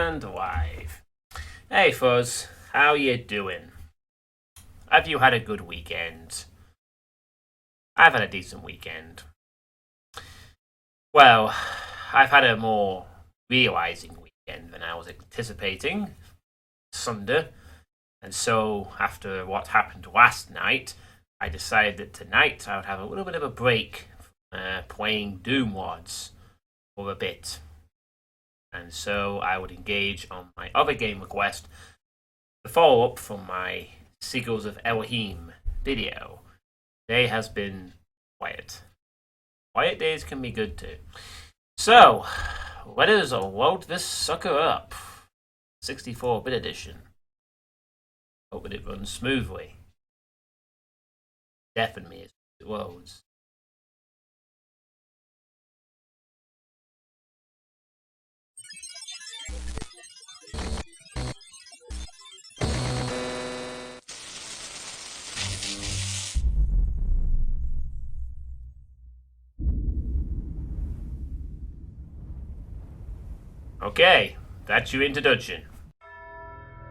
And live. Hey Fuzz, how you doing? Have you had a good weekend? I've had a decent weekend. Well, I've had a more realizing weekend than I was anticipating. Sunday. And so, after what happened last night, I decided that tonight I would have a little bit of a break from playing Doom Wads for a bit. And so I would engage on my other game request, the follow-up from my Sigils of Elohim video. Today has been quiet. Quiet days can be good too. So, let us load this sucker up. 64-bit edition. Hope that it runs smoothly. Deafen me as it loads. Okay, that's your introduction.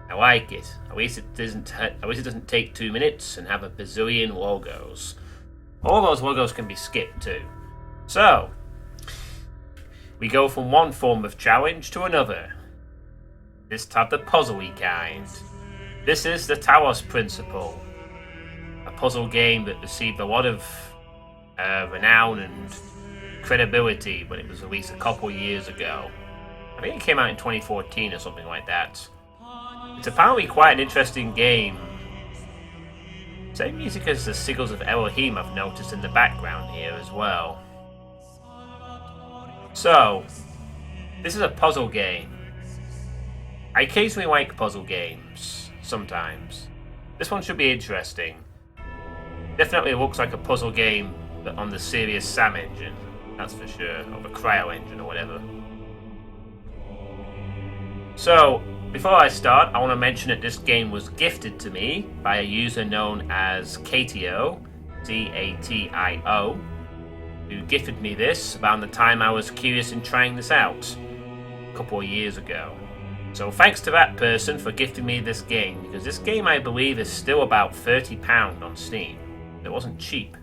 I like it. At least it doesn't take 2 minutes and have a bazillion logos. All those logos can be skipped too. So, we go from one form of challenge to another. This time the puzzle-y kind. This is the Talos Principle, a puzzle game that received a lot of renown and credibility when it was released a couple years ago. I think it came out in 2014 or something like that. It's apparently quite an interesting game. Same music as the Sigils of Elohim I've noticed in the background here as well. So, this is a puzzle game. I occasionally like puzzle games, sometimes. This one should be interesting. Definitely looks like a puzzle game but on the Serious Sam engine, that's for sure, or the Cryo engine or whatever. So, before I start, I want to mention that this game was gifted to me by a user known as Catio, Catio, who gifted me this around the time I was curious in trying this out, a couple of years ago. So thanks to that person for gifting me this game, because this game I believe is still about £30 on Steam. It wasn't cheap.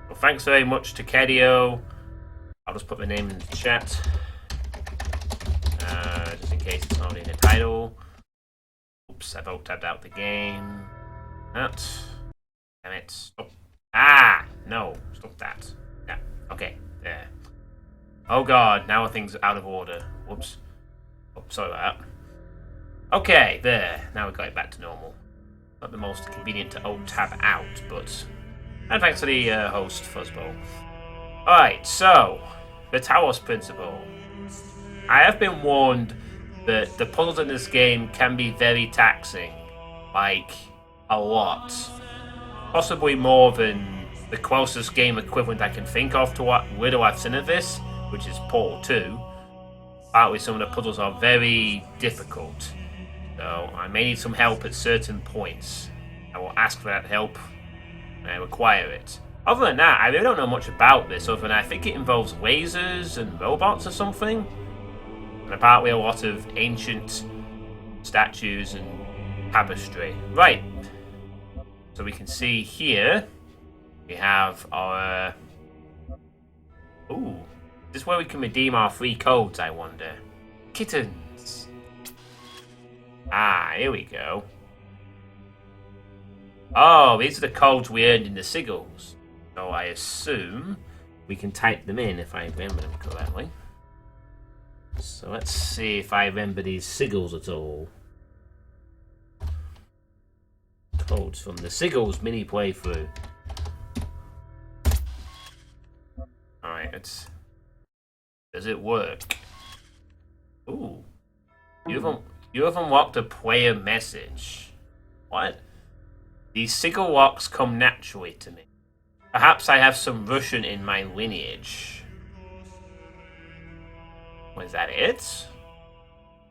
So thanks very much to Catio. I'll just put the name in the chat. Just in case it's not in the title. Oops, I've tabbed out the game. That. Damn it. Stop. Ah! No. Stop that. Yeah. Okay. There. Oh god, now things are out of order. Whoops. Oh, sorry about that. Okay, there. Now we've got it back to normal. Not the most convenient to alt-tab out, but... And thanks to the host, Fuzzball. Alright, so... The Talos Principle. I have been warned that the puzzles in this game can be very taxing. Like, a lot. Possibly more than the closest game equivalent I can think of to what Riddle I've seen of this, which is Portal 2. Partly some of the puzzles are very difficult, so I may need some help at certain points. I will ask for that help when I require it. Other than that, I really don't know much about this, other than I think it involves lasers and robots or something. And apparently a lot of ancient statues and tapestry. Right. So we can see here, we have our... Ooh. Is this where we can redeem our free codes, I wonder? Kittens. Ah, here we go. Oh, these are the codes we earned in the sigils. So I assume we can type them in if I remember them correctly. So let's see if I remember these sigils at all. Codes from the Sigils mini playthrough. Alright, does it work? Ooh. You have unlocked a player message. What? These sigil locks come naturally to me. Perhaps I have some Russian in my lineage. Was that it?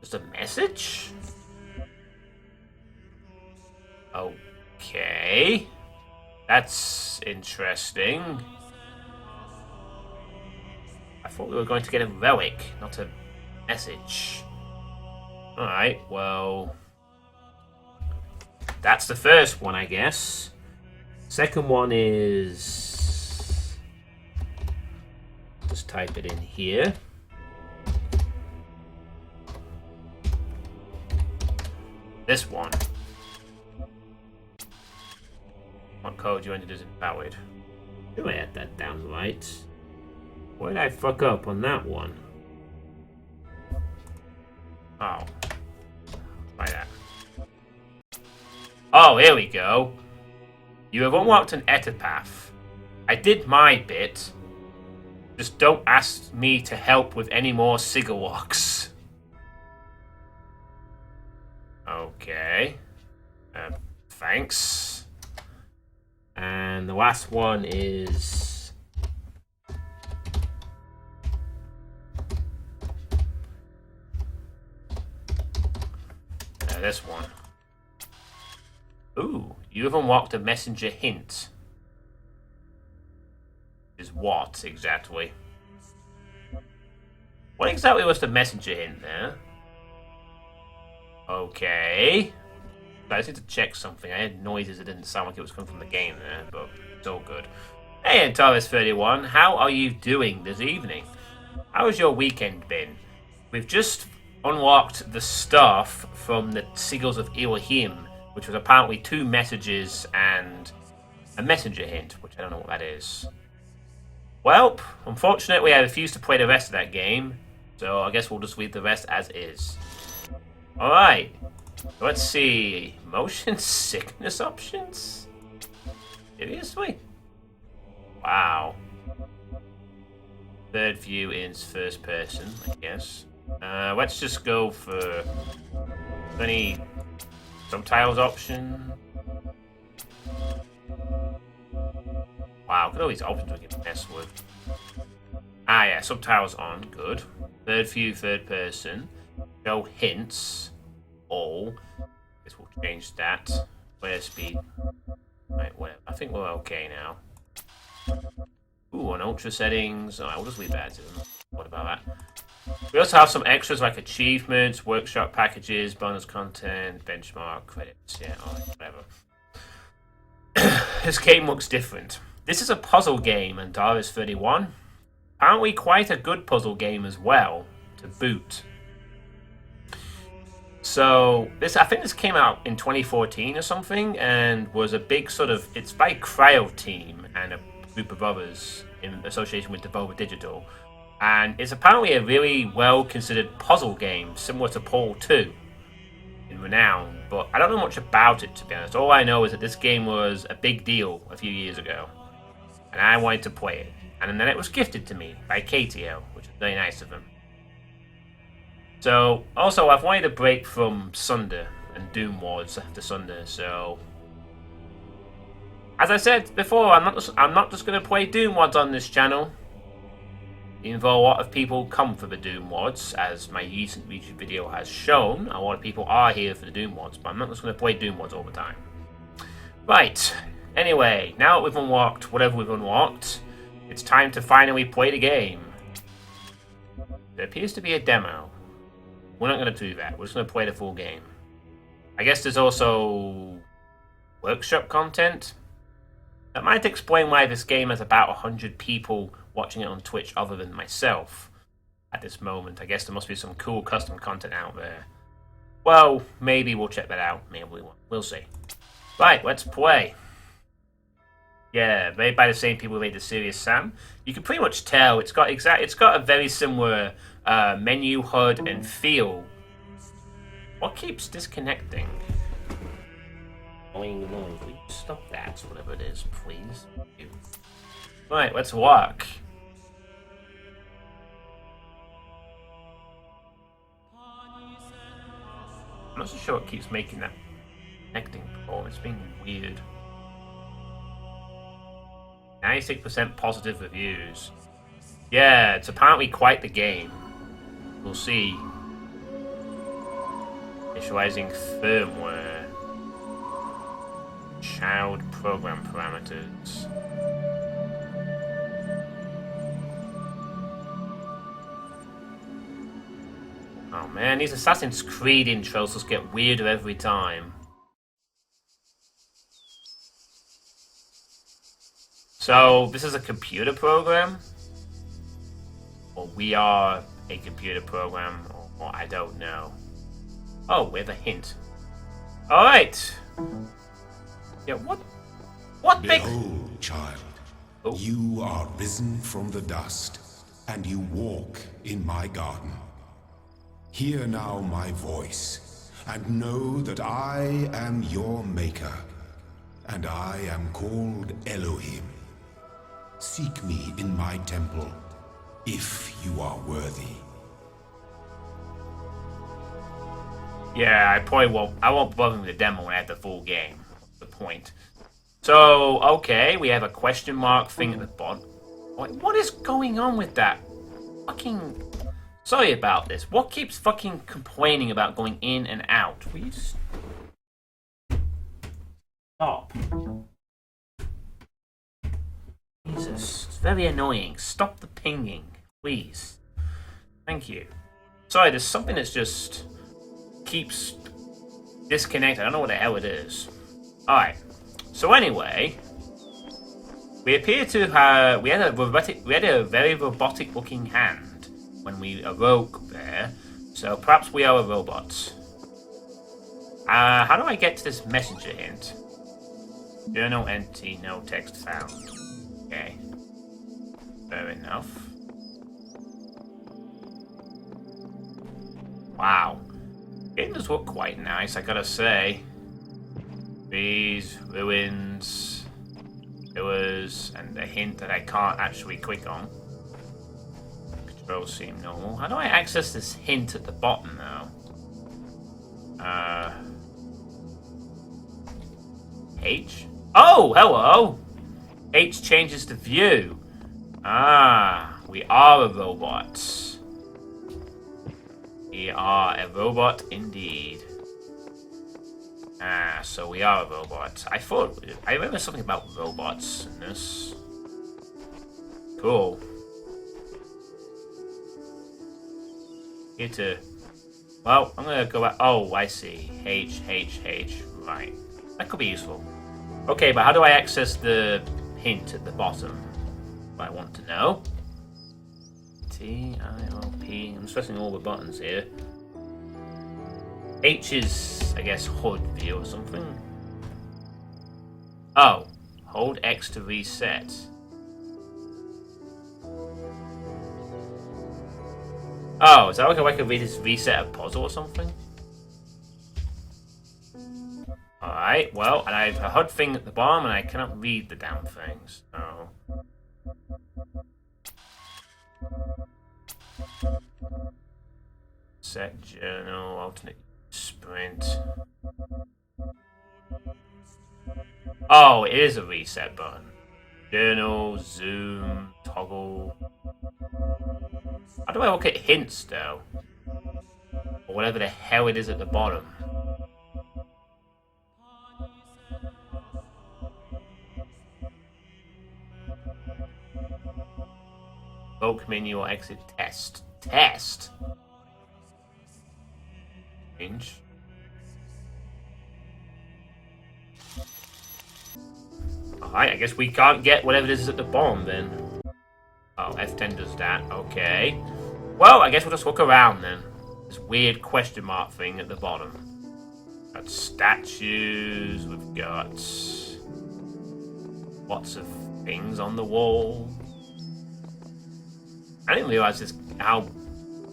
Just a message? Okay. That's interesting. I thought we were going to get a relic, not a message. Alright, well... That's the first one, I guess. Second one is... Just type it in here. This one. What code you entered is invalid. Do I add that down right? Why did I fuck up on that one? Oh. Try that. Oh, here we go. You have unlocked an etapath. I did my bit. Just don't ask me to help with any more sigil locks. Okay. Thanks. And the last one is... this one. Ooh, you have unlocked a messenger hint. Is what, exactly? What exactly was the messenger hint there? Okay. I just need to check something. I heard noises that didn't sound like it was coming from the game there, but it's all good. Hey, Talos31, how are you doing this evening? How has your weekend been? We've just unlocked the stuff from the Sigils of Elohim, which was apparently 2 messages and a messenger hint, which I don't know what that is. Well, unfortunately I refuse to play the rest of that game, so I guess we'll just leave the rest as is. Alright, let's see. Motion sickness options? Seriously? Wow. Third view is first person, I guess. Let's just go for any subtitles option. Wow, look at all these options we can mess with. Ah yeah, subtitles on, good. Third view, third person. Show hints. All. Guess we'll change that. Player speed. Right, whatever. I think we're okay now. Ooh, on ultra settings. Alright, we'll just leave that as it. What about that? We also have some extras like achievements, workshop packages, bonus content, benchmark, credits. Yeah, alright, whatever. This game looks different. This is a puzzle game, and Dara's 31. Apparently quite a good puzzle game as well, to boot. So, I think this came out in 2014 or something, and was a big sort of... It's by Cryo Team and a group of others in association with Devolver Digital. And it's apparently a really well-considered puzzle game, similar to Portal 2 in renown. But I don't know much about it, to be honest. All I know is that this game was a big deal a few years ago. And I wanted to play it. And then it was gifted to me by Catio, which is very nice of him. So, also, I've wanted a break from Sunder and Doom Wars after Sunder, so... As I said before, I'm not just going to play Doom Wads on this channel. Even though a lot of people come for the Doom Wads, as my recent YouTube video has shown, a lot of people are here for the Doom Wads, but I'm not just going to play Doom Wads all the time. Right, anyway, now that we've unlocked whatever we've unlocked, it's time to finally play the game. There appears to be a demo. We're not going to do that, we're just going to play the full game. I guess there's also workshop content. That might explain why this game has about 100 people watching it on Twitch other than myself at this moment. I guess there must be some cool custom content out there. Well, maybe we'll check that out. Maybe we won't. We'll see. Right, let's play. Yeah, made by the same people who made the Serious Sam. You can pretty much tell it's got a very similar menu HUD and feel. What keeps disconnecting? Will you stop that, whatever it is, please? Right, let's walk. I'm not so sure what keeps making that connecting call. It's being weird. 96% positive reviews. Yeah, it's apparently quite the game. We'll see. Initializing firmware. Child program parameters. Oh man, these Assassin's Creed intros just get weirder every time. So, this is a computer program? Or we are a computer program? Or I don't know. Oh, we have a hint. Alright! Yeah, what? What big... Behold, child, oh. You are risen from the dust, and you walk in my garden. Hear now my voice, and know that I am your maker, and I am called Elohim. Seek me in my temple, if you are worthy. Yeah, I probably won't. I won't bother with the demo when I have the full game. That's the point. So, okay, we have a question mark thing at the bottom. What is going on with that? Fucking... Sorry about this. What keeps fucking complaining about going in and out? Will you stop? Jesus, it's very annoying. Stop the pinging, please. Thank you. Sorry, there's something that's just keeps disconnected. I don't know what the hell it is. Alright. So anyway, we appear to have we had a very robotic looking hand when we awoke there. So perhaps we are a robot. How do I get to this messenger hint? Journal entity, no text found. Okay. Fair enough. Wow. It does look quite nice, I gotta say. Trees, ruins, pillars, and a hint that I can't actually click on. Controls seem normal. How do I access this hint at the bottom now? H? Oh, hello! H changes the view. Ah, we are a robot. We are a robot indeed. Ah, so we are a robot. I remember something about robots in this. Cool. Here to... Well, I'm gonna go back... Oh, I see. H. Right. That could be useful. Okay, but how do I access the hint at the bottom? I want to know. T-I-O-P. I'm pressing all the buttons here. H is, I guess, HUD view or something. Oh. Hold X to reset. Oh, is that okay? I can reset a puzzle or something? Alright, well, and I have a HUD thing at the bottom and I cannot read the damn things. So... Set journal, alternate sprint. Oh, it is a reset button. Journal, zoom, toggle. How do I look at hints though? Or whatever the hell it is at the bottom. Bulk menu or exit test. Test? Change. Alright, I guess we can't get whatever this is at the bottom then. Oh, F10 does that. Okay. Well, I guess we'll just look around then. This weird question mark thing at the bottom. We've got statues. We've got lots of things on the wall. I didn't realize how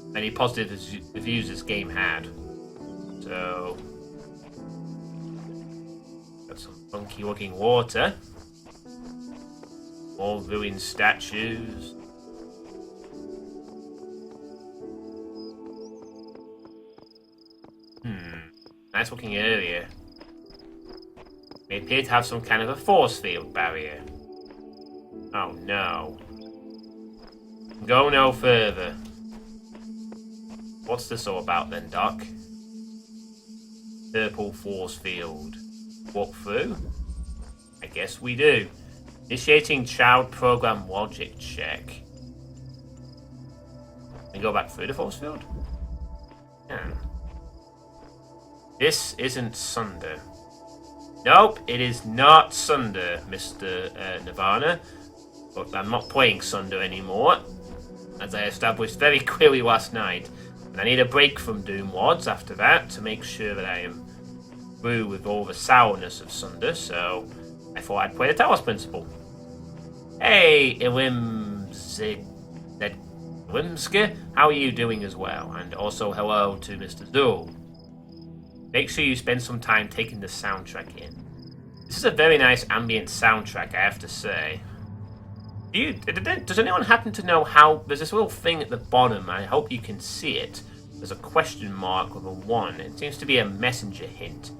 many positive reviews this game had. So, got some funky looking water. More ruined statues. Nice looking area. They appear to have some kind of a force field barrier. Oh no. Go no further. What's this all about then, Doc? Purple force field. Walk through? I guess we do. Initiating child program logic check. And go back through the force field? Yeah. This isn't Sunder. Nope, it is not Sunder, Mr. Nirvana. But I'm not playing Sunder anymore, as I established very clearly last night. And I need a break from Doom Wads after that to make sure that I am through with all the sourness of Sunder, so I thought I'd play the Talos Principle. Hey, Ilimske, how are you doing as well? And also hello to Mr. Zool. Make sure you spend some time taking the soundtrack in. This is a very nice ambient soundtrack, I have to say. Does anyone happen to know how... There's this little thing at the bottom, I hope you can see it. There's a question mark with a 1. It seems to be a messenger hint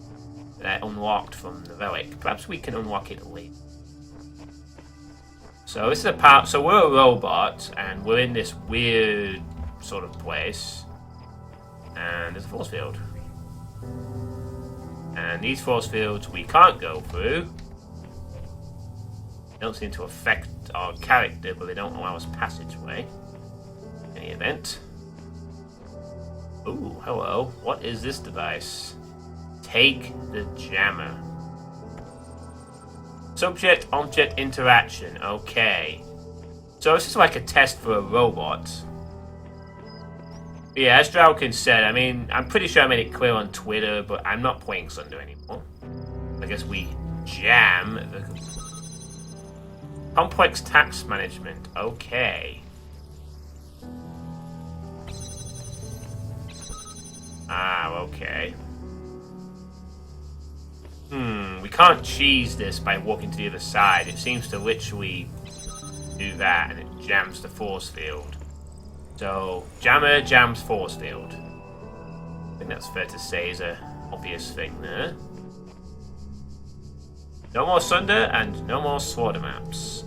that I unlocked from the relic. Perhaps we can unlock it later. So this is a part... So we're a robot, and we're in this weird sort of place. And there's a force field. And these force fields we can't go through. They don't seem to affect our character, but they don't allow us passageway. In any event. Ooh, hello. What is this device? Take the jammer. Subject-object interaction. Okay. So this is like a test for a robot. Yeah, as Draukin said, I mean, I'm pretty sure I made it clear on Twitter, but I'm not playing Sunder anymore. I guess we jam the... Complex tax management. Okay. Ah, okay. We can't cheese this by walking to the other side. It seems to literally do that, and it jams the force field. So, jammer jams force field. I think that's fair to say is a obvious thing there. No more Sunder and no more Sword maps.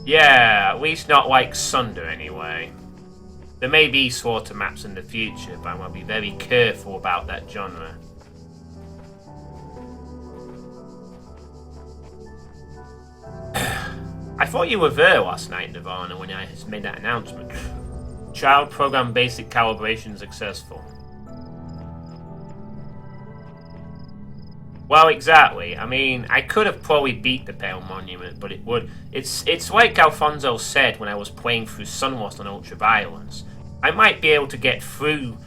Yeah, at least not like Sunder anyway. There may be Sword maps in the future, but I'm going to be very careful about that genre. I thought you were there last night, Nirvana, when I made that announcement. Child program basic calibration successful. Well, exactly. I mean, I could have probably beat the Pale Monument, but it would... It's like Alfonso said when I was playing through Sunlost on Ultraviolence. I might be able to get through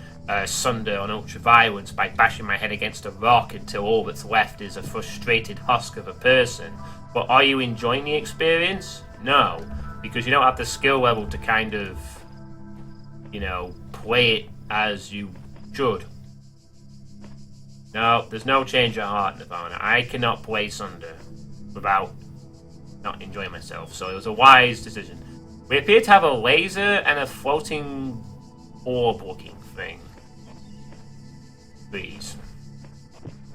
Sunder on Ultraviolence by bashing my head against a rock until all that's left is a frustrated husk of a person. But are you enjoying the experience? No, because you don't have the skill level to kind of, you know, play it as you should. No, there's no change of heart, Nirvana. I cannot play Sunder without not enjoying myself, so it was a wise decision. We appear to have a laser and a floating orb-looking thing. Please.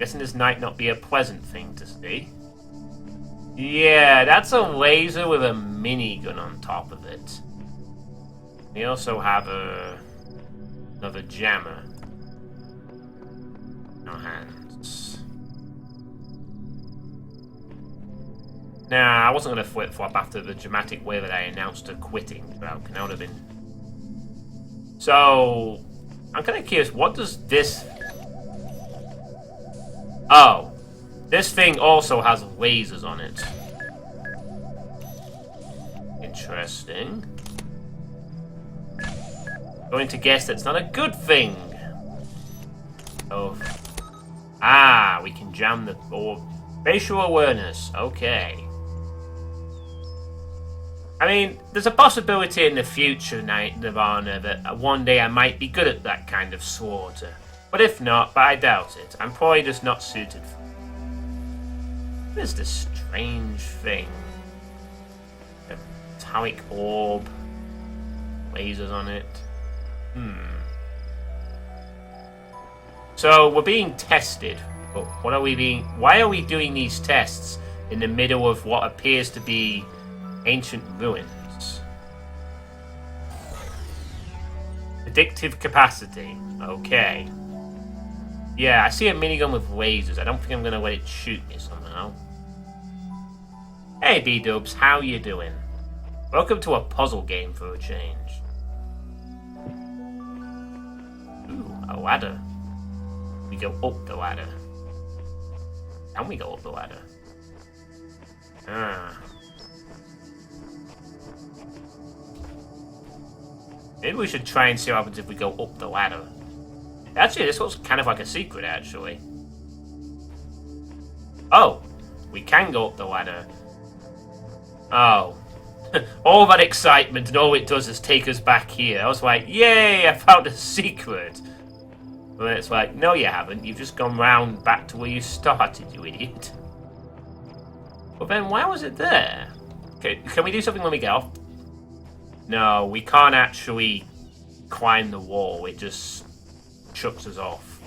Guessing this might not be a pleasant thing to see. Yeah, that's a laser with a minigun on top of it. We also have another jammer. No hands. Nah, I wasn't going to flip-flop after the dramatic way that I announced her quitting. That would have been... So, I'm kind of curious, what does this... Oh. This thing also has lasers on it. Interesting. Going to guess that's not a good thing. Oh. Ah, we can jam the orb. Facial awareness. Okay. I mean, there's a possibility in the future, Nirvana, that one day I might be good at that kind of slaughter. But if not, but I doubt it. I'm probably just not suited for it. What is this strange thing? A metallic orb. Lasers on it. So, we're being tested. But what are we being... Why are we doing these tests in the middle of what appears to be ancient ruins? Addictive capacity. Okay. Yeah, I see a minigun with lasers. I don't think I'm going to let it shoot me somehow. Hey, B-dubs, how you doing? Welcome to a puzzle game for a change. Ooh, a ladder. We go up the ladder. Can we go up the ladder? Ah. Maybe we should try and see what happens if we go up the ladder. Actually, this looks kind of like a secret, actually. Oh! We can go up the ladder. Oh. All that excitement and all it does is take us back here. I was like, yay, I found a secret. But it's like, no you haven't. You've just gone round back to where you started, you idiot. But then why was it there? Okay, can we do something when we get off? No, we can't actually climb the wall. It just chucks us off.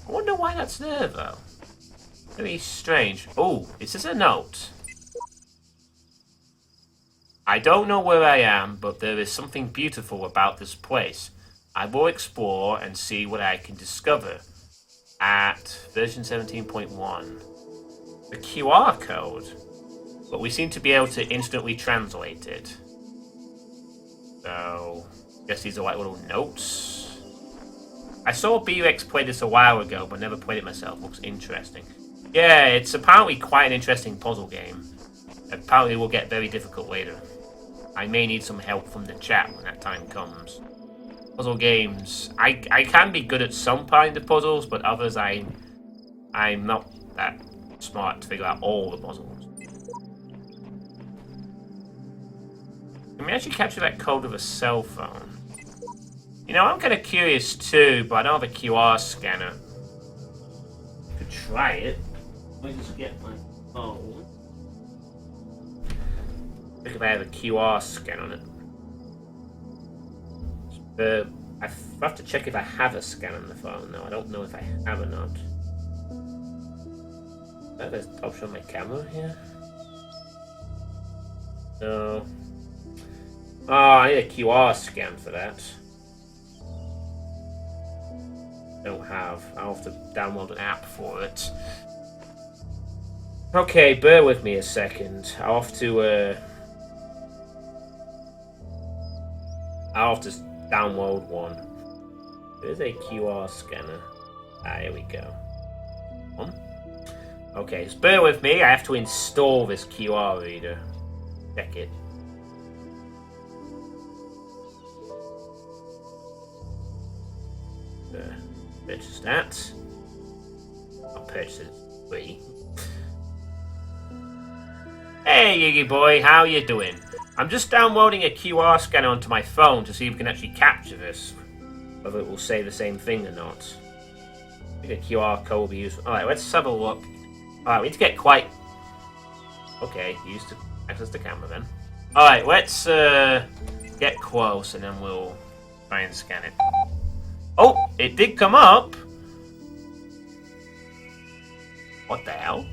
I wonder why that's there, though. Very strange. Oh, is this a note? I don't know where I am, but there is something beautiful about this place. I will explore and see what I can discover. At version 17.1. The QR code. But we seem to be able to instantly translate it. So, I guess these are like little notes. I saw B-Rex play this a while ago, but never played it myself. Looks interesting. Yeah, it's apparently quite an interesting puzzle game. Apparently will get very difficult later. I may need some help from the chat when that time comes. Puzzle games. I can be good at some kind of puzzles, but others I'm not that smart to figure out all the puzzles. Can we actually capture that code with a cell phone? You know, I'm kind of curious too, but I don't have a QR scanner. Could try it. Let me just get my phone. Look if I have a QR scan on it. I have to check if I have a scan on the phone now. I don't know if I have or not. Is that an option on my camera here? No. Oh, I need a QR scan for that. Don't have. I'll have to download an app for it. Okay, bear with me a second. I'll have to download one. There's a QR scanner. Ah, here we go. Okay, so bear with me. I have to install this QR reader. Check it. Purchase that. I'll purchase it free. Hey, Iggy boy, how you doing? I'm just downloading a QR scanner onto my phone to see if we can actually capture this. Whether it will say the same thing or not. I think a QR code will be useful. Alright, let's have a look. Alright, we need to get quite... Okay, use to access the camera then. Alright, let's get close and then we'll try and scan it. Oh, it did come up! What the hell?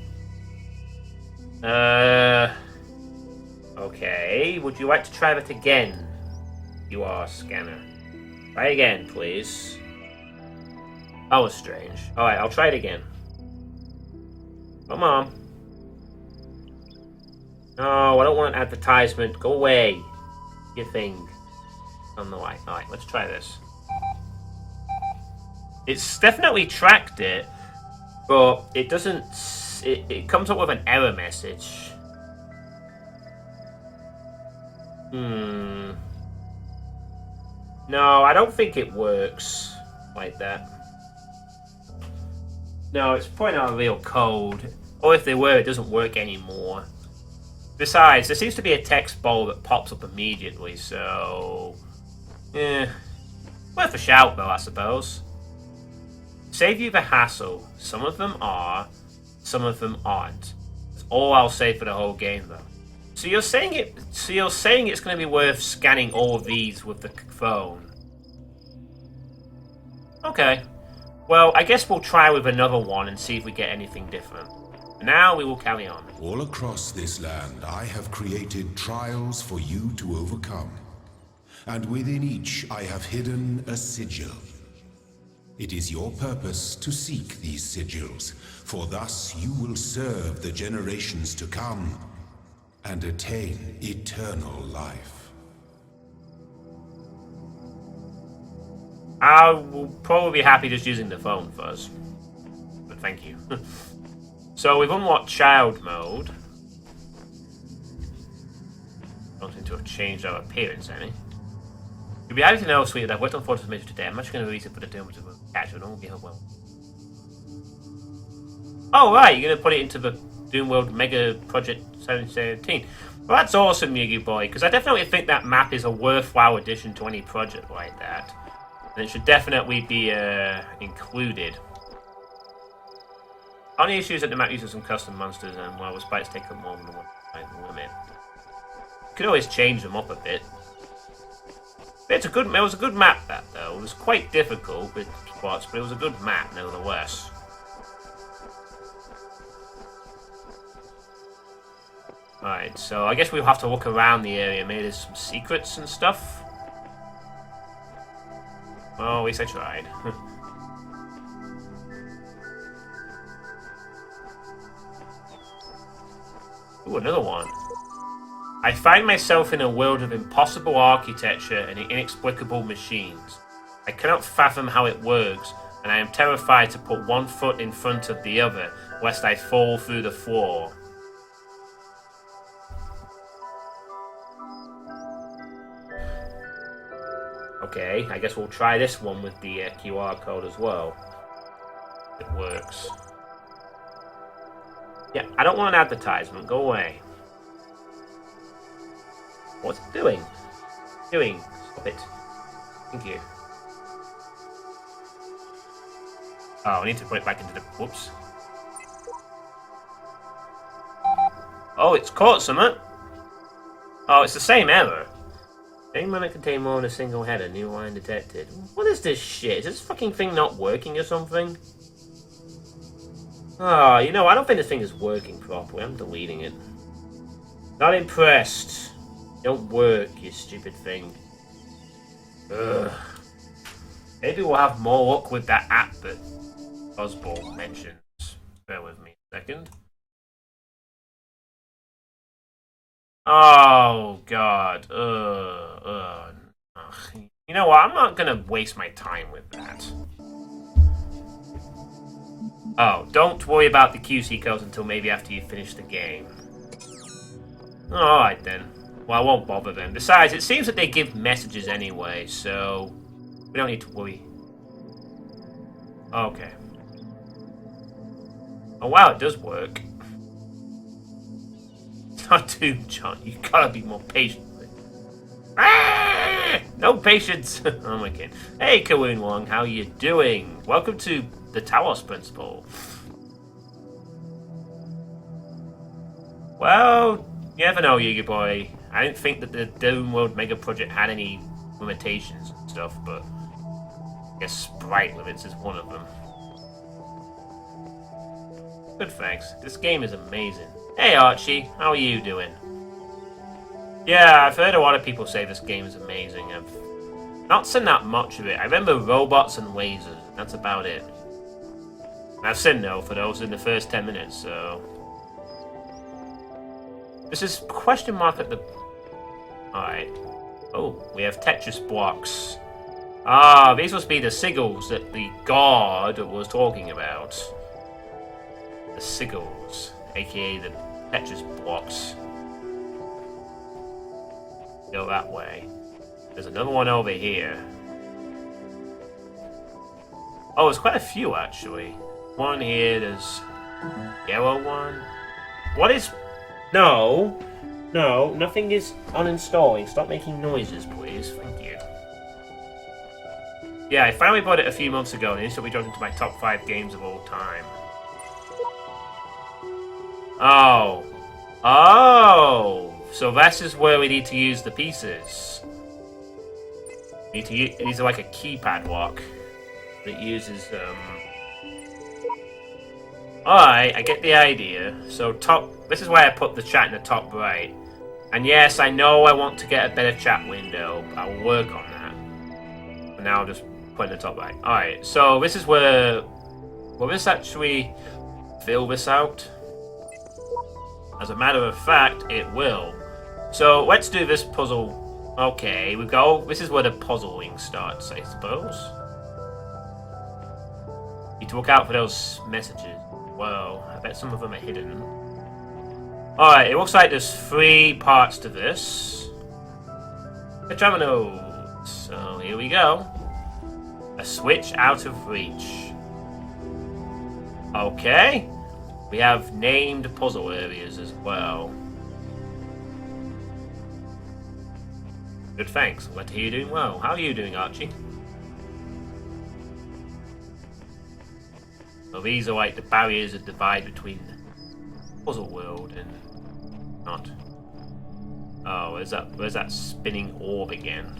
Okay, would you like to try that again? QR scanner. Try again, please. That was strange. Alright, I'll try it again. Come on. No, I don't want an advertisement. Go away. Your thing. On the way. Alright, let's try this. It's definitely tracked it, but it doesn't... It comes up with an error message. No, I don't think it works like that. No, it's probably not a real code. Or if they were, it doesn't work anymore. Besides, there seems to be a text bowl that pops up immediately, so... worth a shout though, I suppose. Save you the hassle. Some of them are, some of them aren't. That's all I'll say for the whole game though. So you're saying it's going to be worth scanning all of these with the phone. Okay. Well, I guess we'll try with another one and see if we get anything different. Now we will carry on. All across this land, I have created trials for you to overcome. And within each, I have hidden a sigil. It is your purpose to seek these sigils, for thus you will serve the generations to come and attain eternal life. I will probably be happy just using the phone first. But thank you. So we've unlocked child mode. Don't seem to have changed our appearance any. You'll be happy to know, sweetie, that I've worked on photos major today. I'm much going to release it for the doom of Catio and all get her well. Oh right, you're going to put it into the Doom World Mega Project 717. Well, that's awesome, Yugi boy, because I definitely think that map is a worthwhile addition to any project like that. And it should definitely be included. Only issue is that the map uses some custom monsters, and while the spikes take up more than the one limit. You could always change them up a bit. But it was a good map, that though. It was quite difficult with spots, but it was a good map nevertheless. Alright, so I guess we'll have to look around the area. Maybe there's some secrets and stuff. Well, at least I tried. Ooh, another one. I find myself in a world of impossible architecture and inexplicable machines. I cannot fathom how it works, and I am terrified to put one foot in front of the other, lest I fall through the floor. Okay, I guess we'll try this one with the QR code as well. It works. Yeah, I don't want an advertisement. Go away. What's it doing? Stop it. Thank you. Oh, I need to put it back into the... Whoops. Oh, it's caught something. Oh, it's the same error. Any limit contain more than a single header. New line detected. What is this shit? Is this fucking thing not working or something? Oh, you know, I don't think this thing is working properly. I'm deleting it. Not impressed. Don't work, you stupid thing. Ugh. Maybe we'll have more luck with that app that Buzzball mentions. Bear with me a second. Oh, God. You know what? I'm not going to waste my time with that. Oh, don't worry about the QC codes until maybe after you finish the game. Alright then. Well, I won't bother then. Besides, it seems that they give messages anyway, so we don't need to worry. Okay. Oh wow, it does work. It's not too, John. You gotta be more patient with it. Ah! No patience! Oh my god. Hey, Kowloon Wong, how you doing? Welcome to the Talos Principle. Well, you never know, Yugi boy. I didn't think that the Doom World Mega Project had any limitations and stuff, but I guess sprite limits is one of them. Good thanks. This game is amazing. Hey Archie, how are you doing? Yeah, I've heard a lot of people say this game is amazing. I've not seen that much of it. I remember robots and lasers. That's about it. I've seen no for those in the first 10 minutes, so... This is question mark at the... Alright. Oh, we have Tetris blocks. Ah, these must be the sigils that the god was talking about. The sigils, aka the Tetris blocks. Go that way. There's another one over here. Oh, there's quite a few actually. One here, there's yellow one. What is... No, nothing is uninstalling. Stop making noises, please. Thank you. Yeah, I finally bought it a few months ago and instantly dropped into my top 5 games of all time. Oh, so this is where we need to use the pieces. These are like a keypad lock that uses Alright, I get the idea. So this is why I put the chat in the top right. And yes, I know I want to get a better chat window, but I'll work on that. But now I'll just put it in the top right. Alright, so this is where... Will this actually fill this out? As a matter of fact, it will. So let's do this puzzle. Okay, we go. This is where the puzzling starts, I suppose. Need to look out for those messages. Well, I bet some of them are hidden. Alright, it looks like there's 3 parts to this. Terminals. So here we go. A switch out of reach. Okay. We have named puzzle areas as well. Good, thanks. Glad to hear you're doing well. How are you doing, Archie? Well, these are like the barriers that divide between the puzzle world and not. Oh, where's that spinning orb again?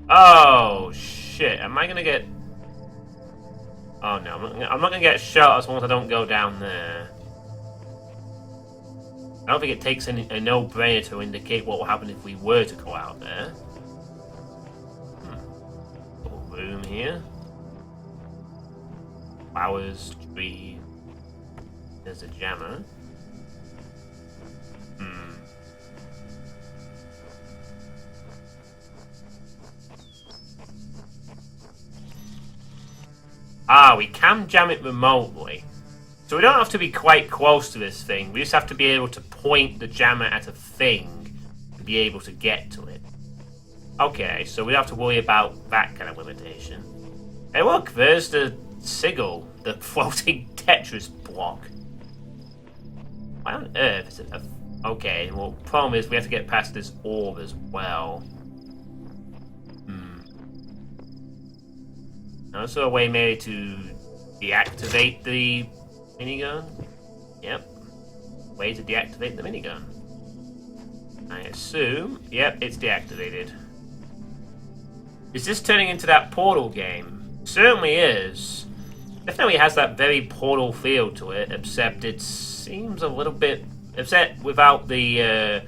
Oh shit! Am I gonna get? Oh no, I'm not gonna get shot as long as I don't go down there. I don't think it takes a no-brainer to indicate what will happen if we were to go out there. Little room here. Flowers, trees. There's a jammer. Ah, we can jam it remotely. So we don't have to be quite close to this thing. We just have to be able to point the jammer at a thing to be able to get to it. Okay, so we don't have to worry about that kind of limitation. Hey look, there's the sigil, the floating tetris block. Why on earth is it a... Okay, well, the problem is we have to get past this orb as well. Also a way maybe to deactivate the minigun. Yep. Way to deactivate the minigun. I assume... Yep, it's deactivated. Is this turning into that Portal game? Certainly is. Definitely has that very Portal feel to it, except it seems a little bit... Except without the...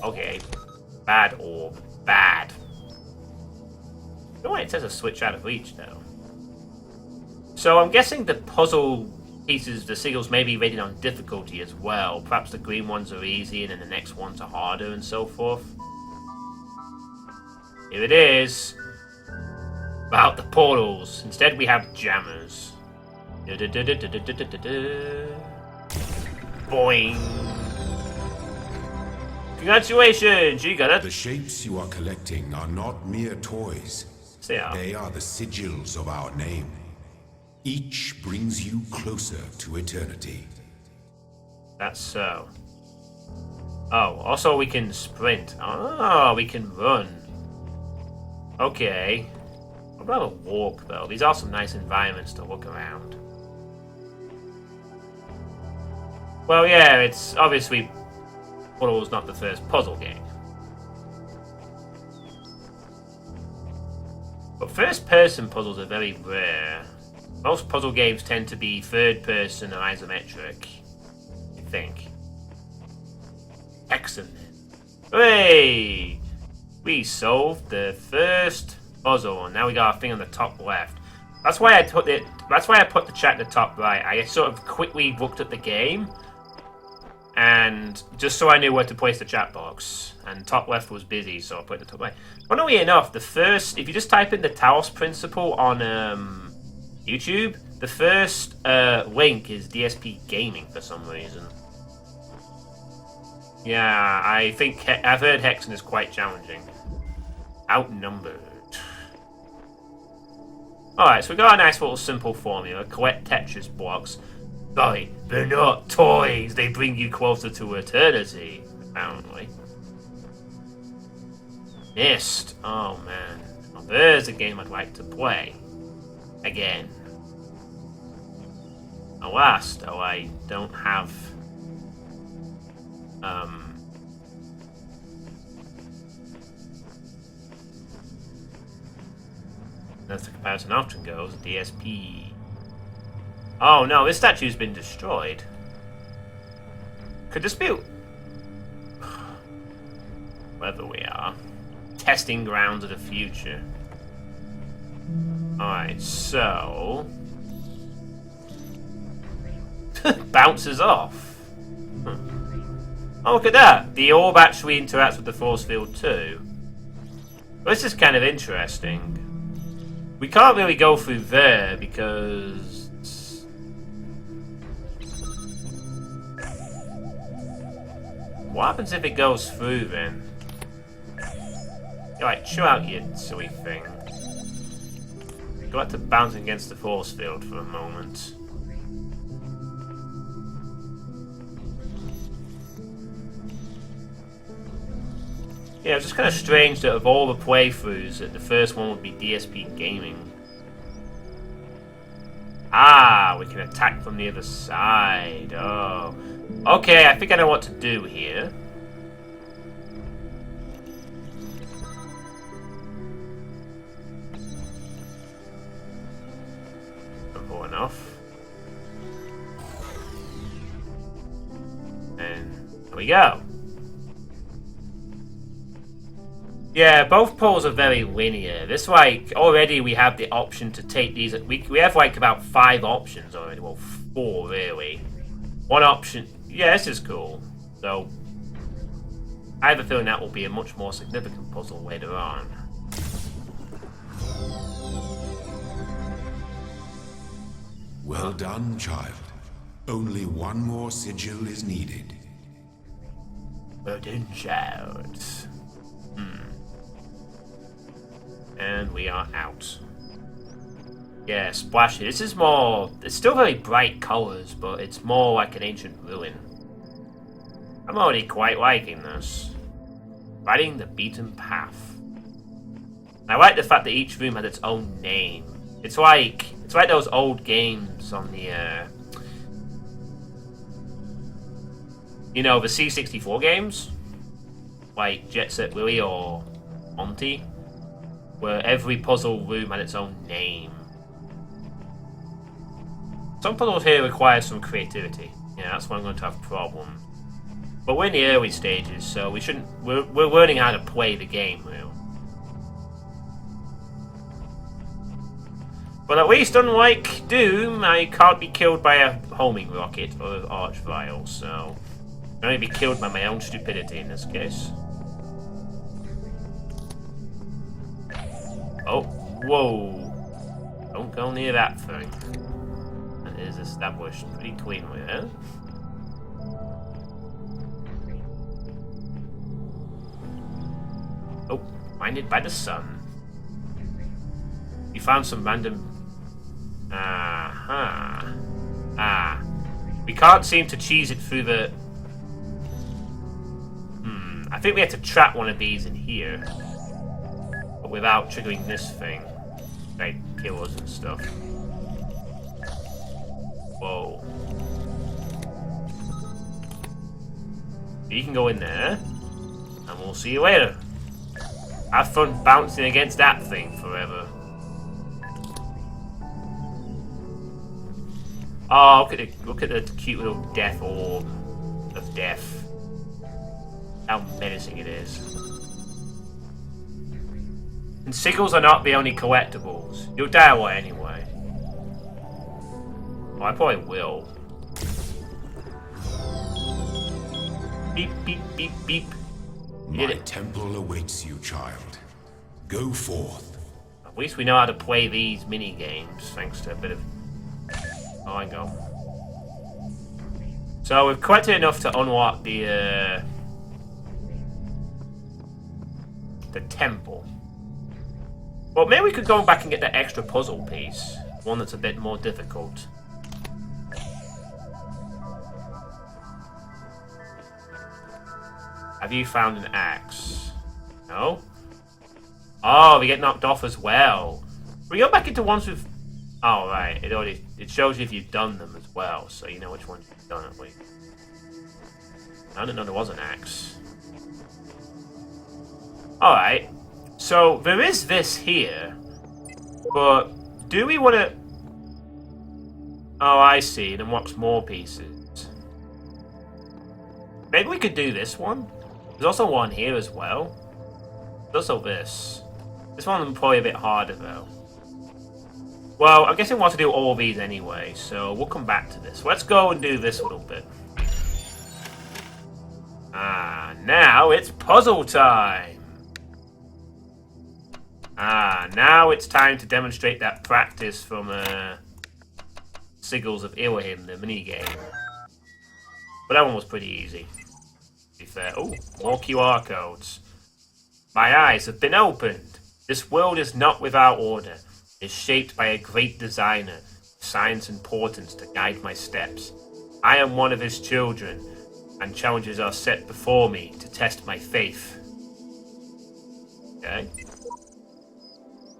Okay. Bad orb. Bad. I don't know why it says a switch out of reach, though. So I'm guessing the puzzle pieces, the sigils, may be rated on difficulty as well. Perhaps the green ones are easy and then the next ones are harder and so forth. Here it is. About the portals. Instead we have jammers. Boing. Congratulations, you got it. The shapes you are collecting are not mere toys. They are the sigils of our name. Each brings you closer to eternity. That's so. Oh, also we can sprint. Oh, we can run. Okay. I'd rather walk, though. These are some nice environments to look around. Well, yeah, it's obviously Portal's not the first puzzle game. But first-person puzzles are very rare. Most puzzle games tend to be third-person or isometric, I think. Excellent. Hooray! We solved the first puzzle, and now we got our thing on the top left. That's why I put it. That's why I put the chat in the top right. I sort of quickly looked at the game, and just so I knew where to place the chat box. And top left was busy, so I put it the top right. Funnily enough, the first, if you just type in the Talos Principle on YouTube, the first link is DSP Gaming for some reason. Yeah, I think I've heard Hexen is quite challenging. Outnumbered. Alright, so we got a nice little simple formula. Collect Tetris blocks. Sorry, they're not toys. They bring you closer to eternity, apparently. Missed. Oh, man. Well, there's a game I'd like to play. Again. Alas, though, I don't have... As the comparison option goes, DSP. Oh no, this statue's been destroyed. Could this be... Wherever we are. Testing grounds of the future. Alright, so... Bounces off. Oh, look at that! The orb actually interacts with the force field too. Well, this is kind of interesting. We can't really go through there because... What happens if it goes through then? Alright, chill out, you silly thing. Go back to bouncing against the force field for a moment. Yeah, it's just kind of strange that of all the playthroughs, that the first one would be DSP Gaming. Ah, we can attack from the other side. Oh. Okay, I think I know what to do here. Simple enough. And there we go. Yeah, both polls are very linear. This, like, already we have the option to take these. We have, like, about 5 options already. Well, 4, really. One option... Yeah, this is cool. So, I have a feeling that will be a much more significant puzzle later on. Well done, child. Only one more sigil is needed. Well done, child. And we are out. Yeah, splashy. This is more... It's still very bright colours, but it's more like an ancient ruin. I'm already quite liking this. Riding the beaten path. I like the fact that each room has its own name. It's like those old games on the you know, the C64 games, like Jet Set Willy or Monty, where every puzzle room had its own name. Some puzzles here require some creativity. Yeah, that's why I'm going to have problems. But we're in the early stages, so we shouldn't. We're learning how to play the game, really. But at least, unlike Doom, I can't be killed by a homing rocket or arch vial, so I can only be killed by my own stupidity in this case. Oh, whoa! Don't go near that thing. That is established pretty cleanly there. Oh, blinded by the sun. You found some random... We can't seem to cheese it through the... I think we have to trap one of these in here. But without triggering this thing. Like, kill us and stuff. Whoa. You can go in there. And we'll see you later. Have fun bouncing against that thing forever. Oh, look at the cute little death orb of death. How menacing it is. And sigils are not the only collectibles. You'll die away anyway. Oh, I probably will. Beep, beep, beep, beep. My temple awaits you, child. Go forth. At least we know how to play these mini games, thanks to a bit of... Oh, I go. So we've collected enough to unlock the temple. Well, maybe we could go back and get that extra puzzle piece. One that's a bit more difficult. Have you found an axe? No? Oh, we get knocked off as well. We go back into ones with... Oh, right. It shows you if you've done them as well, so you know which ones you've done at least. I didn't know there was an axe. Alright. So, there is this here. But, do we want to... Oh, I see. It unlocks more pieces. Maybe we could do this one. There's also one here as well. There's also this. This one is probably a bit harder, though. Well, I guess we want to do all of these anyway, so we'll come back to this. Let's go and do this little bit. Ah, now it's puzzle time! Now it's time to demonstrate that practice from Sigils of Elohim, the minigame. But that one was pretty easy, to be fair. Oh, more QR codes. My eyes have been opened. This world is not without order. It is shaped by a great designer, science importance to guide my steps. I am one of his children, and challenges are set before me to test my faith. Okay.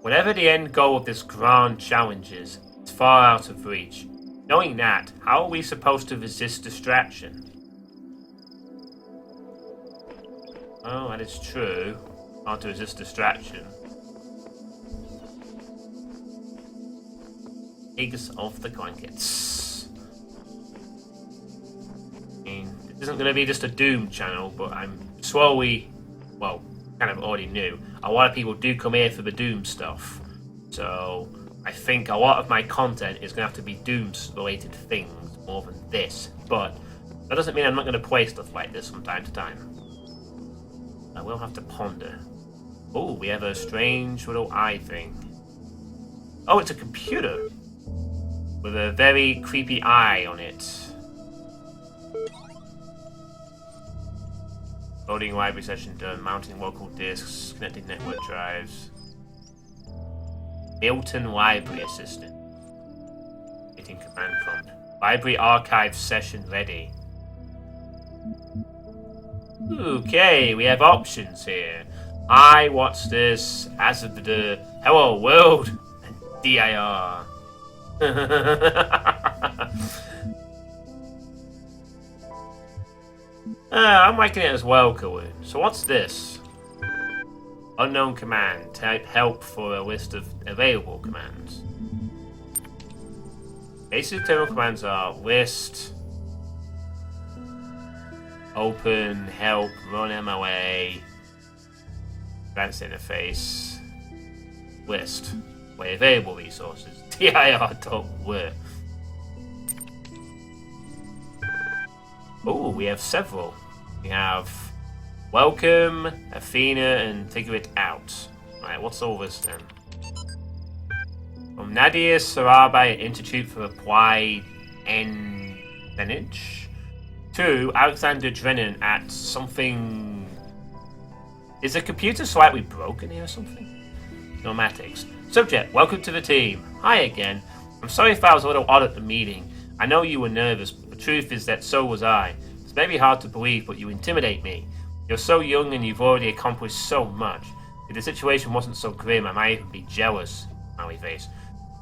Whatever the end goal of this grand challenge is, it's far out of reach. Knowing that, how are we supposed to resist distraction? Oh, that is true. Hard to resist distraction. Eggs of the Blankets. I mean, this isn't going to be just a Doom channel, but I'm slowly, well, kind of already knew. A lot of people do come here for the Doom stuff. So, I think a lot of my content is going to have to be Doom-related things more than this. But that doesn't mean I'm not going to play stuff like this from time to time. I will have to ponder. Oh, we have a strange little eye thing. Oh, it's a computer with a very creepy eye on it. Loading library session done. Mounting local disks. Connecting network drives. Milton Library Assistant. Hitting command prompt. Library archive session ready. Okay, we have options here. I watch this as of the Hello World and DIR. I'm liking it as well, Kawoon. So what's this? Unknown command. Type help for a list of available commands. Basic terminal commands are list, open, help, run MOA, advanced interface, list, where available resources, dir.where. Oh, we have several. We have welcome, Athena, and figure it out. Alright, what's all this then? From Nadia Sarabai, Institute for Applied Engineering, to Alexander Drennan at something... Is the computer slightly broken here or something? Pneumatics. Subject, welcome to the team. Hi again. I'm sorry if I was a little odd at the meeting. I know you were nervous, but the truth is that so was I. It's maybe hard to believe, but you intimidate me. You're so young and you've already accomplished so much. If the situation wasn't so grim, I might even be jealous. Smiley face.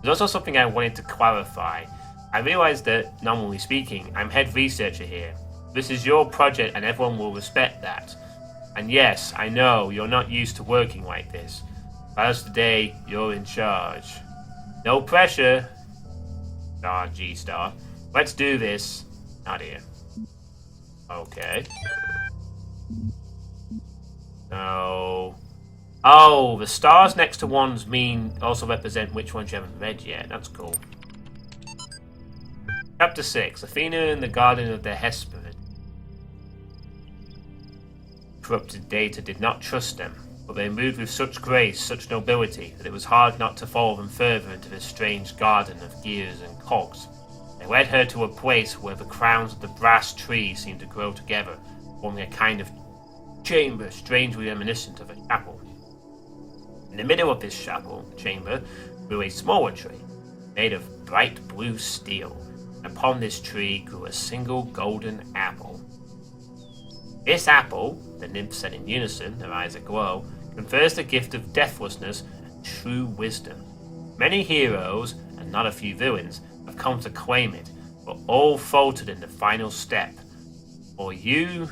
There's also something I wanted to clarify. I realized that, normally speaking, I'm head researcher here. This is your project and everyone will respect that. And yes, I know you're not used to working like this. But as today, you're in charge. No pressure. Star G star. Let's do this. Nadia. Okay. So... Oh, the stars next to ones also represent which ones you haven't read yet. That's cool. Chapter 6. Athena in the Garden of the Hesperid. Corrupted data did not trust them, but they moved with such grace, such nobility, that it was hard not to follow them further into this strange garden of gears and cogs. They led her to a place where the crowns of the brass trees seemed to grow together, forming a kind of chamber strangely reminiscent of a chapel. In the middle of this chapel chamber grew a smaller tree, made of bright blue steel. Upon this tree grew a single golden apple. This apple, the nymph said in unison, their eyes aglow, confers the gift of deathlessness and true wisdom. Many heroes, and not a few villains, have come to claim it, but all faltered in the final step. For you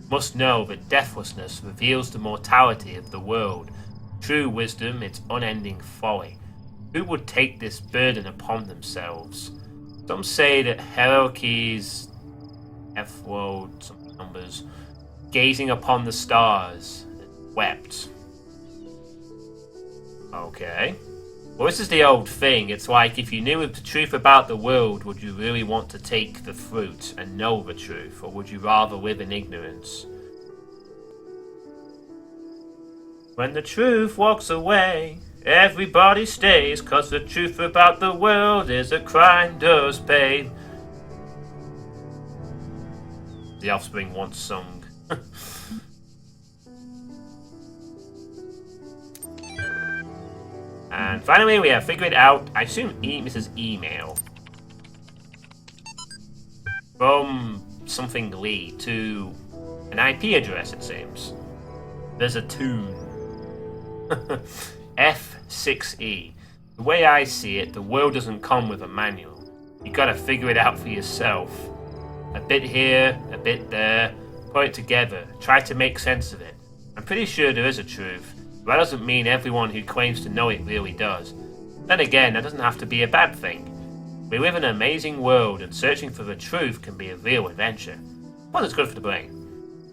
must know that deathlessness reveals the mortality of the world, true wisdom its unending folly. Who would take this burden upon themselves? Some say that Hierarchies, F-World, some numbers, gazing upon the stars, wept. Okay. Well, this is the old thing. It's like, if you knew the truth about the world, would you really want to take the fruit and know the truth, or would you rather live in ignorance? When the truth walks away, everybody stays, 'cause the truth about the world is a crime does pay. The Offspring once sung. And finally, we have figured out, I assume Mrs. Email. From something Lee to an IP address, it seems. There's a tune. F6E. The way I see it, the world doesn't come with a manual. You gotta figure it out for yourself. A bit here, a bit there, put it together, try to make sense of it. I'm pretty sure there is a truth, but that doesn't mean everyone who claims to know it really does. Then again, that doesn't have to be a bad thing. We live in an amazing world, and searching for the truth can be a real adventure. Plus, it's good for the brain.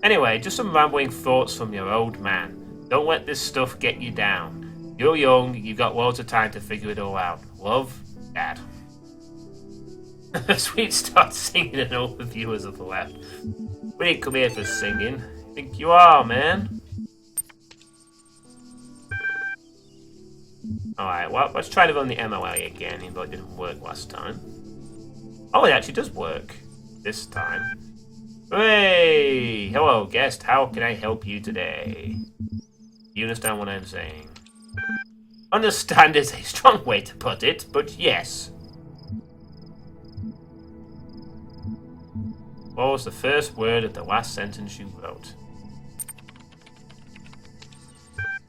Anyway, just some rambling thoughts from your old man. Don't let this stuff get you down. You're young, you've got loads of time to figure it all out. Love, Dad. Sweet starts singing and all the viewers have left. We didn't come here for singing. I think you are, man. Alright, well, let's try to run the MLA again, even though it didn't work last time. Oh, it actually does work. This time. Hooray! Hello, guest. How can I help you today? You understand what I'm saying? Understand is a strong way to put it, but yes. What was the first word of the last sentence you wrote?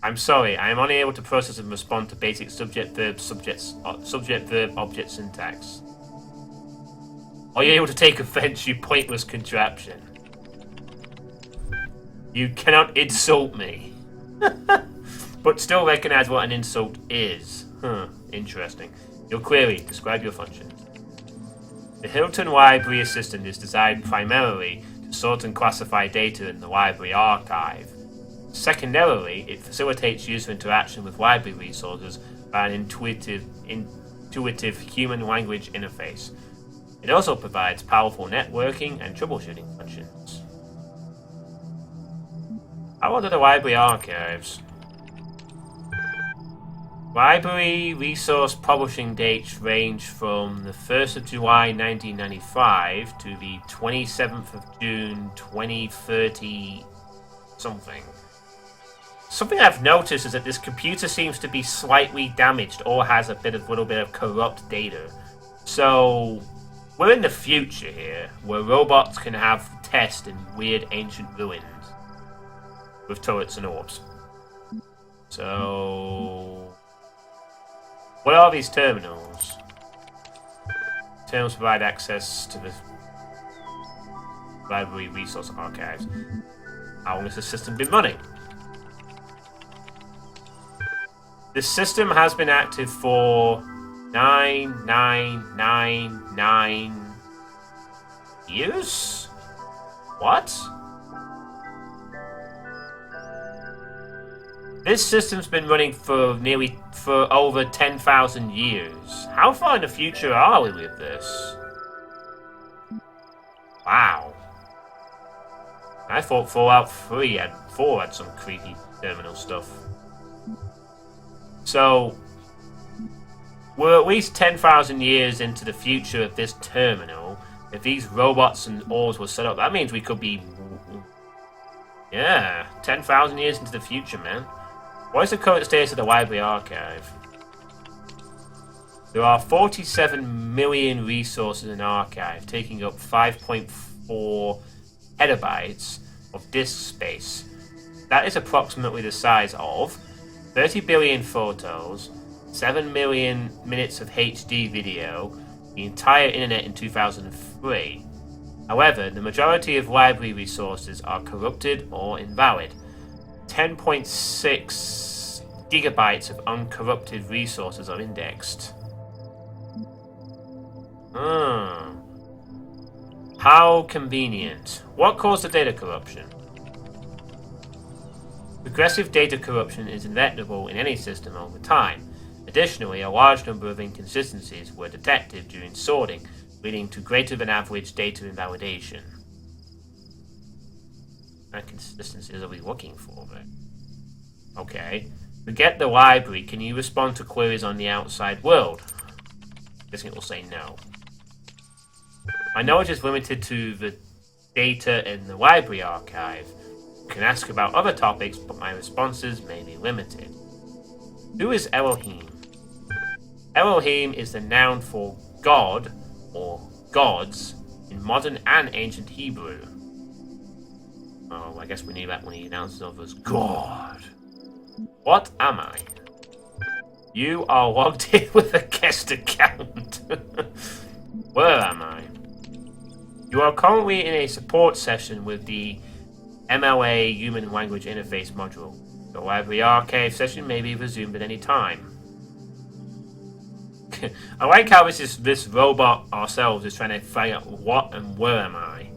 I'm sorry, I am unable to process and respond to basic subject-verb object syntax. Are you able to take offense, you pointless contraption? You cannot insult me. But still recognize what an insult is. Interesting. Your query, describe your functions. The Hilton Library Assistant is designed primarily to sort and classify data in the library archive. Secondarily, it facilitates user interaction with library resources by an intuitive human language interface. It also provides powerful networking and troubleshooting functions. How old are the library archives? Library resource publishing dates range from the 1st of July 1995 to the 27th of June 2030 something. Something I've noticed is that this computer seems to be slightly damaged or has a little bit of corrupt data. So we're in the future here, where robots can have tests in weird ancient ruins with turrets and orbs. So what are these terminals? Terminals provide access to the library resource archives. How long has the system been running? This system has been active for 9999 years? What? This system's been running for over 10,000 years. How far in the future are we with this? Wow. I thought Fallout 4 had some creepy terminal stuff. So, we're at least 10,000 years into the future of this terminal. If these robots and orbs were set up, that means we could be... Yeah, 10,000 years into the future, man. What is the current status of the library archive? There are 47 million resources in archive, taking up 5.4 petabytes of disk space. That is approximately the size of 30 billion photos, 7 million minutes of HD video, the entire internet in 2003. However, the majority of library resources are corrupted or invalid. 10.6 gigabytes of uncorrupted resources are indexed. How convenient. What caused the data corruption? Progressive data corruption is inevitable in any system over time. Additionally, a large number of inconsistencies were detected during sorting, leading to greater than average data invalidation. What inconsistencies are we looking for, then? Okay. Forget the library. Can you respond to queries on the outside world? Guessing it will say no. My knowledge is limited to the data in the library archive. You can ask about other topics, but my responses may be limited. Who is Elohim? Elohim is the noun for God or gods in modern and ancient Hebrew. Oh, I guess we need that when he announces himself as God. What am I? You are logged in with a guest account. Where am I? You are currently in a support session with the MLA Human Language Interface module. The library archive session may be resumed at any time. I like how this robot ourselves is trying to find out what and where am I.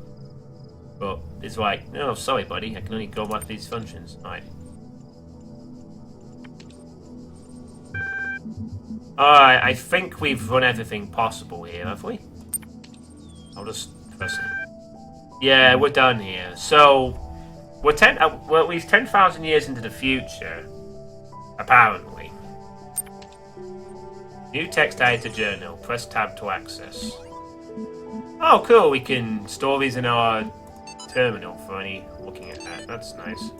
But it's like, no, sorry buddy, I can only go by these functions. Alright. Alright, I think we've run everything possible here, have we? I'll just press it. Yeah, we're done here. So, we're at least 10,000 years into the future. Apparently. New text added to journal. Press tab to access. Oh, cool. We can store these in our terminal for any looking at that. That's nice.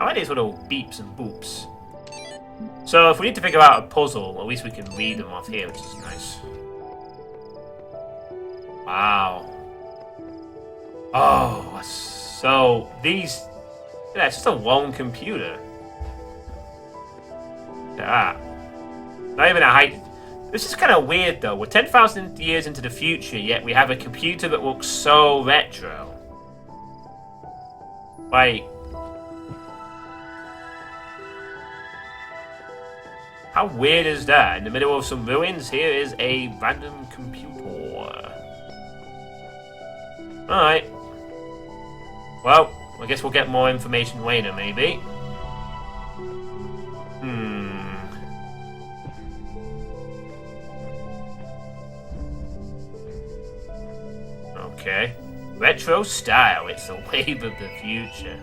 I like these little beeps and boops. So if we need to figure out a puzzle, at least we can read them off here, which is nice. Wow. Oh, so these... Yeah, it's just a lone computer. Look at that. Not even a height. This is kind of weird though. We're 10,000 years into the future, yet we have a computer that looks so retro. Like... How weird is that? In the middle of some ruins, here is a random computer. Alright. Well, I guess we'll get more information later, maybe. Okay. Retro style. It's the wave of the future.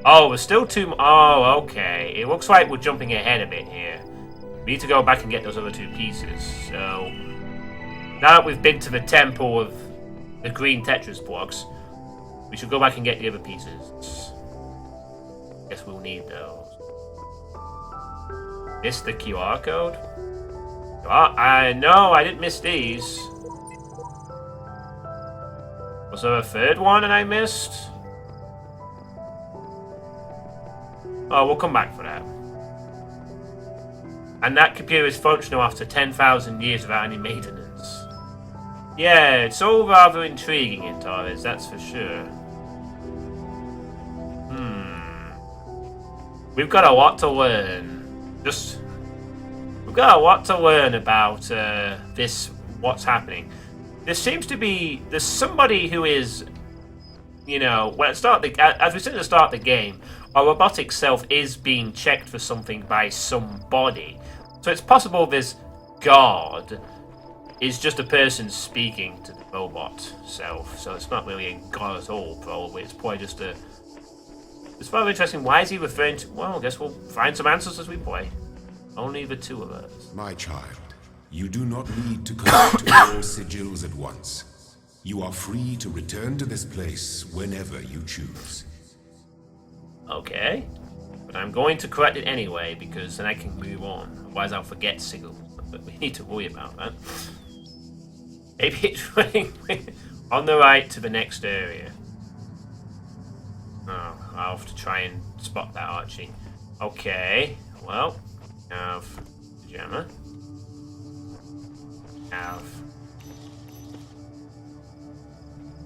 Oh, we're still too... Oh, okay. It looks like we're jumping ahead a bit here. We need to go back and get those other two pieces. So, now that we've been to the temple of the green tetris blocks, we should go back and get the other pieces. Guess we'll need those. Miss the QR code? No, I didn't miss these. Was there a third one that I missed? Oh, we'll come back for that. And that computer is functional after 10,000 years without any maintenance. Yeah, it's all rather intriguing in Talos, that's for sure. We've got a lot to learn. We've got a lot to learn about what's happening. There seems to be, there's somebody who is, you know, as we said at the start of the game, our robotic self is being checked for something by somebody. So it's possible this God is just a person speaking to the robot self. So it's not really a God at all, probably. It's probably just a... It's very interesting. Why is he referring to... Well, I guess we'll find some answers as we play. Only the two of us. My child, you do not need to collect all sigils at once. You are free to return to this place whenever you choose. Okay, but I'm going to correct it anyway, because then I can move on. Otherwise I'll forget sigils. But we need to worry about that. Maybe it's running on the right to the next area. Oh, I'll have to try and spot that arching. Okay, well, we have pajama. We have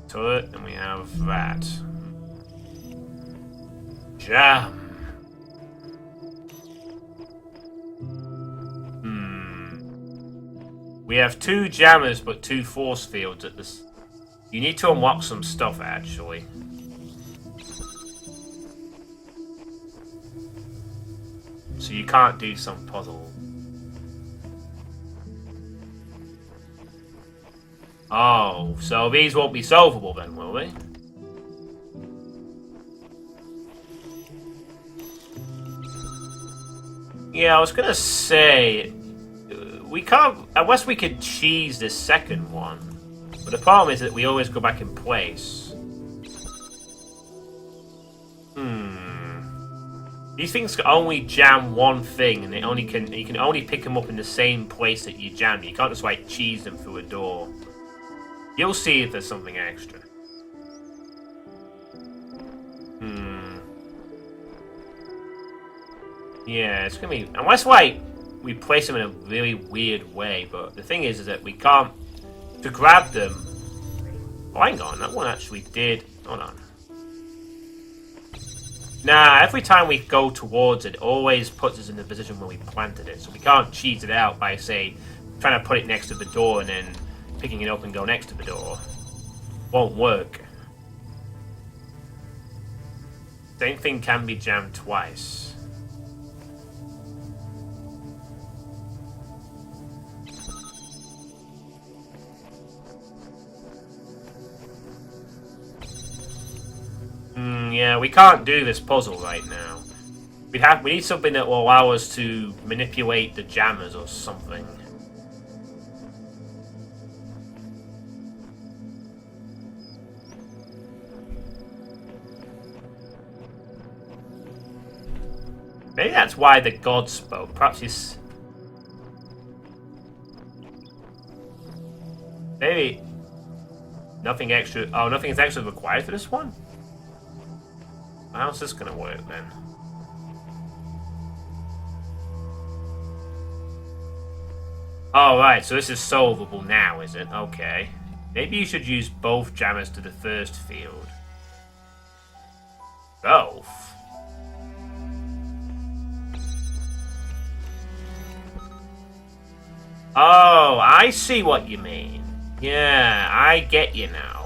turret, and we have that. Jam. We have 2 jammers, but 2 force fields at this. You need to unlock some stuff, actually. So you can't do some puzzle. Oh, so these won't be solvable then, will they? Yeah, I was gonna say we can't unless we could cheese this second one. But the problem is that we always go back in place. These things can only jam one thing, and you can only pick them up in the same place that you jam. You can't just like cheese them through a door. You'll see if there's something extra. Yeah, it's gonna be unless like we place them in a really weird way. But the thing is that we can't to grab them. Oh, hang on, that one actually did. Hold on. Nah, every time we go towards it, it always puts us in the position where we planted it. So we can't cheese it out by, say, trying to put it next to the door and then picking it up and go next to the door. Won't work. Same thing can be jammed twice. Yeah, we can't do this puzzle right now. We need something that will allow us to manipulate the jammers or something. Maybe that's why the god spoke. Perhaps he's... Maybe... Nothing extra... Oh, nothing is actually required for this one? How's this gonna work then? Oh, right, so this is solvable now, is it? Okay. Maybe you should use both jammers to the first field. Both? Oh, I see what you mean. Yeah, I get you now.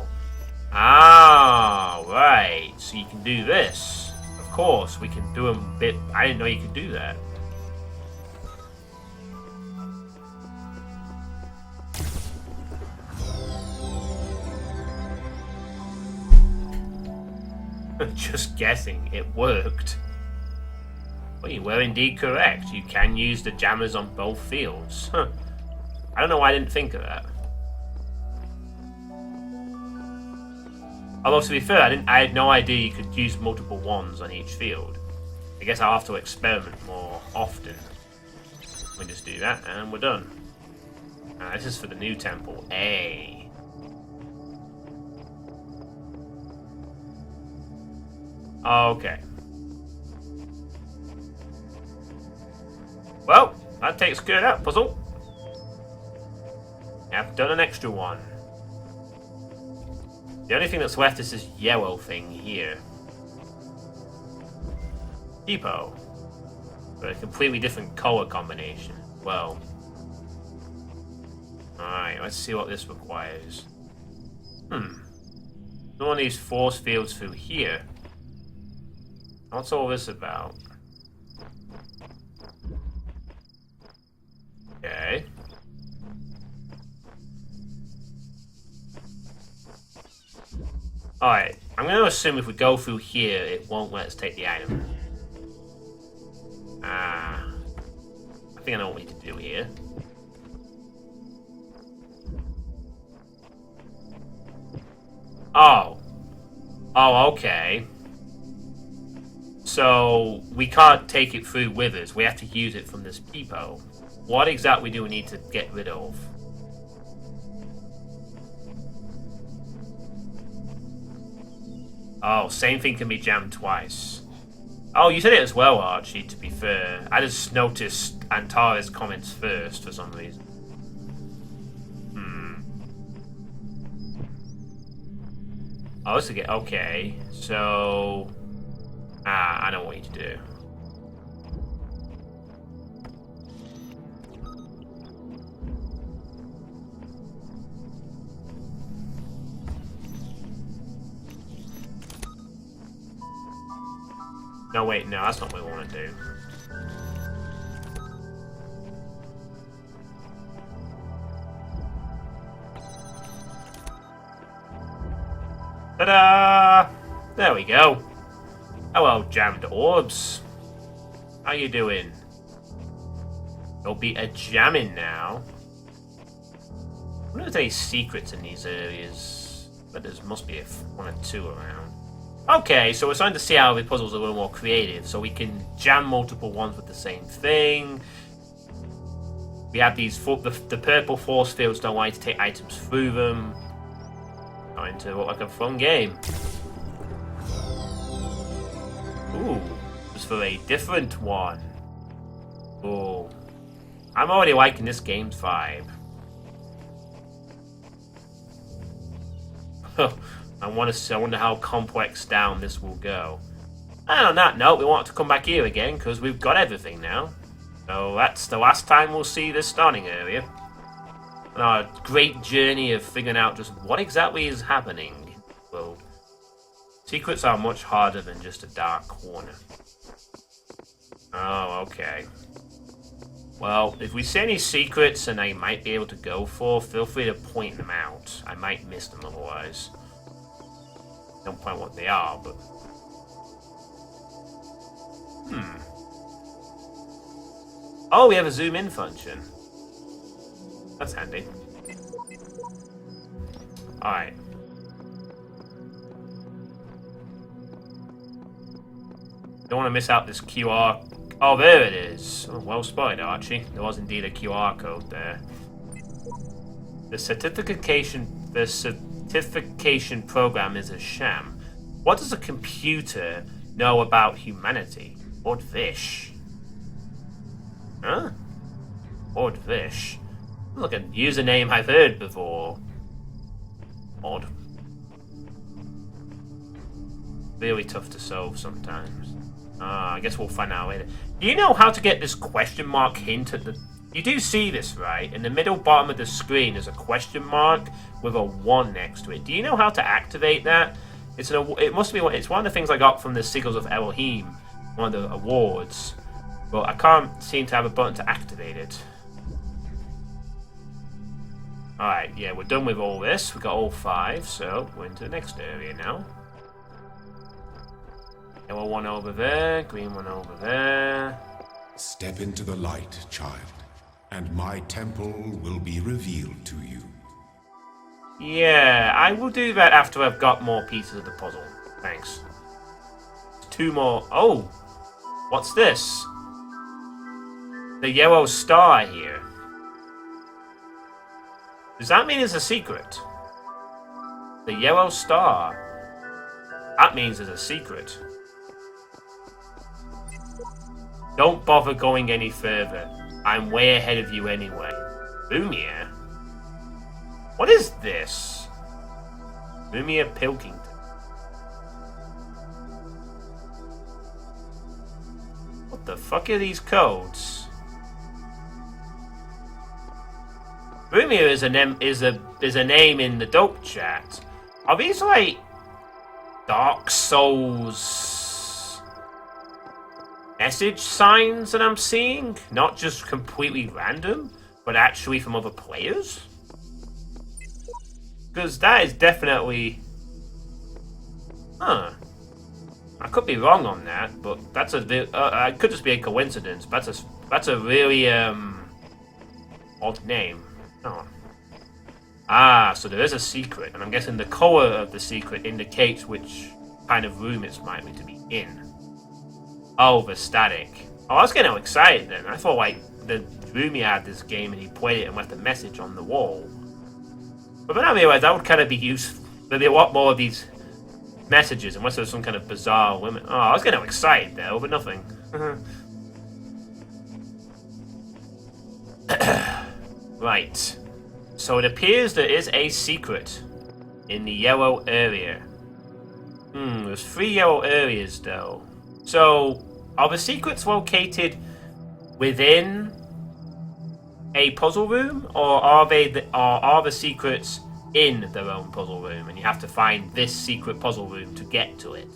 Ah, right. So you can do this. Of course, we can do them a bit... I didn't know you could do that. Just guessing, it worked. Well, you were indeed correct. You can use the jammers on both fields. Huh. I don't know why I didn't think of that. Although, to be fair, I had no idea you could use multiple ones on each field. I guess I'll have to experiment more often. We just do that, and we're done. This is for the new temple. A. Okay. Well, that takes care of that puzzle. I've done an extra one. The only thing that's left is this yellow thing here. Depot. But a completely different color combination. Well. Alright, let's see what this requires. One of these force fields through here. What's all this about? Okay. Alright, I'm going to assume if we go through here, it won't let us take the item. I think I know what we need to do here. Oh. Oh, okay. So, we can't take it through with us. We have to use it from this peephole. What exactly do we need to get rid of? Oh, same thing can be jammed twice. Oh, you said it as well, Archie, to be fair. I just noticed Antara's comments first for some reason. Oh, this again. Okay, so... I know what you need to do. No, wait, no, that's not what we want to do. Ta-da! There we go. Hello, jammed orbs. How you doing? There'll be a jamming now. I wonder if there's any secrets in these areas. But there must be one or two around. Okay, so we're starting to see how the puzzles are a little more creative. So we can jam multiple ones with the same thing. We have these, the purple force fields don't want you to take items through them. Starting to look like a fun game. Ooh, just for a different one. Ooh. I'm already liking this game's vibe. I wonder how complex down this will go. And on that note, we want to come back here again because we've got everything now. So that's the last time we'll see this starting area. And our great journey of figuring out just what exactly is happening. Well, secrets are much harder than just a dark corner. Oh, okay. Well, if we see any secrets and I might be able to go for, feel free to point them out. I might miss them otherwise. Don't point what they are, but... Oh, we have a zoom in function. That's handy. Alright. Don't want to miss out this QR. Oh, there it is. Oh, well spotted, Archie. There was indeed a QR code there. The certification program is a sham. What does a computer know about humanity? Odd fish. Huh? Odd fish. Look, a username I've heard before. Odd. Really tough to solve sometimes. I guess we'll find out later. Do you know how to get this question mark hint at the... You do see this, right? In the middle bottom of the screen there's a question mark with a 1 next to it. Do you know how to activate that? It must be it's one of the things I got from the Sigils of Elohim, one of the awards. But I can't seem to have a button to activate it. Alright, yeah, we're done with all this. We got all 5, so we're into the next area now. Yellow one over there, green one over there. Step into the light, child, and my temple will be revealed to you. Yeah, I will do that after I've got more pieces of the puzzle. Thanks. 2 more. Oh! What's this? The yellow star here. Does that mean it's a secret? The yellow star. That means it's a secret. Don't bother going any further. I'm way ahead of you anyway. Lumia? What is this? Lumia Pilkington. What the fuck are these codes? Lumia is a name in the dope chat. Are these like Dark Souls message signs that I'm seeing? Not just completely random, but actually from other players? Because that is definitely... Huh. I could be wrong on that, but that's a... it could just be a coincidence, but that's a really, odd name. Oh. Ah, so there is a secret, and I'm guessing the color of the secret indicates which kind of room it's likely to be in. Oh, the static. Oh, I was getting excited then. I thought, like, the Rumi had this game and he played it and left a message on the wall. But then I realized that would kind of be useful. There'd be a lot more of these messages unless there was some kind of bizarre limit. Oh, I was getting excited there over nothing. Right. So it appears there is a secret in the yellow area. There's 3 yellow areas though. So, are the secrets located within a puzzle room, or are the secrets in their own puzzle room, and you have to find this secret puzzle room to get to it?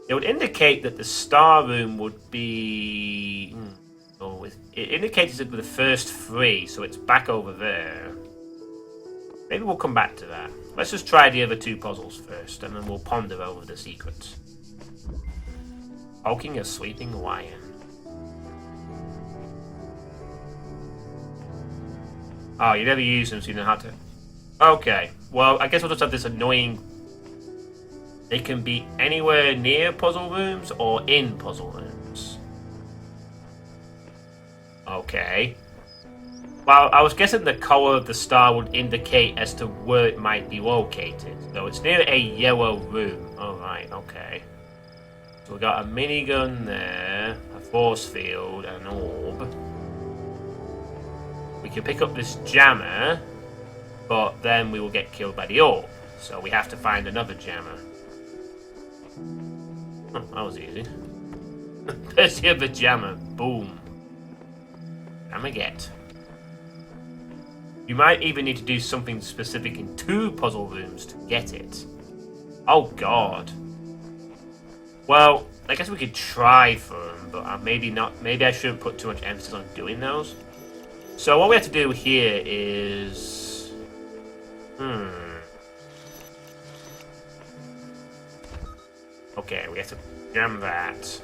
It would indicate that the star room would be... it indicates it with the first 3, so it's back over there. Maybe we'll come back to that. Let's just try the other 2 puzzles first, and then we'll ponder over the secrets. Poking a sleeping lion. Oh, you never use them, so you know how to... Okay, well, I guess we'll just have this annoying... They can be anywhere near puzzle rooms or in puzzle rooms. Okay. Well, I was guessing the color of the star would indicate as to where it might be located. So it's near a yellow room. Alright, okay. So we got a minigun there, a force field, and an orb. We can pick up this jammer, but then we will get killed by the orb. So we have to find another jammer. Oh, that was easy. There's the other jammer. Boom. Jammer get. You might even need to do something specific in 2 puzzle rooms to get it. Oh god. Well, I guess we could try for them, but maybe not. Maybe I shouldn't put too much emphasis on doing those. So what we have to do here is... Okay, we have to jam that.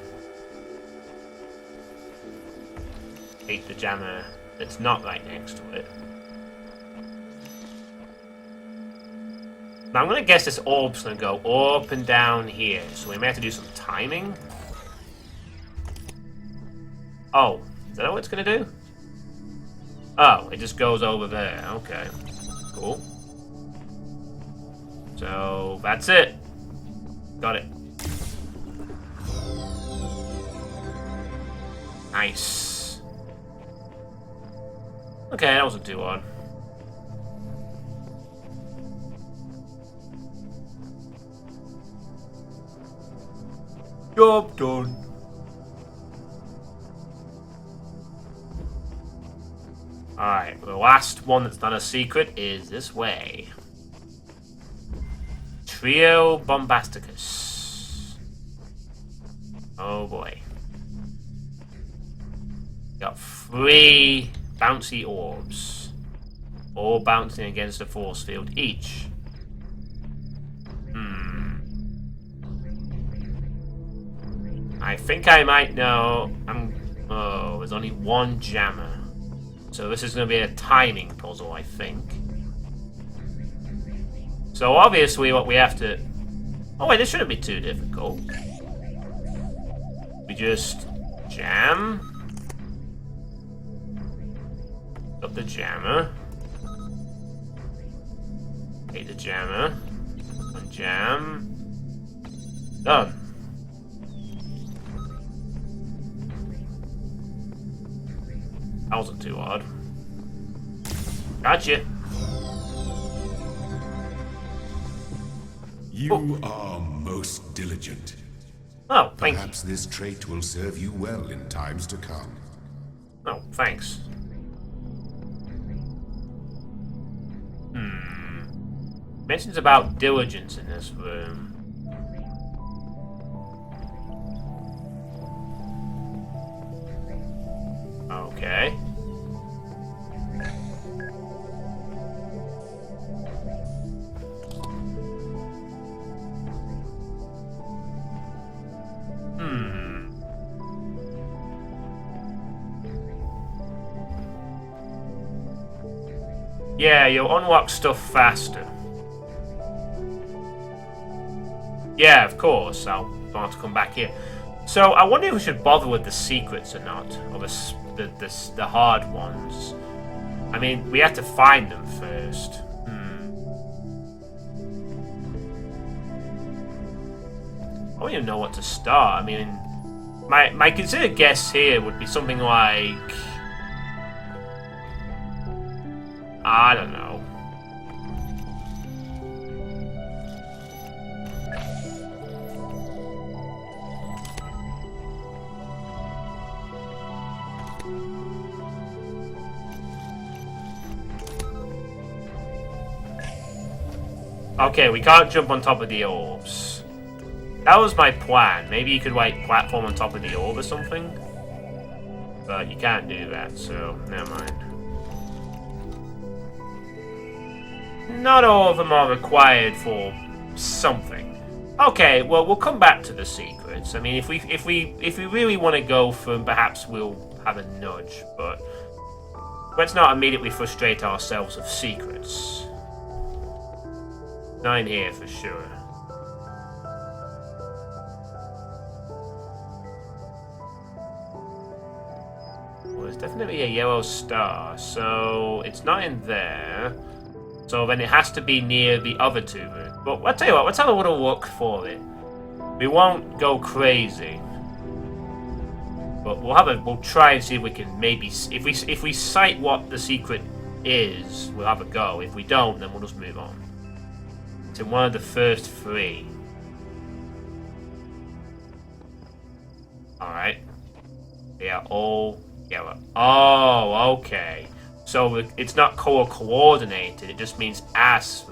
Take the jammer that's not right next to it. Now I'm going to guess this orb's going to go up and down here, so we may have to do some timing. Oh, is that what it's going to do? Oh, it just goes over there. Okay, cool. So, that's it. Got it. Nice. Okay, that wasn't too hard. Job done. Alright, the last one that's not a secret is this way. Trio Bombasticus. Oh boy. Got 3 bouncy orbs. All bouncing against a force field each. I think I might know. Oh, there's only 1 jammer. So this is going to be a timing puzzle, I think. So obviously what we have to... Oh wait, this shouldn't be too difficult. We just jam. Up the jammer. Take the jammer. Unjam. Done. That wasn't too hard. Gotcha. You are most diligent. Oh, thank you. Perhaps this trait will serve you well in times to come. Oh, thanks. Mentions about diligence in this room. Okay. Yeah, you'll unlock stuff faster. Yeah, of course. I'll have to come back here. So I wonder if we should bother with the secrets or not, or the hard ones. I mean, we have to find them first. I don't even know what to start. I mean, my considered guess here would be something like, I don't know. Okay, we can't jump on top of the orbs. That was my plan. Maybe you could, like, platform on top of the orb or something. But you can't do that, so never mind. Not all of them are required for something. Okay, well, we'll come back to the secrets. I mean, if we really want to go for them, perhaps we'll have a nudge, but Let's not immediately frustrate ourselves with secrets. Not in here for sure. Well, there's definitely a yellow star, so it's not in there. So then it has to be near the other two rooms. But I'll tell you what, let's have a little look for it. We won't go crazy. But we'll try and see if we can maybe, if we sight what the secret is, we'll have a go. If we don't, then we'll just move on. It's in one of the first 3. Alright. They are all yellow. Oh, okay. So it's not color coordinated, it just means as.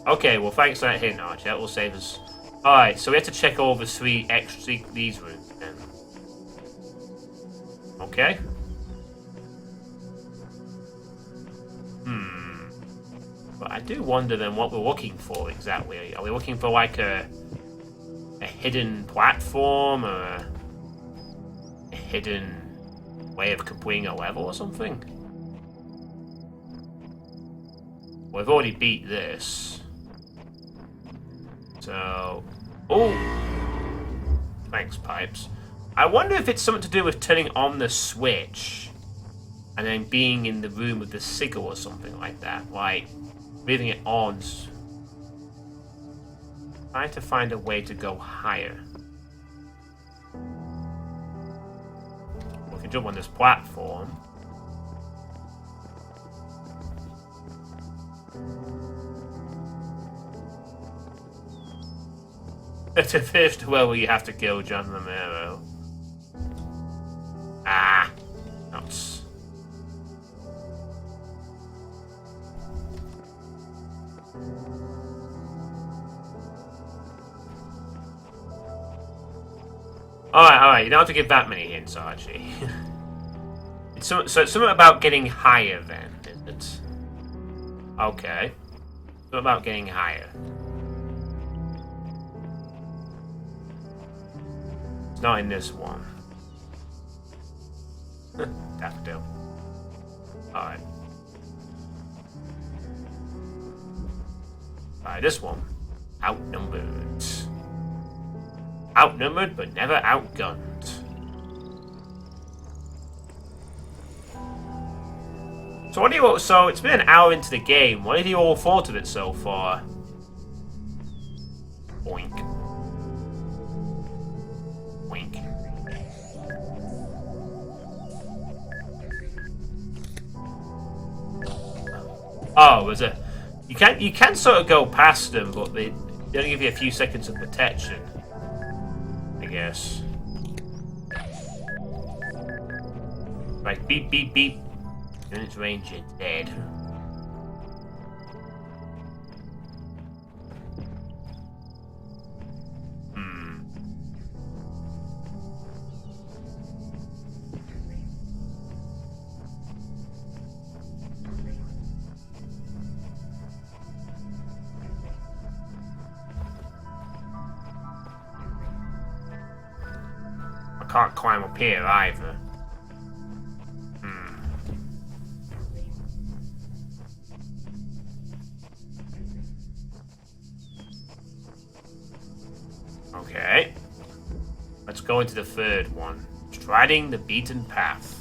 Okay, well thanks for that hint, Archie. That will save us. Alright, so we have to check all the 3 extra these rooms then. Okay. But I do wonder then what we're looking for exactly. Are we looking for like a hidden platform or a hidden way of completing a level or something? We've already beat this. So... Oh! Thanks, Pipes. I wonder if it's something to do with turning on the switch and then being in the room with the sigil or something like that. Like, leaving it on. Trying to find a way to go higher. We can jump on this platform. It's a fifth level you have to kill John Romero. Ah! Nuts. Alright, you don't have to give that many hints, Archie. So it's something about getting higher then, isn't it? Okay. Something about getting higher. It's not in this one. Daffodil. Alright. Alright, this one. Outnumbered. Outnumbered, but never outgunned. So what do you... So, it's been an hour into the game. What have you all thought of it so far? Boink. Wink. Oh, there's a... You can sort of go past them, but they only give you a few seconds of protection. I guess. Right, beep, beep, beep. In its range, it's dead. I can't climb up here either. Okay. Let's go into the third one. Striding the beaten path.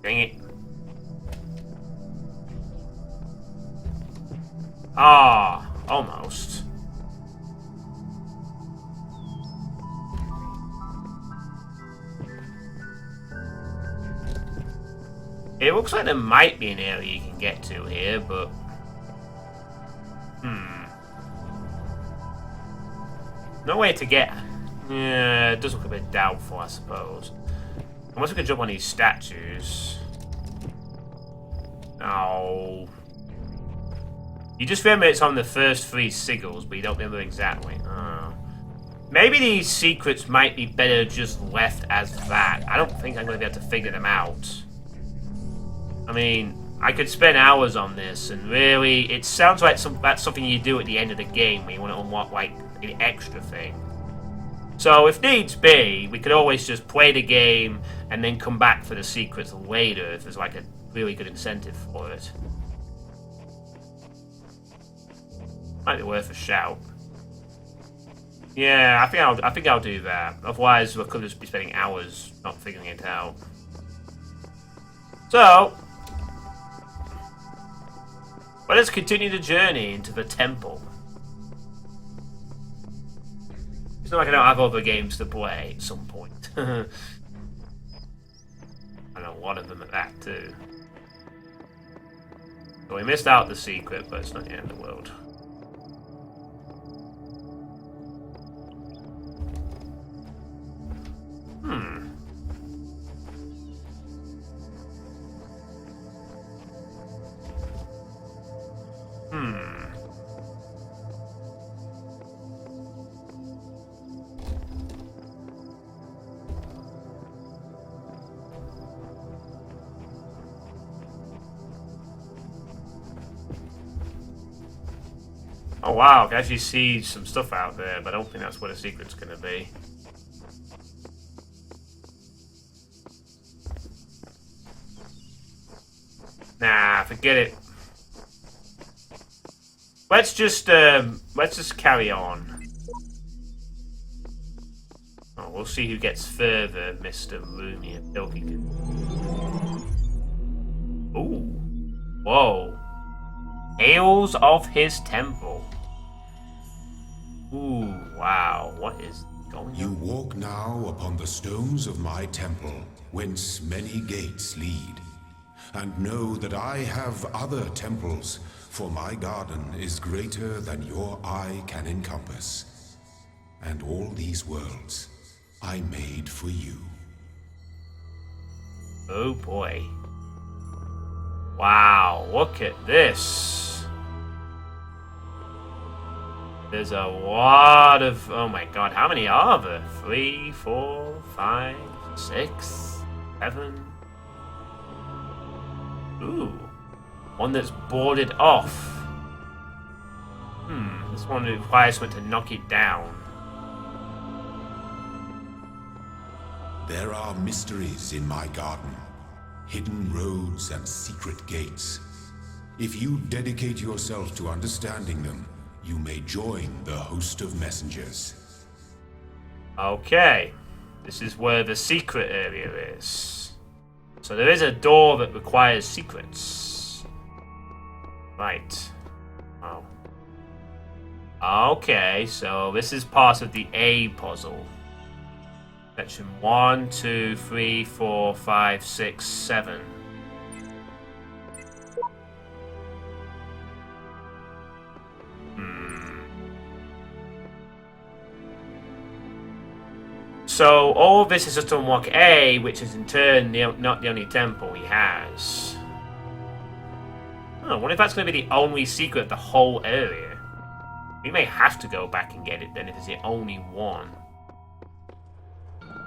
Dang it. Ah, almost. It looks like there might be an area you can get to here, but... No way to get... Yeah, it does look a bit doubtful, I suppose. Unless we can jump on these statues. Oh. You just remember it's on the first 3 sigils, but you don't remember exactly. Oh. Maybe these secrets might be better just left as that. I don't think I'm going to be able to figure them out. I mean, I could spend hours on this, and really, it sounds like that's something you do at the end of the game when you want to unlock, like, an extra thing. So, if needs be, we could always just play the game and then come back for the secrets later if there's, like, a really good incentive for it. Might be worth a shout. Yeah, I think I'll do that. Otherwise, we could just be spending hours not figuring it out. So, let us continue the journey into the temple. It's not like I don't have other games to play at some point. I know a lot of them at that too. So we missed out the secret, but it's not the end of the world. Oh wow, I can actually see some stuff out there, but I don't think that's what the secret's gonna be. Nah, forget it. Let's just carry on. Oh, we'll see who gets further, Mr. Roomy and Pilkington. Ooh. Whoa. Ales of his temple. Ooh, wow. What is going on? You walk now upon the stones of my temple, whence many gates lead. And know that I have other temples, for my garden is greater than your eye can encompass. And all these worlds I made for you. Oh boy. Wow, look at this. There's a lot of... Oh my god, how many are there? 3, 4, 5, 6, 7... Ooh. One that's boarded off. This one requires someone to knock it down. There are mysteries in my garden, hidden roads and secret gates. If you dedicate yourself to understanding them, you may join the host of messengers. Okay. This is where the secret area is. So there is a door that requires secrets. Right. Oh. Okay, so this is part of the A puzzle. Section 1, 2, 3, 4, 5, 6, 7. So all of this is just to unlock A, which is in turn not the only temple he has. Oh, what if that's going to be the only secret of the whole area? We may have to go back and get it then if it's the only one.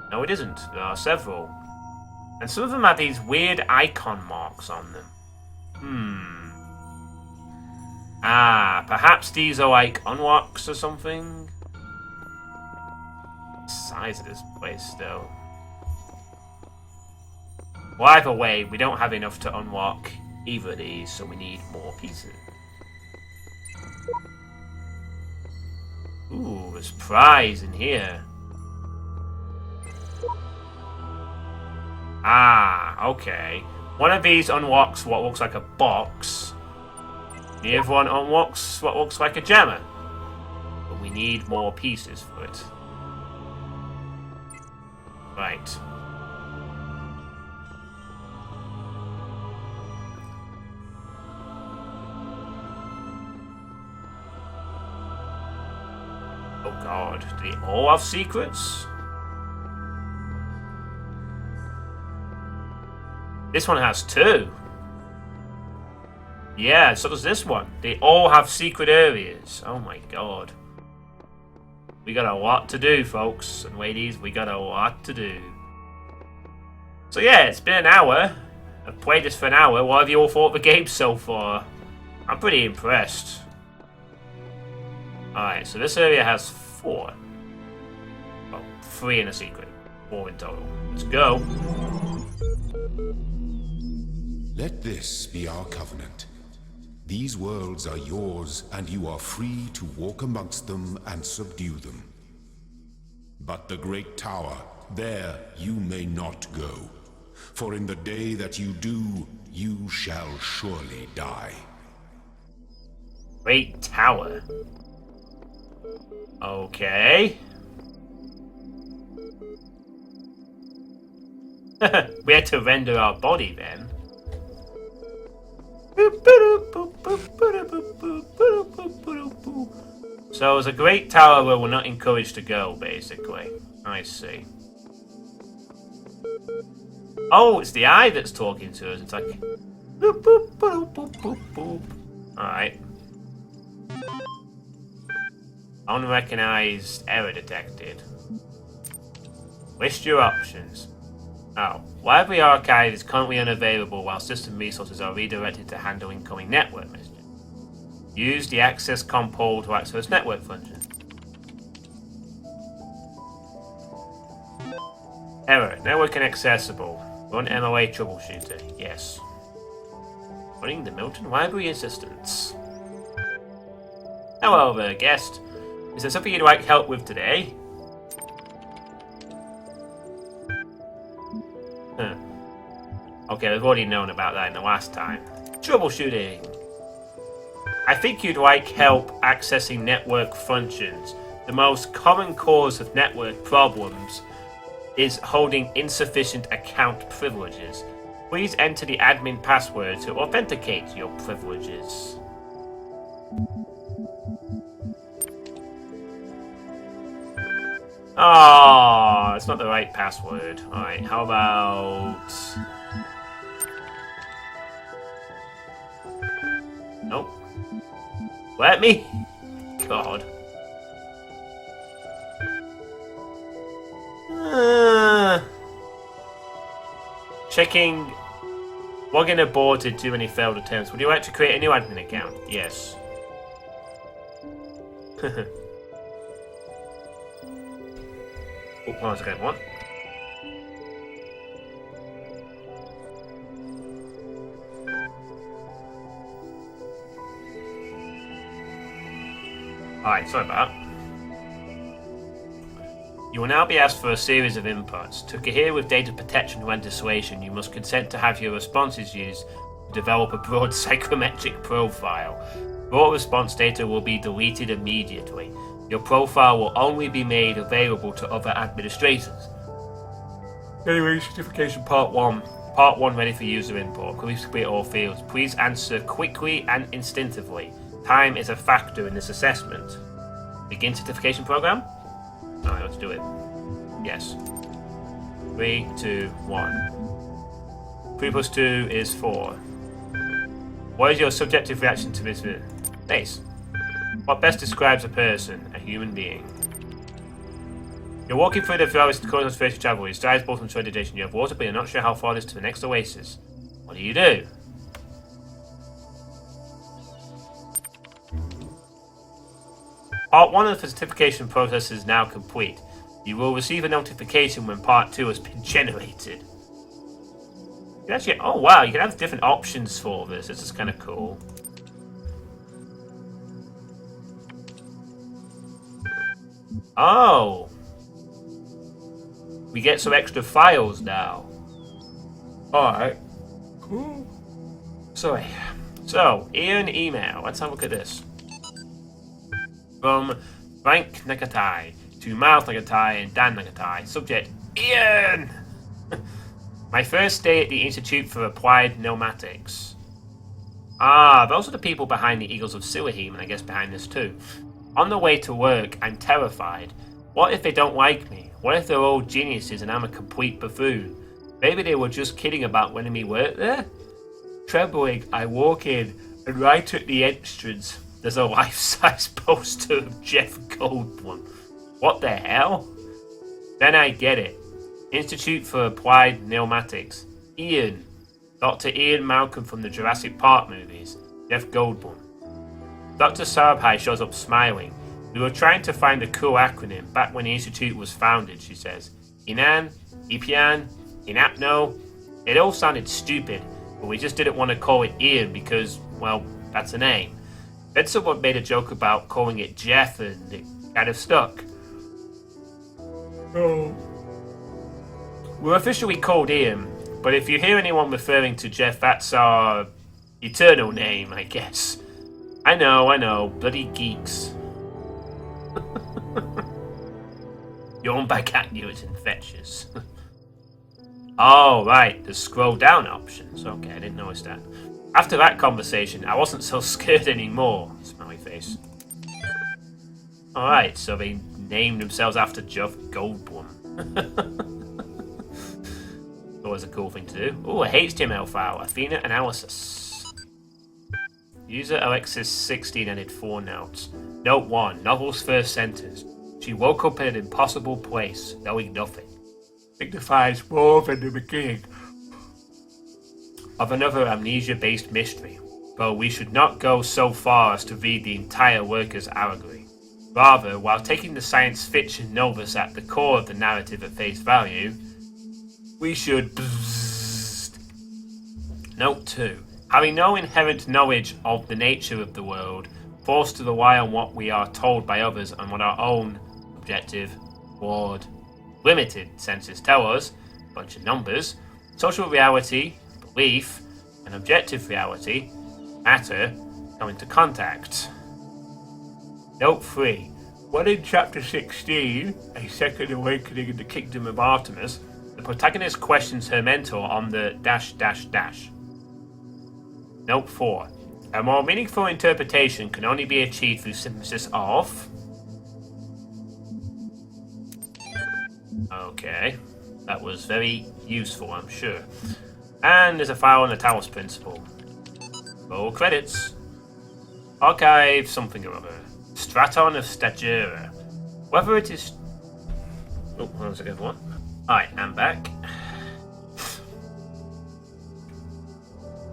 No, it isn't. There are several. And some of them have these weird icon marks on them. Ah, perhaps these are like unlocks or something? Size of this place though. Well, either way, we don't have enough to unlock either of these, so we need more pieces. Ooh, there's prize in here. Ah, okay. One of these unlocks what looks like a box. The other one unlocks what looks like a gemmer. But we need more pieces for it. Right. God. Do they all have secrets? This one has 2. Yeah, so does this one. They all have secret areas. Oh my God. We got a lot to do, folks and ladies. We got a lot to do. So yeah, it's been an hour. I've played this for an hour. What have you all thought of the game so far? I'm pretty impressed. Alright, so this area has 4. Well, 3 in a secret. 4 in total. Let's go. Let this be our covenant. These worlds are yours, and you are free to walk amongst them and subdue them. But the great tower, there you may not go. For in the day that you do, you shall surely die. Great tower. Okay. We had to render our body then. So it's a great tower where we're not encouraged to go, basically. I see. Oh, it's the eye that's talking to us. It's like... boop, boop, boop, boop, boop, boop. Alright. Unrecognized error detected. List your options. Oh. Library archive is currently unavailable while system resources are redirected to handle incoming network messages. Use the access compole to access network functions. Error. Network inaccessible. Run MOA troubleshooter. Yes. Running the Milton Library Assistance. Hello there, guest. Is there something you'd like help with today? Huh. Okay, we've already known about that in the last time. Troubleshooting. I think you'd like help accessing network functions. The most common cause of network problems is holding insufficient account privileges. Please enter the admin password to authenticate your privileges. Oh, it's not the right password. Alright, how about... Nope. Let me? God. Checking. Login aborted. Too many failed attempts. Would you like to create a new admin account? Yes. Oh, what was I going to want? Alright, sorry about that. You will now be asked for a series of inputs. To cohere with data protection and dissuasion, you must consent to have your responses used to develop a broad psychometric profile. Raw response data will be deleted immediately. Your profile will only be made available to other administrators. Anyway, certification part 1. Part 1 ready for user input. Please complete all fields. Please answer quickly and instinctively. Time is a factor in this assessment. Begin certification program? Alright, let's do it. Yes. 3, 2, 1. 3 plus 2 is 4. What is your subjective reaction to this? Nice. What best describes a person, a human being? You're walking through the forest causing space travel. Your strides both on tradition. You have water, but you're not sure how far it is to the next oasis. What do you do? Part 1 of the certification process is now complete. You will receive a notification when Part 2 has been generated. You can actually, oh wow, you can have different options for this. This is kind of cool. Oh! We get some extra files now. Alright. Cool. Sorry. So, Ian email. Let's have a look at this. From Frank Nakatai to Miles Nakatai and Dan Nakatai. Subject, Ian! My first day at the Institute for Applied Pneumatics. Ah, those are the people behind the Eagles of Silahim, and I guess behind this too. On the way to work, I'm terrified. What if they don't like me? What if they're all geniuses and I'm a complete buffoon? Maybe they were just kidding about letting me work there? Trembling, I walk in, and right at the entrance, there's a life-size poster of Jeff Goldblum. What the hell? Then I get it. Institute for Applied Pneumatics. Ian. Dr. Ian Malcolm from the Jurassic Park movies. Jeff Goldblum. Dr. Sarabhai shows up smiling. We were trying to find a cool acronym back when the institute was founded, she says. Inan, Ipian, Inapno. It all sounded stupid, but we just didn't want to call it Ian because, well, that's a name. Then someone made a joke about calling it Jeff and it kind of stuck. Oh. We're officially called Ian, but if you hear anyone referring to Jeff, that's our eternal name, I guess. I know, bloody geeks. Yawn by Catio is infectious. Oh, right, the scroll down options. Okay, I didn't notice that. After that conversation, I wasn't so scared anymore. Smiley face. Alright, so they named themselves after Jeff Goldblum. Always a cool thing to do. Oh, a HTML file. Athena analysis. User Alexis16 added 4 notes. Note 1. Novel's first sentence. She woke up in an impossible place, knowing nothing. Signifies more than the beginning of another amnesia-based mystery, though we should not go so far as to read the entire worker's allegory. Rather, while taking the science fiction novus at the core of the narrative at face value, we should... Note 2. Having no inherent knowledge of the nature of the world, forced to rely on what we are told by others and what our own objective, broad, limited senses tell us, a bunch of numbers, social reality, belief, and objective reality, matter, come into contact. Note 3. When in chapter 16, A Second Awakening in the Kingdom of Artemis, the protagonist questions her mentor on the ... Note 4. A more meaningful interpretation can only be achieved through synthesis of... Okay, that was very useful, I'm sure. And there's a file on the Talos Principle. Roll credits. Archive something or other. Straton of Stagira. Whether it is... Oh, one second, everyone. Alright, I'm back.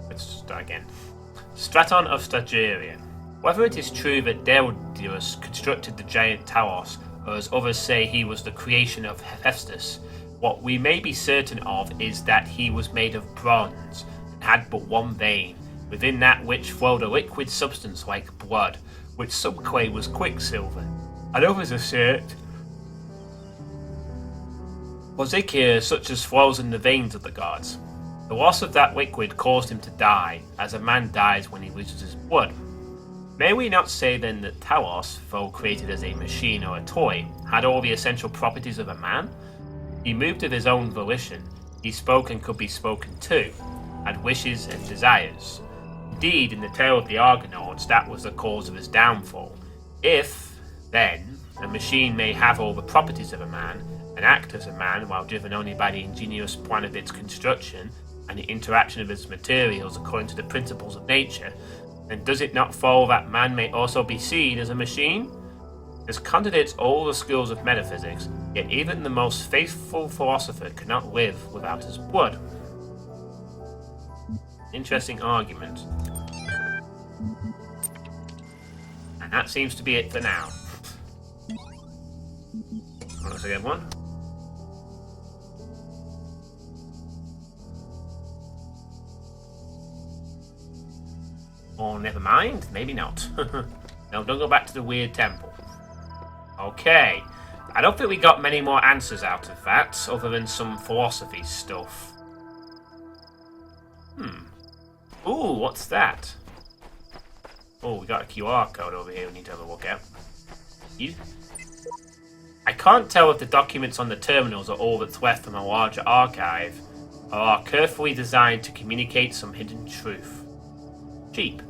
Let's start again. Straton of Stagiria. Whether it is true that Daedalus constructed the giant Talos, or as others say he was the creation of Hephaestus, what we may be certain of is that he was made of bronze, and had but one vein, within that which flowed a liquid substance like blood, which some claim was quicksilver, and others assert was ichor such as flows in the veins of the gods. The loss of that liquid caused him to die, as a man dies when he loses his blood. May we not say then that Talos, though created as a machine or a toy, had all the essential properties of a man? He moved of his own volition, he spoke and could be spoken to, had wishes and desires. Indeed, in the tale of the Argonauts, that was the cause of his downfall. If, then, a machine may have all the properties of a man, and act as a man while driven only by the ingenious plan of its construction, and the interaction of its materials according to the principles of nature, then does it not follow that man may also be seen as a machine? This contradicts all the schools of metaphysics, yet even the most faithful philosopher cannot live without his blood. Interesting argument. And that seems to be it for now. Once again, one. Or never mind, maybe not. No, don't go back to the weird temple. Okay. I don't think we got many more answers out of that, other than some philosophy stuff. Ooh, what's that? Oh, we got a QR code over here we need to have a look at. I can't tell if the documents on the terminals are all that's left from a larger archive, or are carefully designed to communicate some hidden truth. Cheap.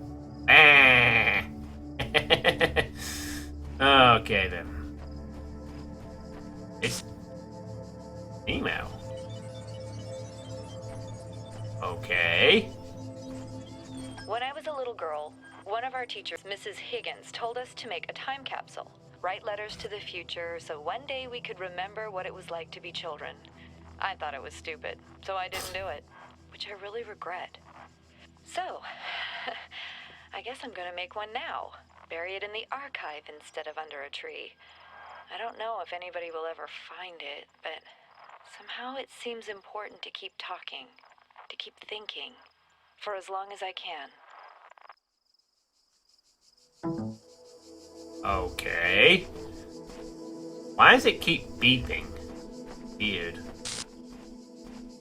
Okay then. It's email. Okay. When I was a little girl, one of our teachers, Mrs. Higgins, told us to make a time capsule. Write letters to the future so one day we could remember what it was like to be children. I thought it was stupid, so I didn't do it, which I really regret. So, I guess I'm gonna make one now. Bury it in the archive instead of under a tree. I don't know if anybody will ever find it, but somehow it seems important to keep talking, to keep thinking, for as long as I can. Okay. Why does it keep beeping? Weird.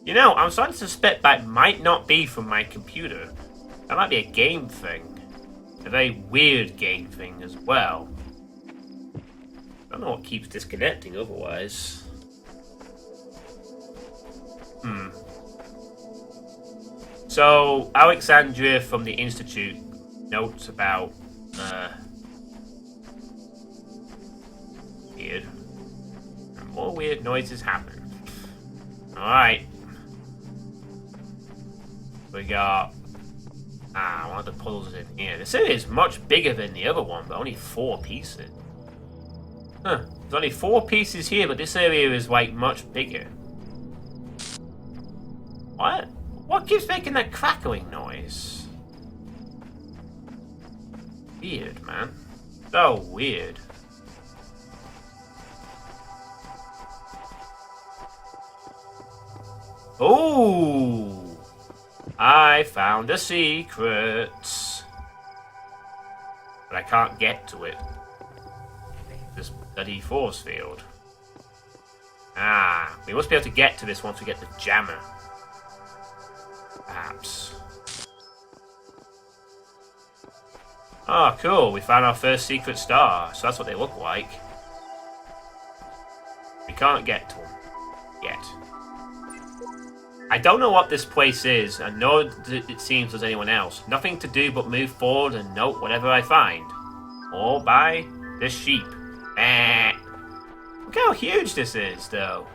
You know, I'm starting to suspect that might not be from my computer. That might be a game thing. A very weird game thing as well. I don't know what keeps disconnecting otherwise. So, Alexandria from the Institute notes about, weird. And more weird noises happen. Alright. We got... one of the puzzles in here. This area is much bigger than the other one, but only 4 pieces. Huh. There's only 4 pieces here, but this area is, like, much bigger. What? What keeps making that crackling noise? Weird, man. So weird. Ooh! I found a secret. But I can't get to it. This bloody force field. Ah, we must be able to get to this once we get the jammer. Perhaps. Oh, cool. We found our first secret star. So that's what they look like. We can't get to them. Yet. I don't know what this place is, and nor it seems does anyone else. Nothing to do but move forward and note whatever I find. All by the sheep. Look how huge this is, though.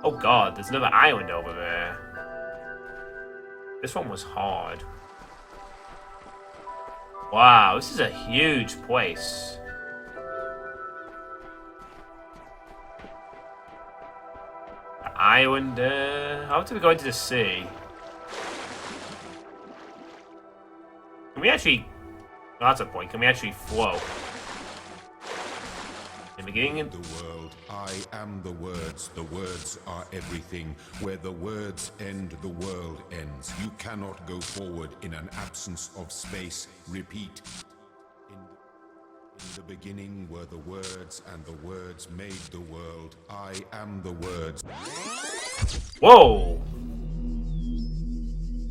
Oh god, there's another island over there. This one was hard. Wow, this is a huge place. The island, how do we go into the sea? Can we actually... Oh, that's a point. Can we actually float? In the beginning of The world, I am the words are everything. Where the words end, the world ends. You cannot go forward in an absence of space. Repeat. In the beginning were the words, and the words made the world. I am the words. Whoa!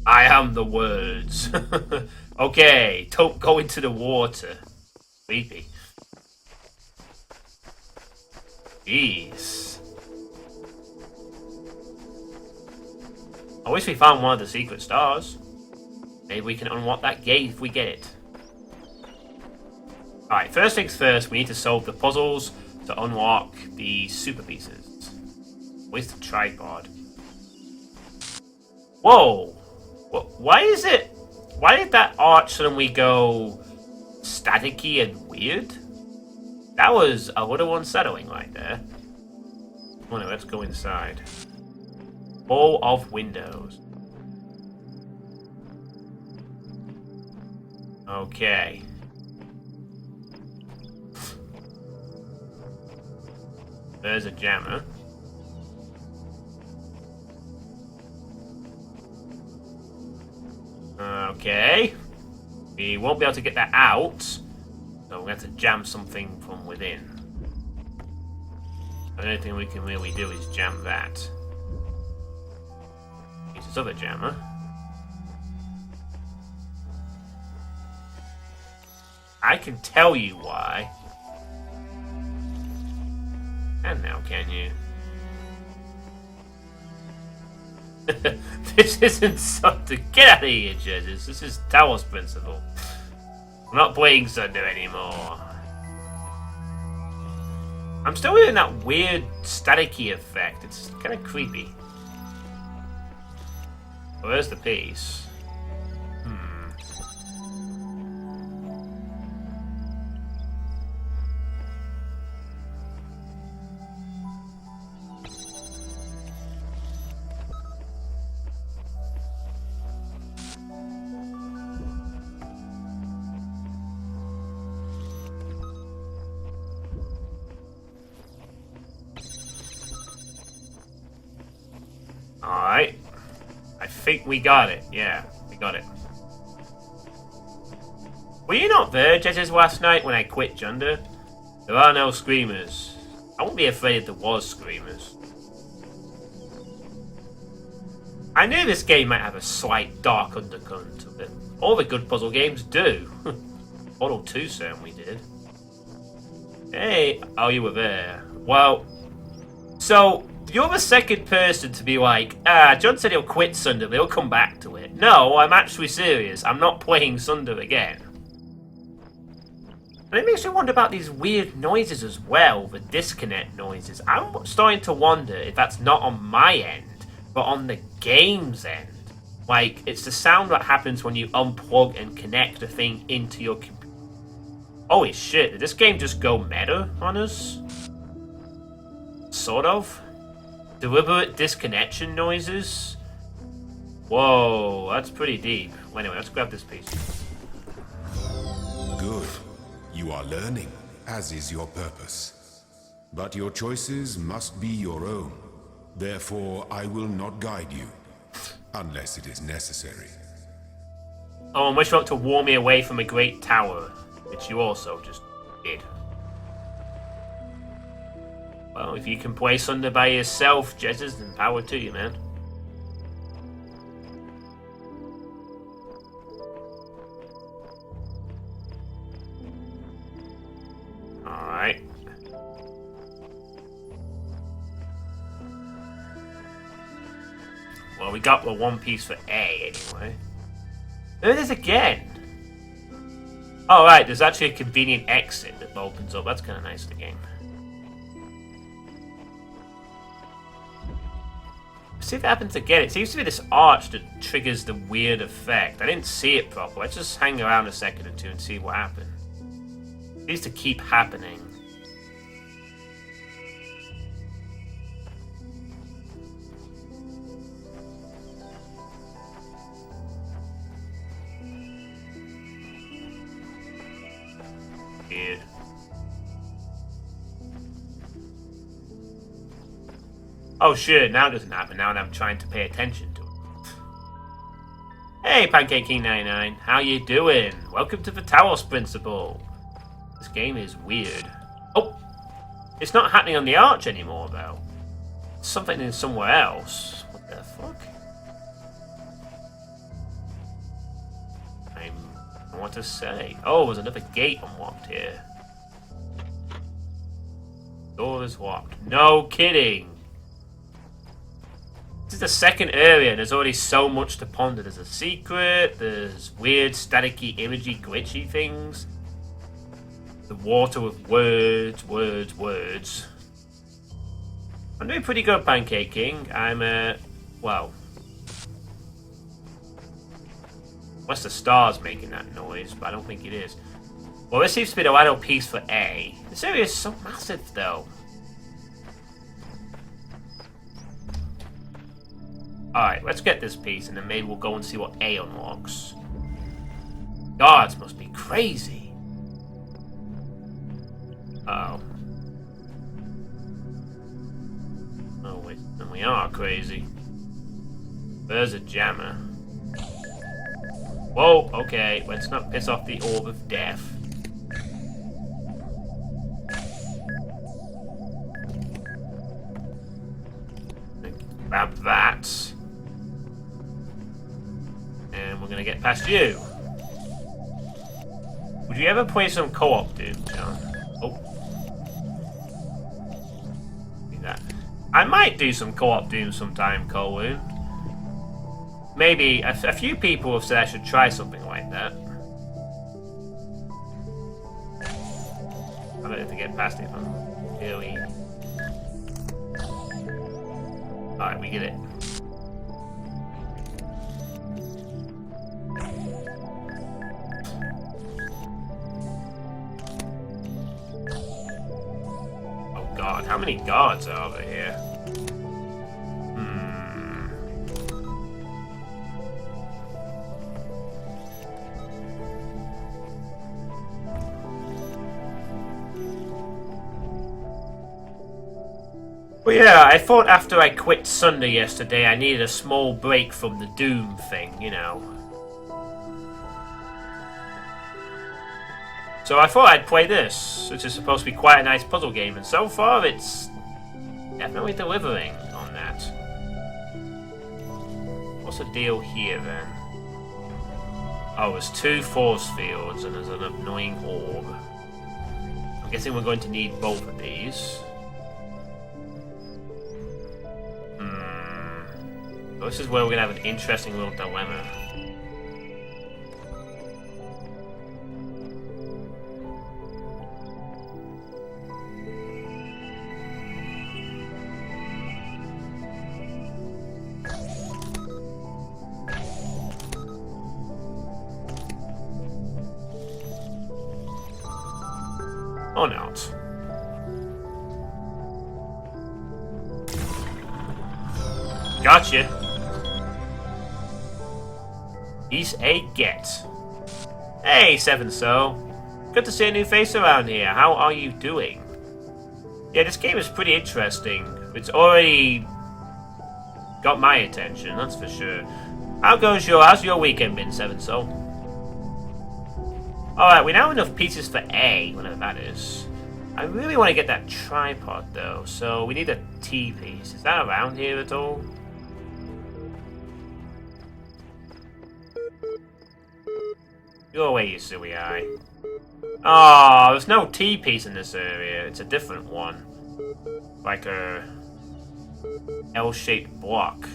I am the words. Okay, don't go into the water. Sleepy. Jeez. I wish we found one of the secret stars. Maybe we can unlock that gate if we get it. Alright, first things first, we need to solve the puzzles to unlock the super pieces. Where's the tripod? Whoa! Why is it... Why did that arch suddenly go staticky and weird? That was a little unsettling right there. Oh no, let's go inside. All of windows. Okay. There's a jammer. Okay. We won't be able to get that out. So we're going to have to jam something from within. The only thing we can really do is jam that. Use this other jammer. I can tell you why. And now can you? This isn't something. Get out of here, judges. This is Talos Principle. I'm not playing Sunder anymore. I'm still getting that weird staticky effect. It's kind of creepy. Oh, there's the piece. Alright. I think we got it. Yeah, we got it. Were you not there, Judges, last night when I quit Junder? There are no screamers. I wouldn't be afraid if there was screamers. I knew this game might have a slight dark undercurrent to it. All the good puzzle games do. Portal 2 certainly did. Hey, oh, you were there. Well, so you're the second person to be like, John said he'll quit Sunder, but he'll come back to it. No, I'm actually serious. I'm not playing Sunder again. And it makes me wonder about these weird noises as well, the disconnect noises. I'm starting to wonder if that's not on my end, but on the game's end. Like, it's the sound that happens when you unplug and connect a thing into your computer. Holy shit, did this game just go meta on us? Sort of. Deliberate disconnection noises? Whoa, that's pretty deep. Well, anyway, let's grab this piece. Good. You are learning, as is your purpose. But your choices must be your own. Therefore, I will not guide you, unless it is necessary. Oh, and wish you to warn me away from a great tower, which you also just did. Well, if you can play Sunder by yourself, Jesus, then power to you, man. Alright. Well, we got the one piece for A, anyway. There it is again! Alright, there's actually a convenient exit that opens up. That's kind of nice in the game. See if it happens again. It seems to be this arch that triggers the weird effect. I didn't see it properly. Let's just hang around a second or two and see what happens. It needs to keep happening. Weird. Oh shit, now it doesn't happen. Now I'm trying to pay attention to it. Hey, Pancake King 99, how you doing? Welcome to the Talos Principle. This game is weird. Oh, it's not happening on the arch anymore, though. It's something in somewhere else. What the fuck? I don't know what to say. Oh, there's another gate unlocked here. Door is locked. No kidding. This is the second area, and there's already so much to ponder. There's a secret, there's weird, staticky, imagey, glitchy things. The water with words, words, words. I'm doing pretty good, Pancake King. I'm, well. Unless the star's making that noise, but I don't think it is. Well, this seems to be the vital piece for A. This area is so massive, though. Alright, let's get this piece, and then maybe we'll go and see what A unlocks. Guards must be crazy. Uh-oh. Oh, wait, then we are crazy. There's a jammer. Whoa, okay, let's not piss off the Orb of Death. Grab that. And we're gonna get past you. Would you ever play some co-op, dude, John? Oh. Do that. I might do some co-op Doom sometime, Colwoon. Maybe a few people have said I should try something like that. I don't have to get past it. Really. Alright, we get it. Oh god, how many guards are over here? Well, yeah, I thought after I quit Sunday yesterday, I needed a small break from the Doom thing, you know. So I thought I'd play this, which is supposed to be quite a nice puzzle game, and so far it's definitely delivering on that. What's the deal here then? Oh, there's 2 force fields and there's an annoying orb. I'm guessing we're going to need both of these. This is where we're going to have an interesting little dilemma. Or not. Gotcha. He's a get. Hey, Seven So. Good to see a new face around here. How are you doing? Yeah, this game is pretty interesting. It's already got my attention, that's for sure. How's your weekend been, Seven So? Alright, we now have enough pieces for A, whatever that is. I really want to get that tripod though, so we need a T piece. Is that around here at all? Go away, you silly eye. Oh, there's no T-piece in this area. It's a different one. Like a L-shaped block.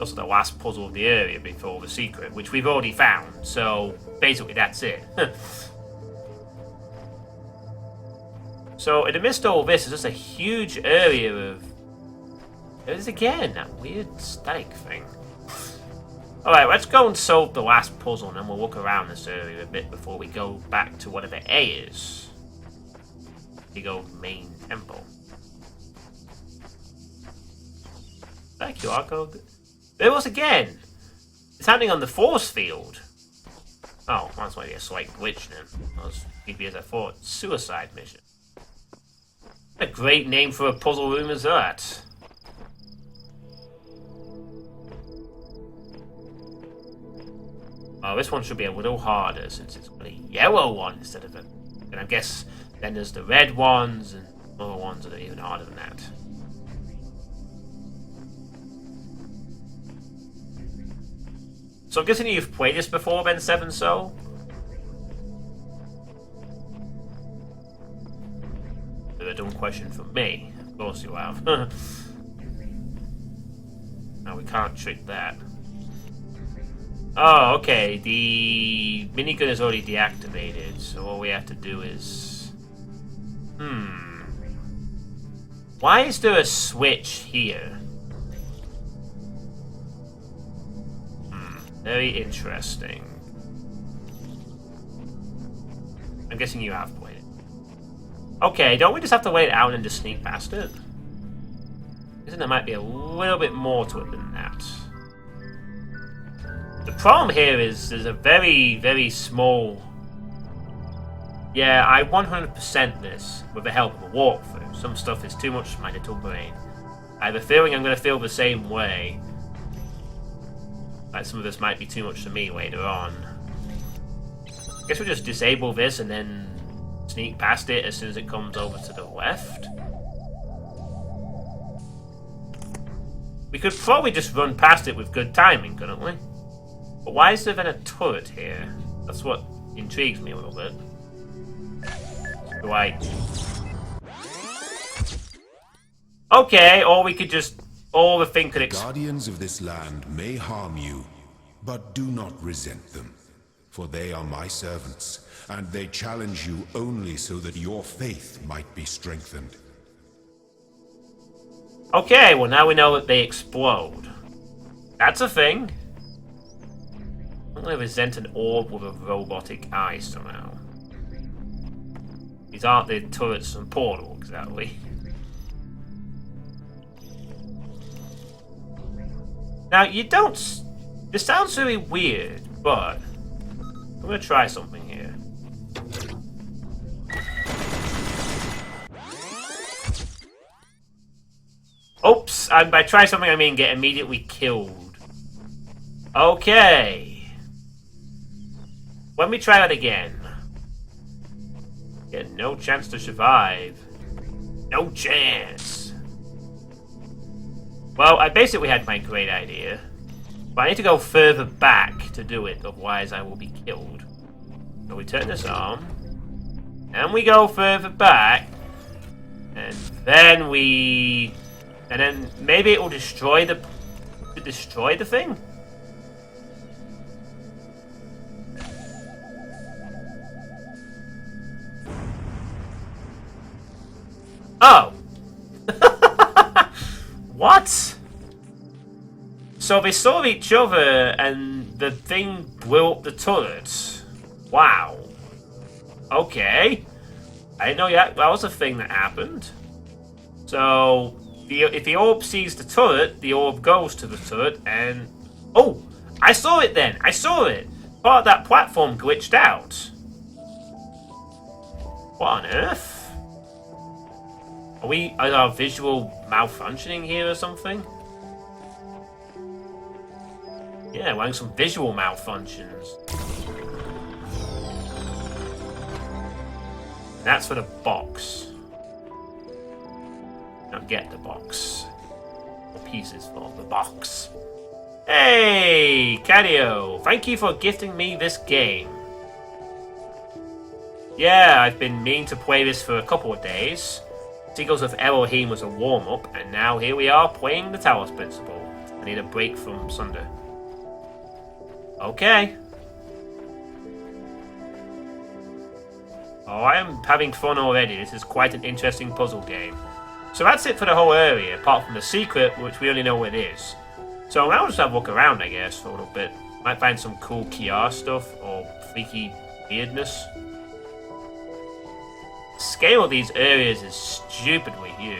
Also the last puzzle of the area before the secret, which we've already found. So, basically that's it. So, in the midst of all this, there's just a huge area of... There's again that weird static thing. Alright, let's go and solve the last puzzle and then we'll look around this area a bit before we go back to whatever A is. Big old main temple. Thank you, Arco. There it was again! It's happening on the force field. Oh, that's might be a slight glitch then. That was creepy as I thought. Suicide mission. What a great name for a puzzle room is that? Oh, this one should be a little harder since it's got a yellow one instead of a... And I guess then there's the red ones and other ones that are even harder than that. So I'm guessing you've played this before then, Seven So? Bit of a dumb question from me. Of course you have. No, we can't trick that. Oh, okay. The minigun is already deactivated, so all we have to do is... Why is there a switch here? Very interesting. I'm guessing you have played it. Okay, don't we just have to wait it out and just sneak past it? Isn't there might be a little bit more to it than that? The problem here is there's a very, very small... Yeah, I 100% this with the help of a walkthrough. Some stuff is too much for my little brain. I have a feeling I'm going to feel the same way. Like some of this might be too much for me later on. I guess we'll just disable this and then sneak past it as soon as it comes over to the left. We could probably just run past it with good timing, couldn't we? But why is there then a turret here? That's what intrigues me a little bit. Do I... Okay, or we could just... Or the thing could... Guardians of this land may harm you, but do not resent them. for they are my servants, and they challenge you only so that your faith might be strengthened. Okay, well now we know that they explode. That's a thing. They resent an orb with a robotic eye somehow. These aren't the turrets and portal, exactly. Now, you don't... This sounds really weird, but... I'm gonna try something here. Oops! By try something I mean get immediately killed. Okay. When we try that again... Get no chance to survive. No chance. Well, I basically had my great idea. But I need to go further back to do it, otherwise I will be killed. So we turn this on. And we go further back. And then we... And then maybe it will destroy the... Destroy the thing? Oh! What? So they saw each other and the thing blew up the turret. Wow. Okay. I didn't know that was a thing that happened. So, if the orb sees the turret, the orb goes to the turret and... Oh! I saw it then! I saw it! Part of that platform glitched out. What on earth? Are our visual malfunctioning here or something? Yeah, we're having some visual malfunctions. That's for the box. Now get the box. The pieces for the box. Hey, Catio! Thank you for gifting me this game. Yeah, I've been meaning to play this for a couple of days. Sigils of Elohim was a warm-up, and now here we are playing the Talos Principle. I need a break from Sunder. Okay. Oh, I am having fun already. This is quite an interesting puzzle game. So that's it for the whole area, apart from the secret, which we only know what it is. So now I'll just have a look around, I guess, for a little bit. Might find some cool Kiar stuff, or freaky weirdness. The scale of these areas is stupidly huge.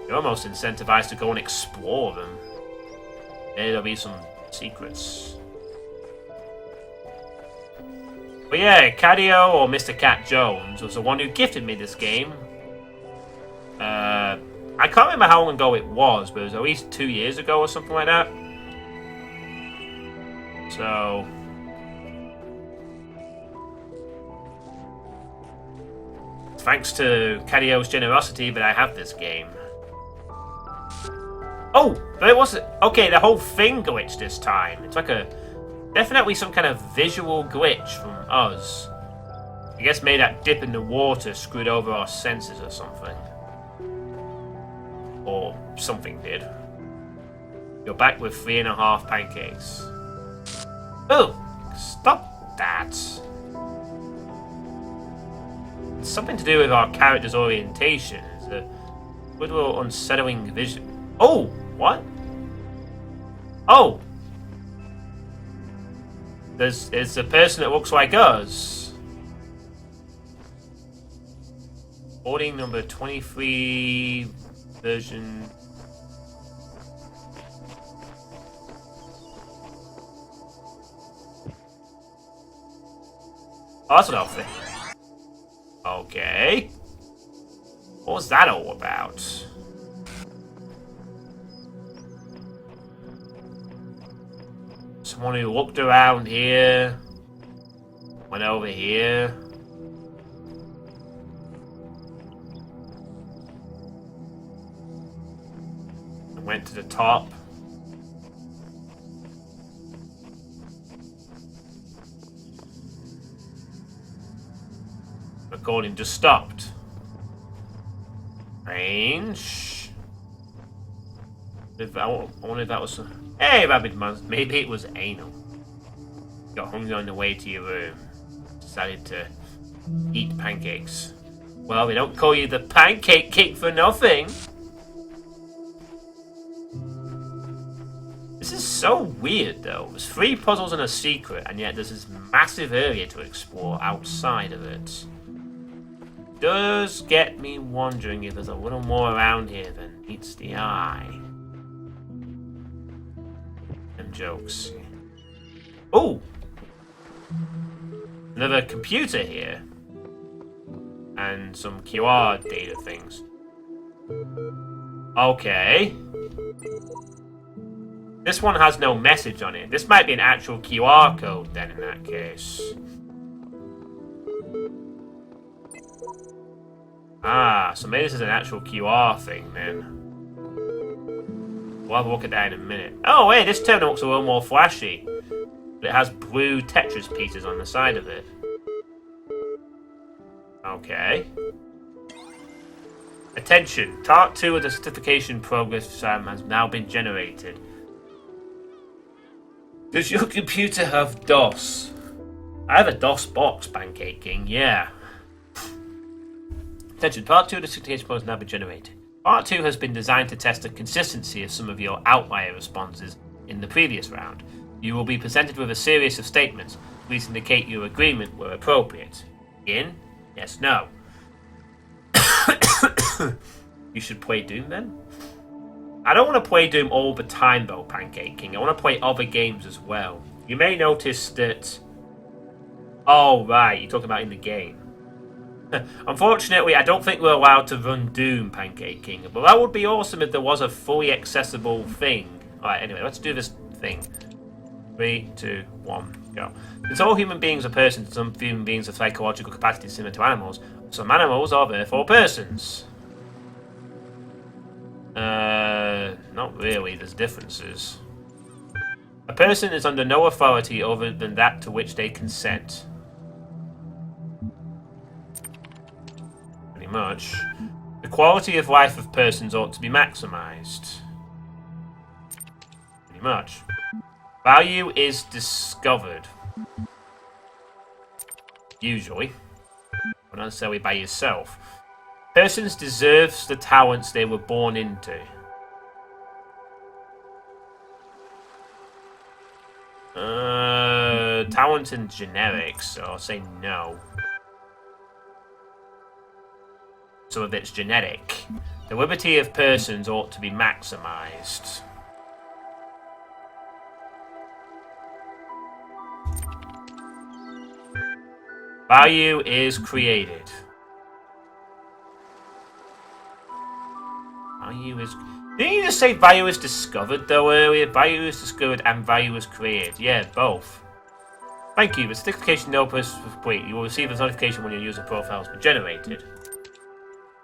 You're almost incentivized to go and explore them. Maybe there'll be some secrets. But yeah, Catio, or Mr. Cat Jones, was the one who gifted me this game. I can't remember how long ago it was, but it was at least 2 years ago or something like that. So... thanks to Catio's generosity that I have this game. Oh! But it wasn't... Okay, the whole thing glitched this time. It's like a... Definitely some kind of visual glitch from us. I guess maybe that dip in the water screwed over our senses or something. Or something did. You're back with 3.5 pancakes. Oh! Stop that! It's something to do with our character's orientation. It's a little unsettling vision. Oh! What? Oh! There's a person that looks like us. Boarding number 23 version. Oh, that's an outfit. Okay. What was that all about? Someone who looked around here, went over here. And went to the top. Recording just stopped. Range. I wonder if that was... Hey, Rabbit Man. Maybe it was anal. Got hungry on the way to your room. Decided to eat pancakes. Well, we don't call you the Pancake King for nothing. This is so weird, though. There's 3 puzzles and a secret, and yet there's this massive area to explore outside of it. Does get me wondering if there's a little more around here than meets the eye. Them jokes. Oh! Another computer here. And some QR data things. Okay. This one has no message on it. This might be an actual QR code then in that case. Ah, so maybe this is an actual QR thing then. We'll have a look at that in a minute. Oh, wait, this terminal looks a little more flashy. But it has blue tetris pieces on the side of it. Okay. Attention, Part 2 of the certification progress has now been generated. Does your computer have DOS? I have a DOS box, Pancake King, yeah. Attention, Part 2 of the certification progress has now been generated. Part 2 has been designed to test the consistency of some of your outlier responses in the previous round. You will be presented with a series of statements. Please indicate your agreement where appropriate. In? Yes, no. You should play Doom then? I don't want to play Doom all the time though, Pancake King. I want to play other games as well. You may notice that... Oh, right, you're talking about in the game. Unfortunately, I don't think we're allowed to run Doom, Pancake King. But that would be awesome if there was a fully accessible thing. Alright, anyway, let's do this thing. 3, 2, 1, go. Since all human beings are persons, some human beings have psychological capacities similar to animals. Some animals are therefore persons. Not really, there's differences. A person is under no authority other than that to which they consent. Pretty much. The quality of life of persons ought to be maximized. Pretty much. Value is discovered. Usually. But not necessarily by yourself. Persons deserves the talents they were born into. Talent and generics, so I'll say no. So if it's genetic, the liberty of persons ought to be maximized. Value is created. Value is... Didn't you just say value is discovered though earlier? Value is discovered and value is created. Yeah, both. Thank you. The certification no person complete. You will receive a notification when your user profile has been generated.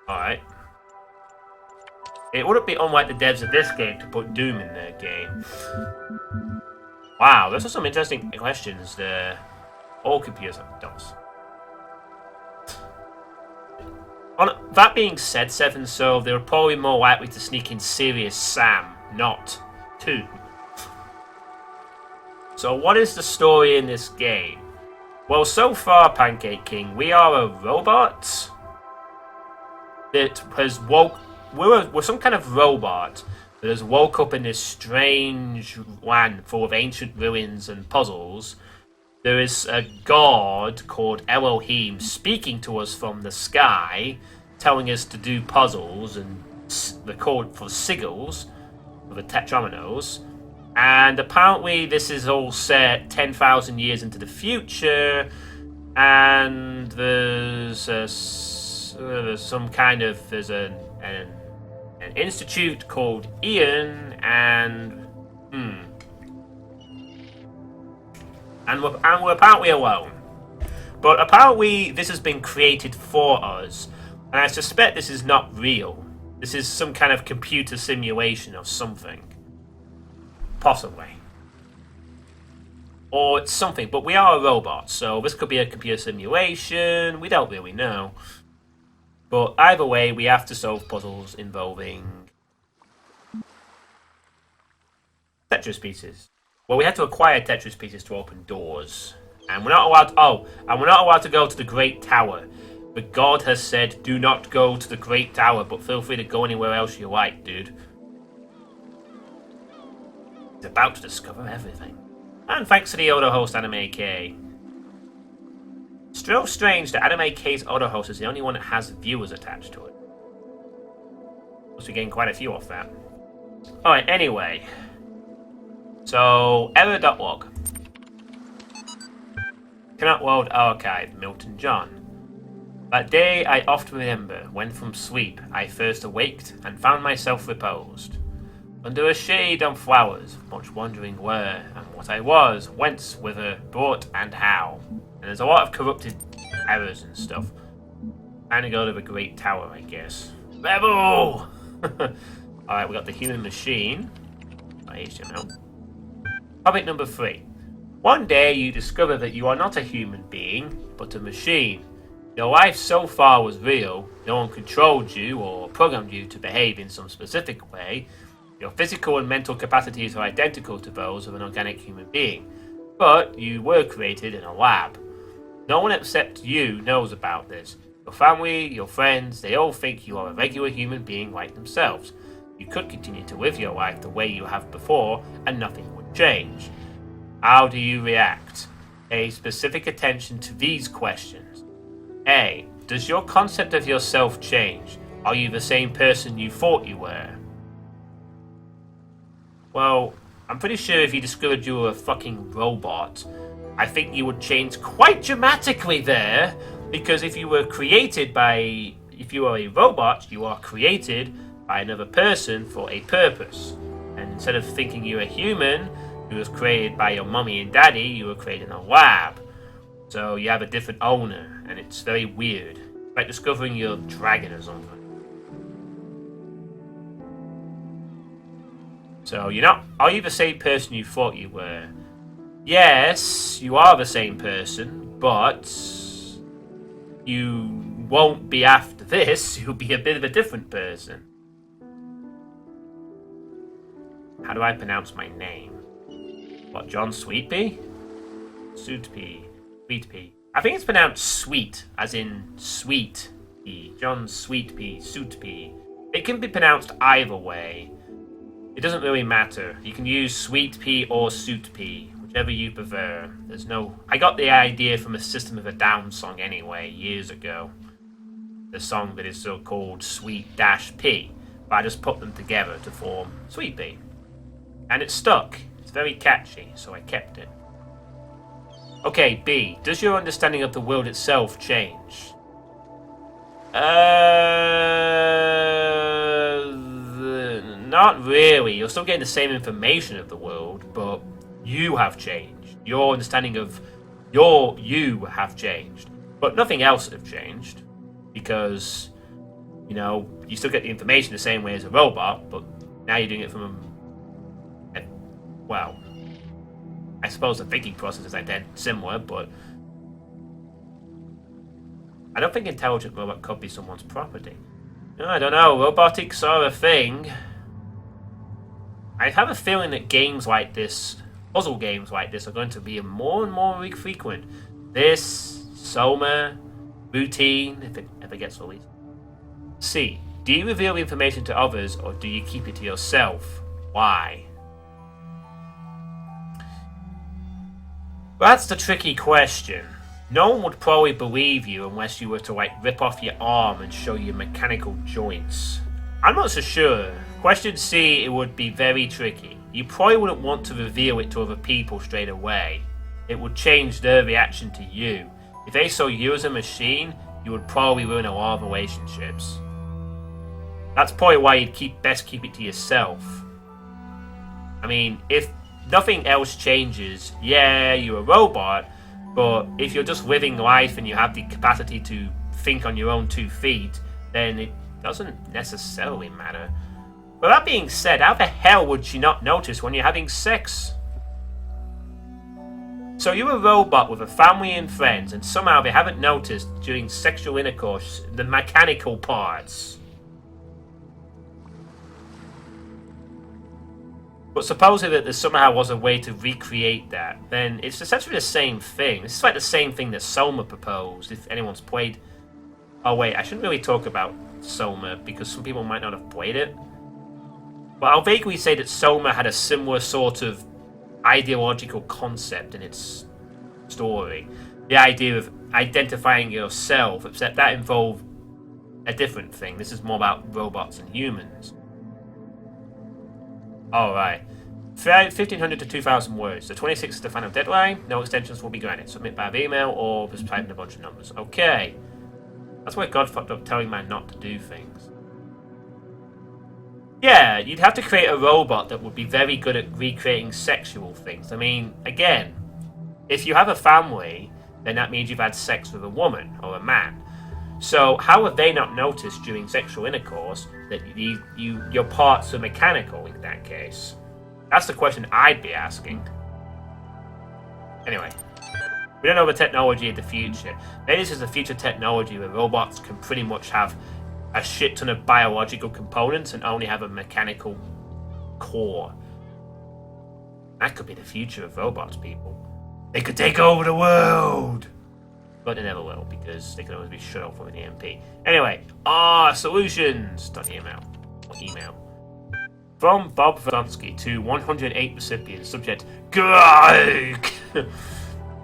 Alright. It wouldn't be unlike the devs of this game to put Doom in their game. Wow, those are some interesting questions there. All computers have DOS. On that being said, Seven So, they were probably more likely to sneak in Serious Sam, not Tomb. So what is the story in this game? Well, so far, Pancake King, we are a robot that has woke... We're some kind of robot that has woke up in this strange land full of ancient ruins and puzzles. There is a god called Elohim speaking to us from the sky, telling us to do puzzles and the code for sigils, for the tetrominoes. And apparently this is all set 10,000 years into the future, and there's some kind of... There's an institute called Ian, and... And we're apparently alone. But apparently this has been created for us. And I suspect this is not real. This is some kind of computer simulation of something. Possibly. Or it's something. But we are a robot, so this could be a computer simulation. We don't really know. But either way, we have to solve puzzles involving Tetris pieces. Well, we had to acquire Tetris pieces to open doors. And we're not allowed... and we're not allowed to go to the Great Tower. But God has said, do not go to the Great Tower, but feel free to go anywhere else you like, dude. He's about to discover everything. And thanks to the auto host Anime K. Still strange that Anime K's auto host is the only one that has viewers attached to it. Must be getting quite a few off that. Alright, anyway. So, error.log. Cannot World Archive, Milton John. That day I oft remember, when from sleep I first awaked and found myself reposed. Under a shade and flowers, much wondering where and what I was, whence, whither, brought, and how. And there's a lot of corrupted errors and stuff. Trying to go to the Great Tower, I guess. Rebel! Alright, we got the human machine. HTML. Topic number 3. One day you discover that you are not a human being, but a machine. Your life so far was real, no one controlled you or programmed you to behave in some specific way. Your physical and mental capacities are identical to those of an organic human being, but you were created in a lab. No one except you knows about this. Your family, your friends, they all think you are a regular human being like themselves. You could continue to live your life the way you have before, and nothing would change. How do you react? Pay specific attention to these questions. A. Does your concept of yourself change? Are you the same person you thought you were? Well, I'm pretty sure if you discovered you were a fucking robot, I think you would change quite dramatically there, because if you are a robot, you are created by another person for a purpose. And instead of thinking you're a human who was created by your mummy and daddy, you were created in a lab. So you have a different owner, and it's very weird. It's like discovering your dragon or something. So are you the same person you thought you were? Yes, you are the same person, but you won't be after this. You'll be a bit of a different person. How do I pronounce my name? What, John Suitepee? Suitepee. Suitepee. I think it's pronounced sweet, as in sweet pea. John Suitepee, Suitepee. It can be pronounced either way. It doesn't really matter. You can use Suitepee or Suitepee, whichever you prefer. I got the idea from a System of a Down song anyway, years ago. The song that is so called Sweet-P. But I just put them together to form Suitepee. And it stuck. It's very catchy, so I kept it. Okay, B. Does your understanding of the world itself change? Not really. You're still getting the same information of the world, but you have changed. Your understanding of you have changed. But nothing else have changed. Because, you still get the information the same way as a robot, but now you're doing it from well, I suppose the thinking process is similar, but I don't think intelligent robot could be someone's property. I don't know, robotics are a thing. I have a feeling that games like this, puzzle games like this, are going to be more and more frequent. This, Soma, Routine, if it ever gets released. C. Do you reveal the information to others, or do you keep it to yourself? Why? That's the tricky question. No one would probably believe you unless you were to rip off your arm and show your mechanical joints. I'm not so sure. Question C, it would be very tricky. You probably wouldn't want to reveal it to other people straight away. It would change their reaction to you. If they saw you as a machine, you would probably ruin a lot of relationships. That's probably why you'd best keep it to yourself. I mean, if nothing else changes, yeah, you're a robot, but if you're just living life and you have the capacity to think on your own 2 feet, then it doesn't necessarily matter. But that being said, how the hell would she not notice when you're having sex? So you're a robot with a family and friends, and somehow they haven't noticed during sexual intercourse the mechanical parts. But supposing that there somehow was a way to recreate that, then it's essentially the same thing. This is like the same thing that Soma proposed, if anyone's played... Oh wait, I shouldn't really talk about Soma, because some people might not have played it. But I'll vaguely say that Soma had a similar sort of ideological concept in its story. The idea of identifying yourself, except that involved a different thing. This is more about robots and humans. Alright. 1,500 to 2,000 words. The 26th is the final deadline. No extensions will be granted. Submit by email or just type in a bunch of numbers. Okay. That's why God fucked up telling man not to do things. Yeah, you'd have to create a robot that would be very good at recreating sexual things. I mean, again, if you have a family, then that means you've had sex with a woman or a man. So how have they not noticed during sexual intercourse that your parts are mechanical in that case? That's the question I'd be asking. Anyway, we don't know the technology of the future. Maybe this is the future technology where robots can pretty much have a shit ton of biological components and only have a mechanical core. That could be the future of robots, people. They could take over the world! But they never will, because they can always be shut off from an EMP. Anyway, solutions! .email. Or email. From Bob Vronsky to 108 recipients, subject, Greg!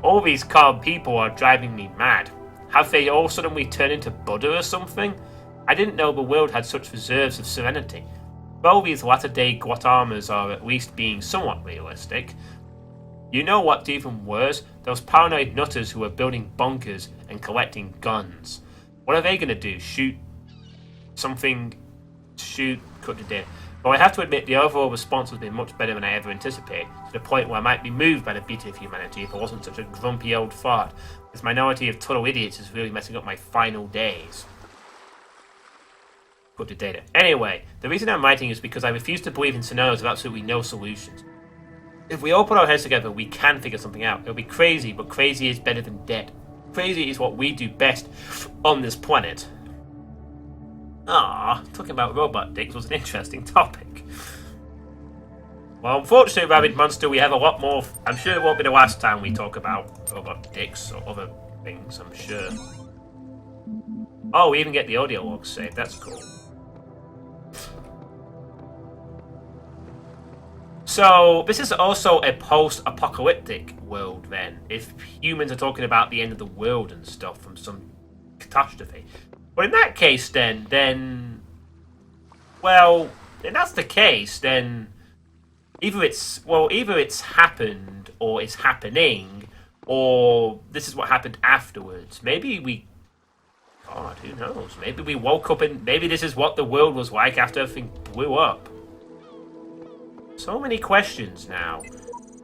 All these calm people are driving me mad. Have they all suddenly turned into Buddha or something? I didn't know the world had such reserves of serenity. Though these latter-day Guatamas are at least being somewhat realistic. You know what's even worse? Those paranoid nutters who are building bunkers and collecting guns. What are they going to do? Cut to death. But I have to admit the overall response has been much better than I ever anticipated, to the point where I might be moved by the beauty of humanity if I wasn't such a grumpy old fart. This minority of total idiots is really messing up my final days. Put the data. Anyway, the reason I'm writing is because I refuse to believe in scenarios with absolutely no solutions. If we all put our heads together, we can figure something out. It'll be crazy, but crazy is better than dead. Crazy is what we do best on this planet. Talking about robot dicks was an interesting topic. Well, unfortunately, Rabid Monster, we have a lot more... I'm sure it won't be the last time we talk about robot dicks or other things, I'm sure. Oh, we even get the audio log saved. That's cool. So, this is also a post-apocalyptic world, then. If humans are talking about the end of the world and stuff from some catastrophe. But in that case, then... Well, if that's the case, then... Either it's happened, or it's happening, or this is what happened afterwards. Maybe we... God, who knows? Maybe we woke up and... Maybe this is what the world was like after everything blew up. So many questions now.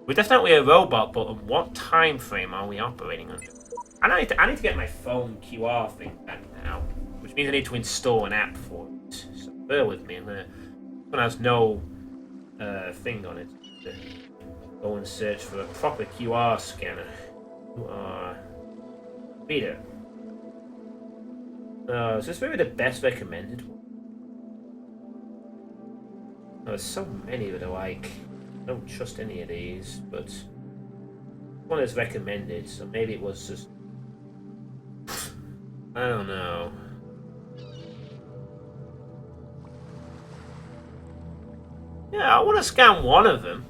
We're definitely a robot, but on what time frame are we operating under? I need to get my phone QR thing back now, which means I need to install an app for it. So bear with me. One has no thing on it. Go and search for a proper QR scanner. Reader. Is this really the best recommended one? There's so many that are like, I don't trust any of these, but one is recommended, so maybe it was just, I don't know. Yeah, I want to scan one of them.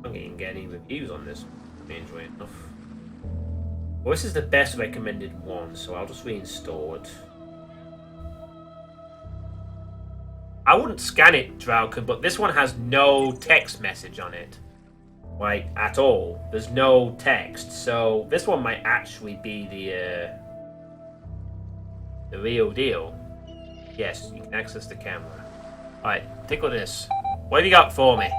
I don't even get any reviews on this, strangely enough. Well, this is the best recommended one, so I'll just reinstall it. I wouldn't scan it, Drauken, but this one has no text message on it. Like, at all. There's no text, so this one might actually be the real deal. Yes, you can access the camera. Alright, take a look at this. What have you got for me?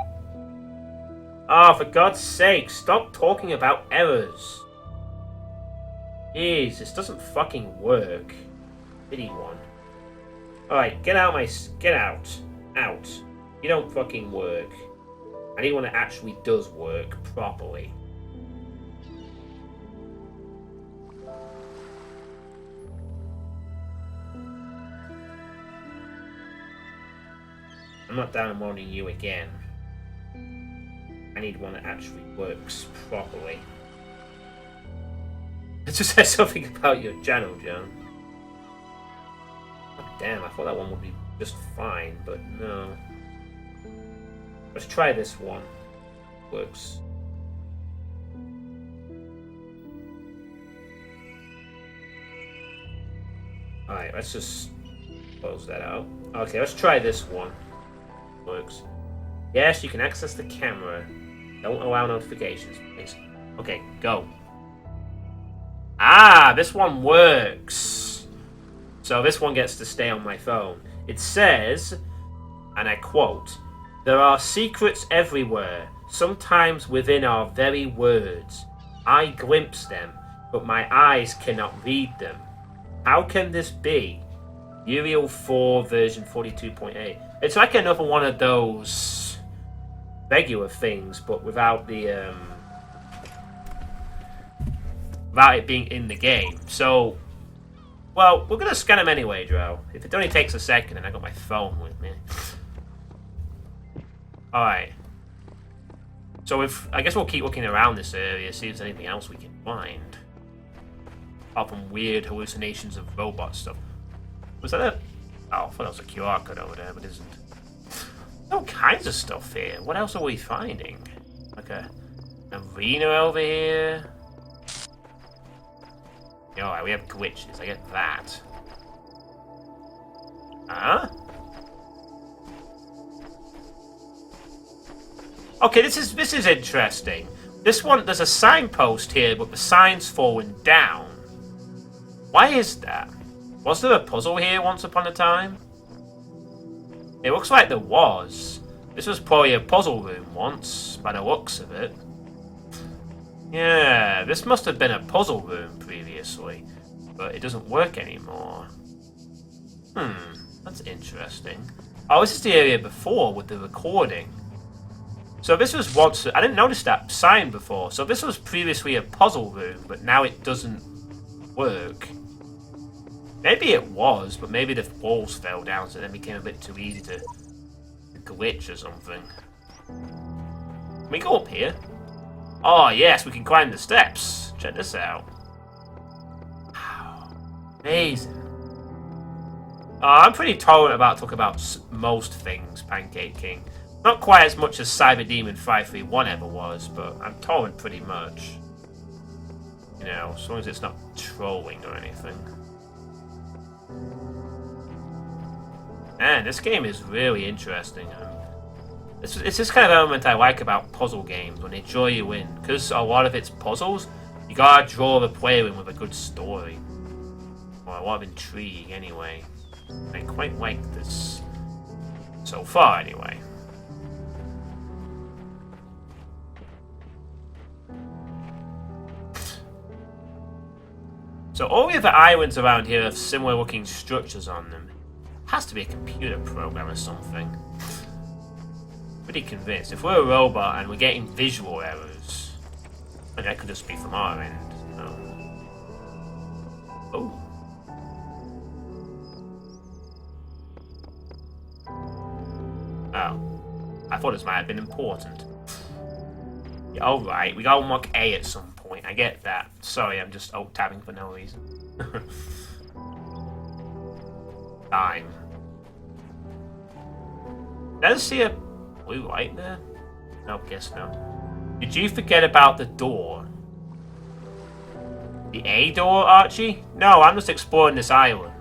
Oh, for God's sake, stop talking about errors. Jeez, this doesn't fucking work. Pity one. Alright, get out. Out. You don't fucking work. I need one that actually does work properly. I'm not downloading you again. I need one that actually works properly. It just says something about your channel, John. Oh, damn, I thought that one would be just fine, but no. Let's try this one. Works. Alright, let's just close that out. Okay, let's try this one. Works. Yes, you can access the camera. Don't allow notifications, please. Okay, go. Ah, this one works. So this one gets to stay on my phone. It says, and I quote, "There are secrets everywhere, sometimes within our very words. I glimpse them, but my eyes cannot read them. How can this be?" Uriel 4 version 42.8. It's like another one of those regular things, but without the without it being in the game. So, well, we're gonna scan them anyway, Dro. If it only takes a second, and I got my phone with me. All right. So I guess we'll keep looking around this area, see if there's anything else we can find. Apart from weird hallucinations of robot stuff. Was that a... Oh, I thought that was a QR code over there, but it isn't. All kinds of stuff here. What else are we finding? Like an arena over here. Alright, we have glitches. I get that. Huh? Okay, this is interesting. This one, there's a signpost here, but the sign's fallen down. Why is that? Was there a puzzle here once upon a time? It looks like there was. This was probably a puzzle room once, by the looks of it. Yeah, this must have been a puzzle room previously, but it doesn't work anymore. That's interesting. Oh, this is the area before with the recording. So this was once... I didn't notice that sign before. So this was previously a puzzle room, but now it doesn't work. Maybe it was, but maybe the walls fell down, so then it became a bit too easy to glitch or something. Can we go up here? Oh, yes, we can climb the steps. Check this out. Wow. Amazing. I'm pretty tolerant about talking about most things, Pancake King. Not quite as much as Cyber Demon 531 ever was, but I'm tolerant pretty much. You know, as long as it's not trolling or anything. Man, this game is really interesting. It's this kind of element I like about puzzle games, when they draw you in. Because a lot of it's puzzles, you gotta draw the player in with a good story. Or a lot of intrigue, anyway. I quite like this. So far, anyway. So all the other islands around here have similar looking structures on them. Has to be a computer program or something. Pretty convinced. If we're a robot and we're getting visual errors, I mean, that could just be from our end. Oh. Oh. I thought this might have been important. Yeah, alright, we gotta unlock A at some point. I get that. Sorry, I'm just alt-tabbing for no reason. Time. Did I see a blue light there? Nope, guess no. Did you forget about the door? The A door, Archie? No, I'm just exploring this island.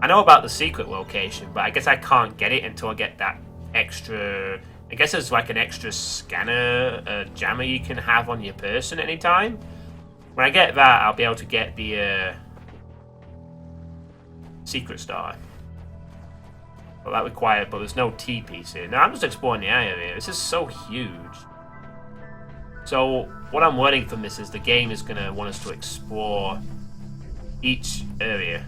I know about the secret location, but I guess I can't get it until I get that extra... I guess there's like an extra scanner, jammer you can have on your person at any time. When I get that, I'll be able to get the secret star. Well, that required, but there's no T-piece here. Now, I'm just exploring the area. This is so huge. So, what I'm learning from this is the game is going to want us to explore each area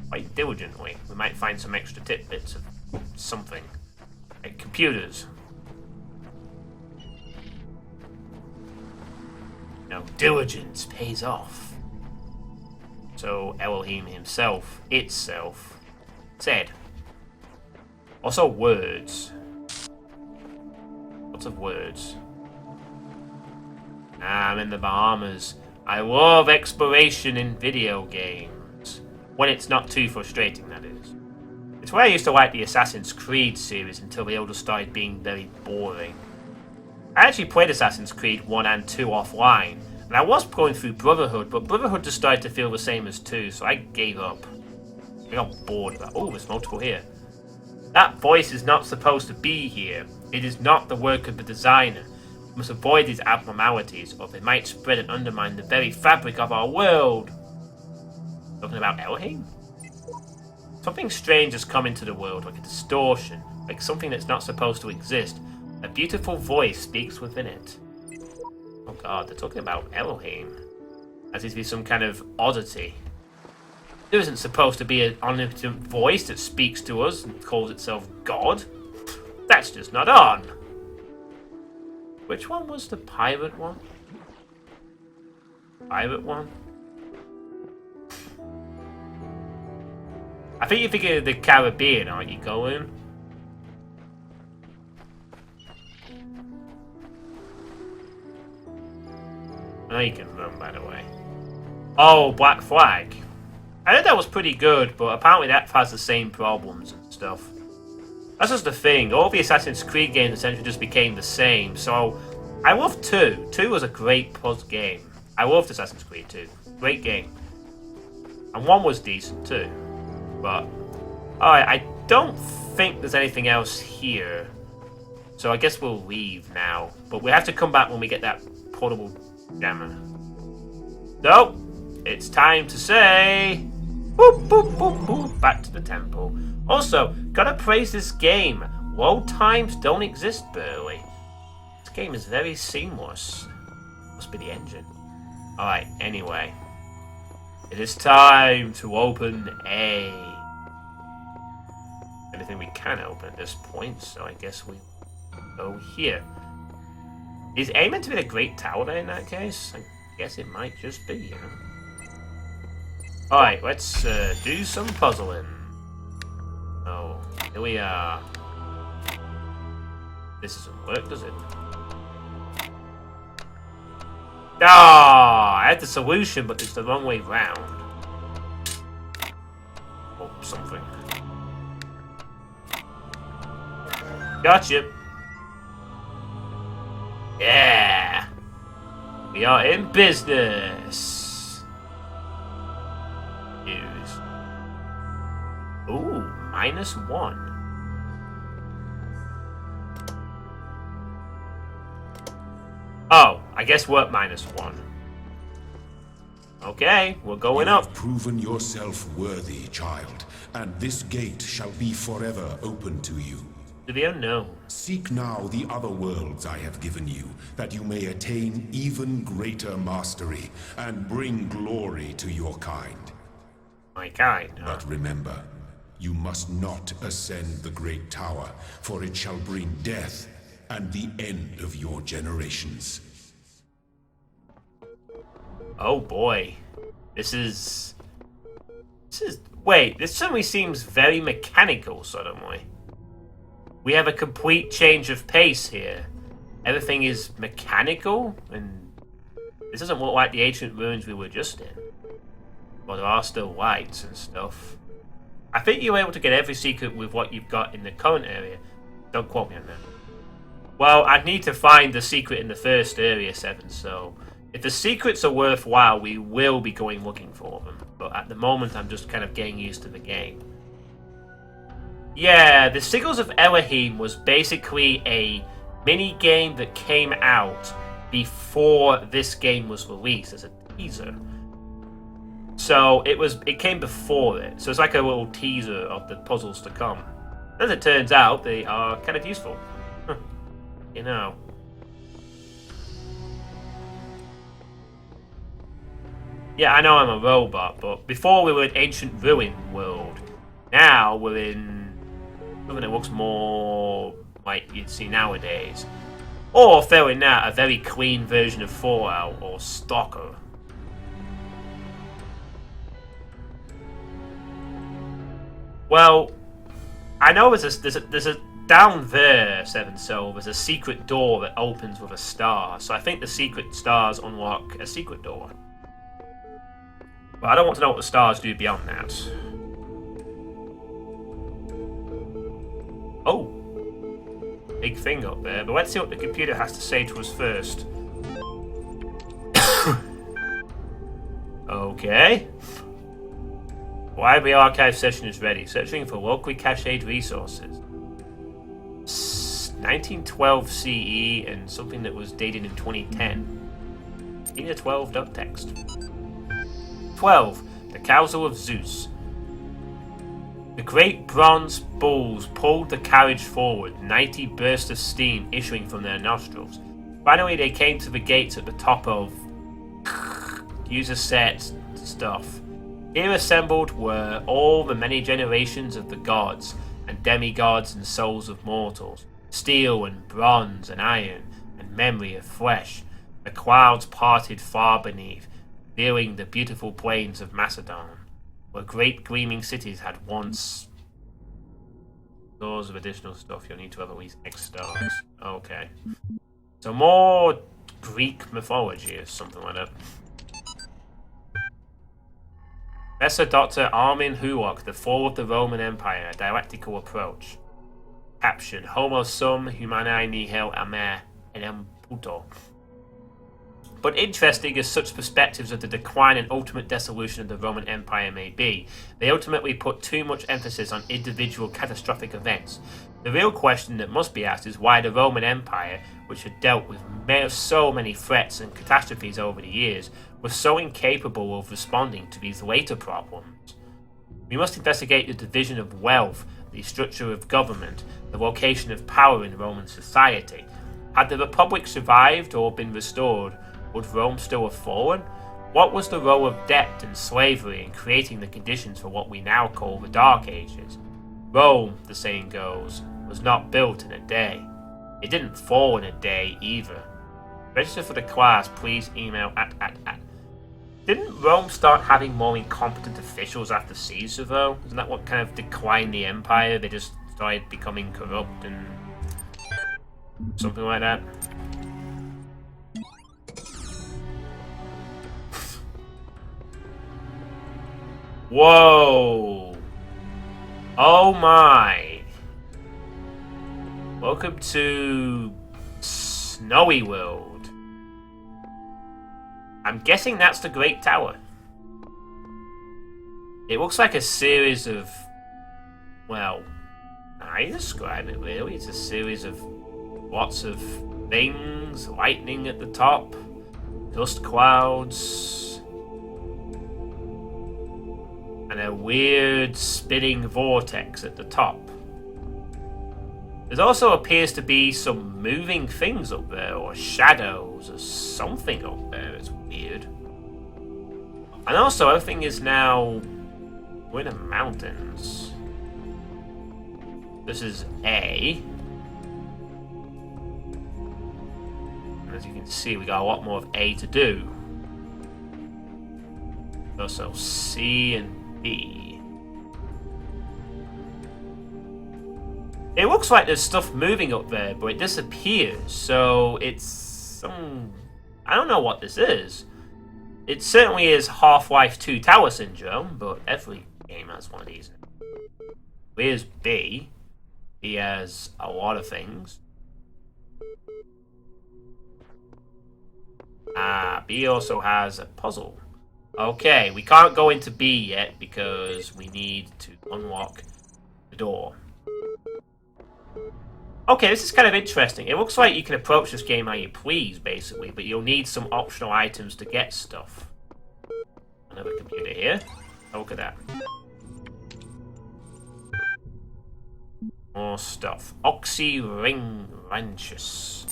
quite diligently. We might find some extra tidbits of something. Like computers. No, diligence pays off. So, Elohim himself, itself, said, Also words. Lots of words. I'm in the Bahamas. I love exploration in video games. When it's not too frustrating, that is. It's why I used to like the Assassin's Creed series until they all just started being very boring. I actually played Assassin's Creed 1 and 2 offline, and I was going through Brotherhood, but Brotherhood just started to feel the same as 2, so I gave up. I got bored of that. Oh, there's multiple here. That voice is not supposed to be here. It is not the work of the designer. We must avoid these abnormalities, or they might spread and undermine the very fabric of our world. Talking about Elohim? Something strange has come into the world, like a distortion, like something that's not supposed to exist. A beautiful voice speaks within it. Oh god, they're talking about Elohim. As if it's some kind of oddity. There isn't supposed to be an omnipotent voice that speaks to us and calls itself God. That's just not on. Which one was the pirate one? Pirate one? I think you're thinking of the Caribbean, aren't you, going? I know you can run, by the way. Oh, Black Flag. I heard that was pretty good, but apparently that has the same problems and stuff. That's just the thing. All the Assassin's Creed games essentially just became the same, so I love 2. 2 was a great game. I loved Assassin's Creed 2. Great game. And 1 was decent too. But, alright, I don't think there's anything else here. So I guess we'll leave now. But we have to come back when we get that portable jammer. So, it's time to say... Boop, boop, boop, boop, back to the temple. Also, gotta praise this game. Load times don't exist, Burley. This game is very seamless. Must be the engine. Alright, anyway. It is time to open A. Anything we can open at this point, so I guess we go here. Is A meant to be the Great Tower there in that case? I guess it might just be, you know. Alright, let's do some puzzling. Oh, here we are. This doesn't work, does it? Ah, I had the solution, but it's the wrong way round. Or something. Gotcha. Yeah. We are in business. Use. Ooh, -1. Oh, I guess we're at -1. Okay, we're going up. You have proven yourself worthy, child, and this gate shall be forever open to you. To the unknown. Seek now the other worlds I have given you, that you may attain even greater mastery and bring glory to your kind. My kind, huh? But remember, you must not ascend the great tower, for it shall bring death and the end of your generations. Oh boy. This is... Wait, this suddenly seems very mechanical suddenly. We have a complete change of pace here. Everything is mechanical, and this doesn't look like the ancient ruins we were just in. Well, there are still lights and stuff. I think you're able to get every secret with what you've got in the current area. Don't quote me on that. Well, I'd need to find the secret in the first area 7, so... If the secrets are worthwhile, we will be going looking for them. But at the moment, I'm just kind of getting used to the game. Yeah, the Sigils of Elohim was basically a mini-game that came out before this game was released as a teaser. So it came before it. So it's like a little teaser of the puzzles to come. As it turns out, they are kind of useful. You know. Yeah, I know I'm a robot, but before we were in Ancient Ruin World. Now we're in something that looks more like you'd see nowadays. Or, failing that, a very clean version of Fallout or Stalker. Well, I know there's a down there, Seven Soul. There's a secret door that opens with a star. So I think the secret stars unlock a secret door. But I don't want to know what the stars do beyond that. Oh, big thing up there. But let's see what the computer has to say to us first. Okay. Library archive session is ready. Searching for locally cached resources. 1912 CE and something that was dated in 2010. In a 12 text. 12. The Council of Zeus. The great bronze bulls pulled the carriage forward, 90 bursts of steam issuing from their nostrils. Finally, they came to the gates at the top of user set stuff. Here assembled were all the many generations of the gods and demigods and souls of mortals, steel and bronze and iron and memory of flesh. The clouds parted far beneath, revealing the beautiful plains of Macedon, where great gleaming cities had once. Doors of additional stuff. You'll need to have at least X stars. Okay. So more Greek mythology or something like that. Professor Dr. Armin Hulock, The Fall of the Roman Empire, a dialectical approach. Caption: Homo sum humani nihil amer enem puto. But interesting as such perspectives of the decline and ultimate dissolution of the Roman Empire may be, they ultimately put too much emphasis on individual catastrophic events. The real question that must be asked is why the Roman Empire, which had dealt with so many threats and catastrophes over the years, was so incapable of responding to these later problems. We must investigate the division of wealth, the structure of government, the location of power in Roman society. Had the Republic survived or been restored, would Rome still have fallen? What was the role of debt and slavery in creating the conditions for what we now call the Dark Ages? Rome, the saying goes, was not built in a day. It didn't fall in a day either. Register for the class, please email at. Didn't Rome start having more incompetent officials after Caesar, though? Isn't that what kind of declined the empire? They just started becoming corrupt and something like that? Whoa! Oh my! Welcome to Snowy World. I'm guessing that's the Great Tower. It looks like a series of, well, I describe it really. It's a series of lots of things, lightning at the top, dust clouds, and a weird spinning vortex at the top. There also appears to be some moving things up there, or shadows, or something up there. It's weird. And also, everything is now... we're in the mountains. This is A. And as you can see, we got a lot more of A to do. Also, C and B. It looks like there's stuff moving up there, but it disappears, so it's some... I don't know what this is. It certainly is Half-Life 2 Tower Syndrome, but every game has one of these. Where's B? He has a lot of things. B also has a puzzle. Okay, we can't go into B yet because we need to unlock the door. Okay, this is kind of interesting. It looks like you can approach this game how you please, basically, but you'll need some optional items to get stuff. Another computer here. Oh, look at that. More stuff. Oxyrhynchus.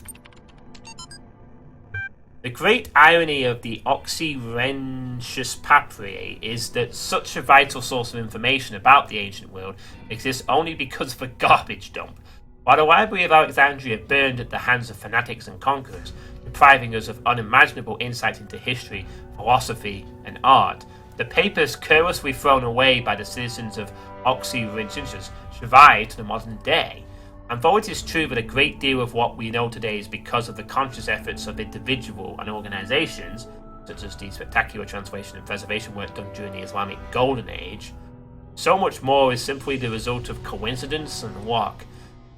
The great irony of the Oxyrhynchus papyri is that such a vital source of information about the ancient world exists only because of a garbage dump. While the Library of Alexandria burned at the hands of fanatics and conquerors, depriving us of unimaginable insight into history, philosophy, and art, the papers carelessly thrown away by the citizens of Oxyrhynchus survived to the modern day. And though it is true that a great deal of what we know today is because of the conscious efforts of individual and organizations, such as the spectacular translation and preservation work done during the Islamic Golden Age, so much more is simply the result of coincidence and luck.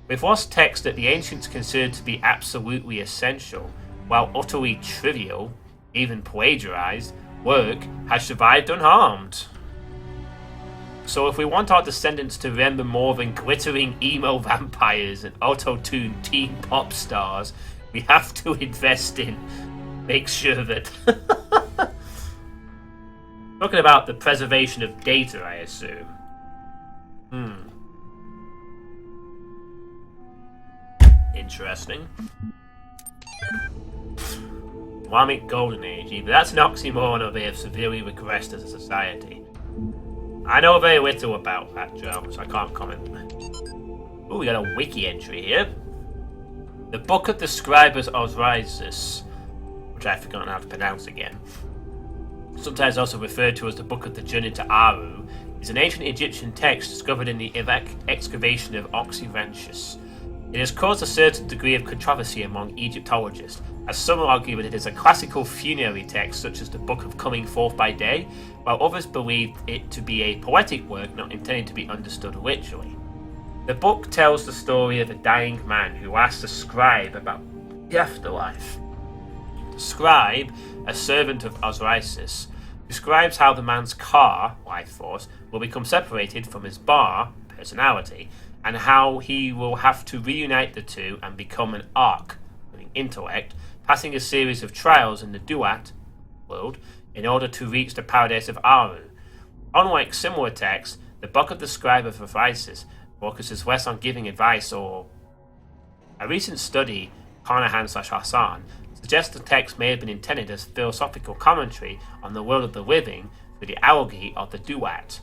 With lost texts that the ancients considered to be absolutely essential, while utterly trivial, even plagiarized, work has survived unharmed. So if we want our descendants to remember more than glittering emo vampires and auto-tuned teen pop stars, we have to invest in make sure that talking about the preservation of data, I assume. Interesting. Islamic Golden Age, either that's an oxymoron or they have severely regressed as a society. I know very little about that, Joe, so I can't comment. Ooh, we got a wiki entry here. The Book of the Scribes Osiris, which I've forgotten how to pronounce again, sometimes also referred to as the Book of the Journey to Aru, is an ancient Egyptian text discovered in the excavation of Oxyrhynchus. It has caused a certain degree of controversy among Egyptologists, as some argue that it is a classical funerary text such as the Book of Coming Forth by Day, while others believe it to be a poetic work not intended to be understood literally. The book tells the story of a dying man who asks a scribe about the afterlife. The scribe, a servant of Osiris, describes how the man's car, life force, will become separated from his bar, personality, and how he will have to reunite the two and become an arc, meaning intellect, passing a series of trials in the Duat world in order to reach the paradise of Aru. Unlike similar texts, the Book of the Scribe of Osiris focuses less on giving advice or... A recent study, Carnahan/Hassan, suggests the text may have been intended as philosophical commentary on the world of the living through the algae of the Duat.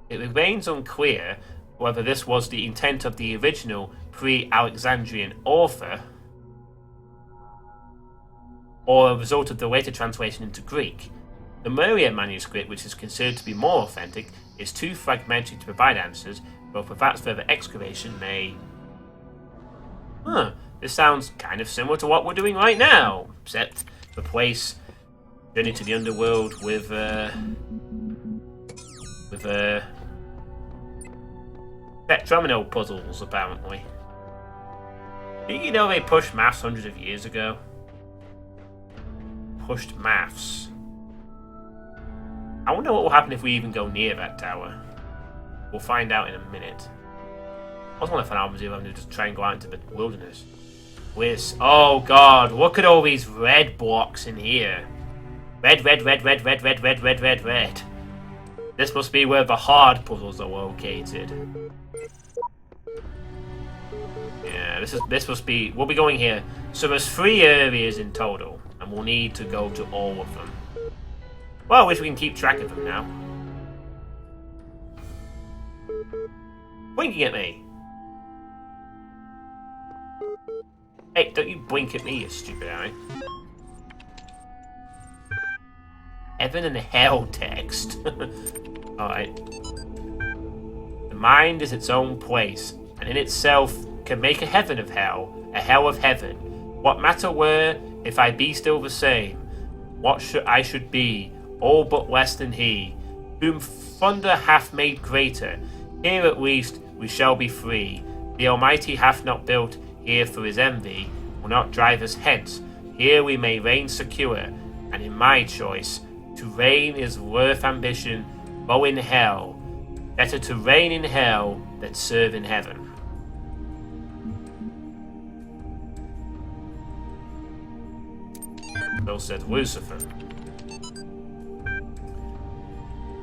It remains unclear whether this was the intent of the original pre-Alexandrian author or a result of the later translation into Greek. The Murrier manuscript, which is considered to be more authentic, is too fragmentary to provide answers, but perhaps further excavation may... This sounds kind of similar to what we're doing right now, except replace Journey to the Underworld with Spectromino puzzles, apparently. Did you know they pushed maths hundreds of years ago? Pushed maths. I wonder what will happen if we even go near that tower. We'll find out in a minute. I was wondering if an album's even to just try and go out into the wilderness. Oh god, look at all these red blocks in here. Red. This must be where the hard puzzles are located. Yeah, this must be... We'll be going here. So there's 3 areas in total, and we'll need to go to all of them. Well, I wish we can keep track of them now. Blinking at me! Hey, don't you blink at me, you stupid eye. Heaven and Hell text. Alright. The mind is its own place, and in itself can make a heaven of hell, a hell of heaven. What matter where, if I be still the same? What I should be, all but less than he, whom thunder hath made greater. Here at least we shall be free. The Almighty hath not built here for his envy, will not drive us hence. Here we may reign secure, and in my choice, to reign is worth ambition, though in hell. Better to reign in hell than serve in heaven. So said Lucifer.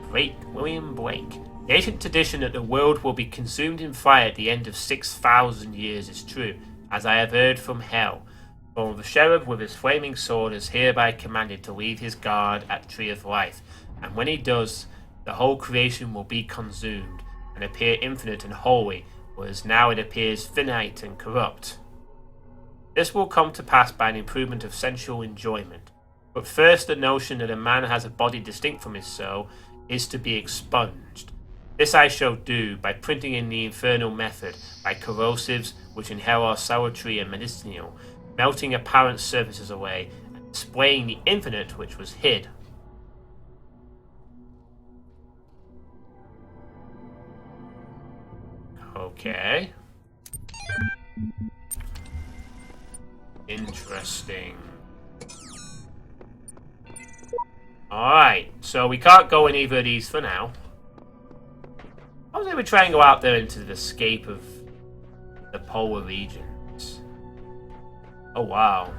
Great William Blake. The ancient tradition that the world will be consumed in fire at the end of 6,000 years is true, as I have heard from hell. For the cherub with his flaming sword is hereby commanded to leave his guard at Tree of Life, and when he does, the whole creation will be consumed, and appear infinite and holy, whereas now it appears finite and corrupt. This will come to pass by an improvement of sensual enjoyment. But first, the notion that a man has a body distinct from his soul is to be expunged. This I shall do by printing in the infernal method, by corrosives which inhale our salutary and medicinal, melting apparent surfaces away, and displaying the infinite which was hid. Okay. Interesting. Alright, so we can't go in either of these for now. I was going to try and go out there into the escape of the polar regions. Oh, wow.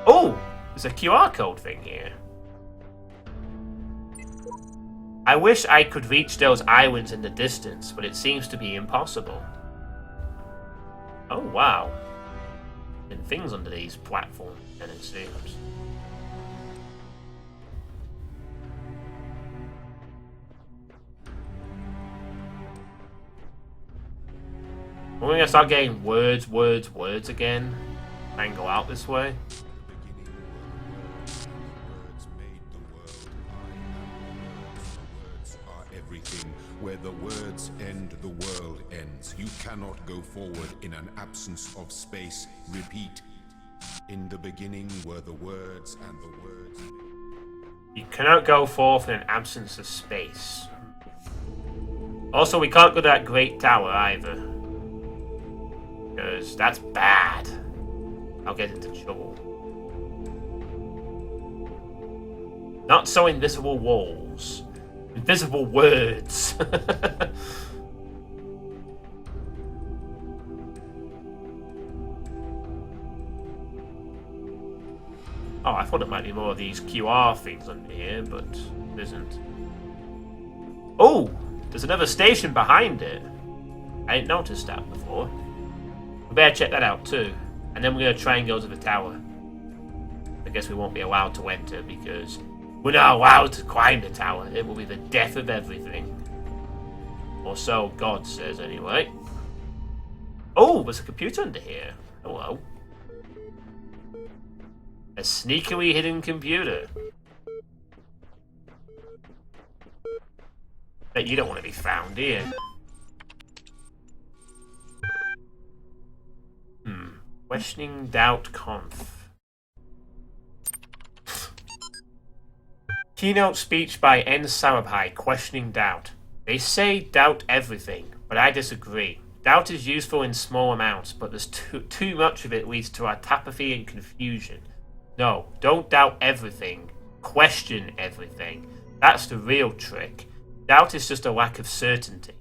Oh! There's a QR code thing here. I wish I could reach those islands in the distance, but it seems to be impossible. Oh, wow. And things under these platforms, and it seems. We're going to start getting words again. Try and go out this way. Where the words end, the world ends. You cannot go forward in an absence of space. Repeat. In the beginning were the words, and the words... You cannot go forth in an absence of space. Also, we can't go to that great tower either. Because that's bad. I'll get into trouble. Not so invisible walls. Invisible words. Oh, I thought it might be more of these QR things under here, but it isn't. Oh, there's another station behind it. I didn't notice that before. We better check that out too. And then we're going to try and go to the tower. I guess we won't be allowed to enter because we're not allowed to climb the tower. It will be the death of everything. Or so God says, anyway. Oh, there's a computer under here. Hello. A sneakily hidden computer. Bet you don't want to be found, do you? Questioning doubt conf. Keynote speech by N. Sarabhai, questioning doubt. They say doubt everything, but I disagree. Doubt is useful in small amounts, but there's too much of it leads to our apathy and confusion. No, don't doubt everything. Question everything. That's the real trick. Doubt is just a lack of certainty.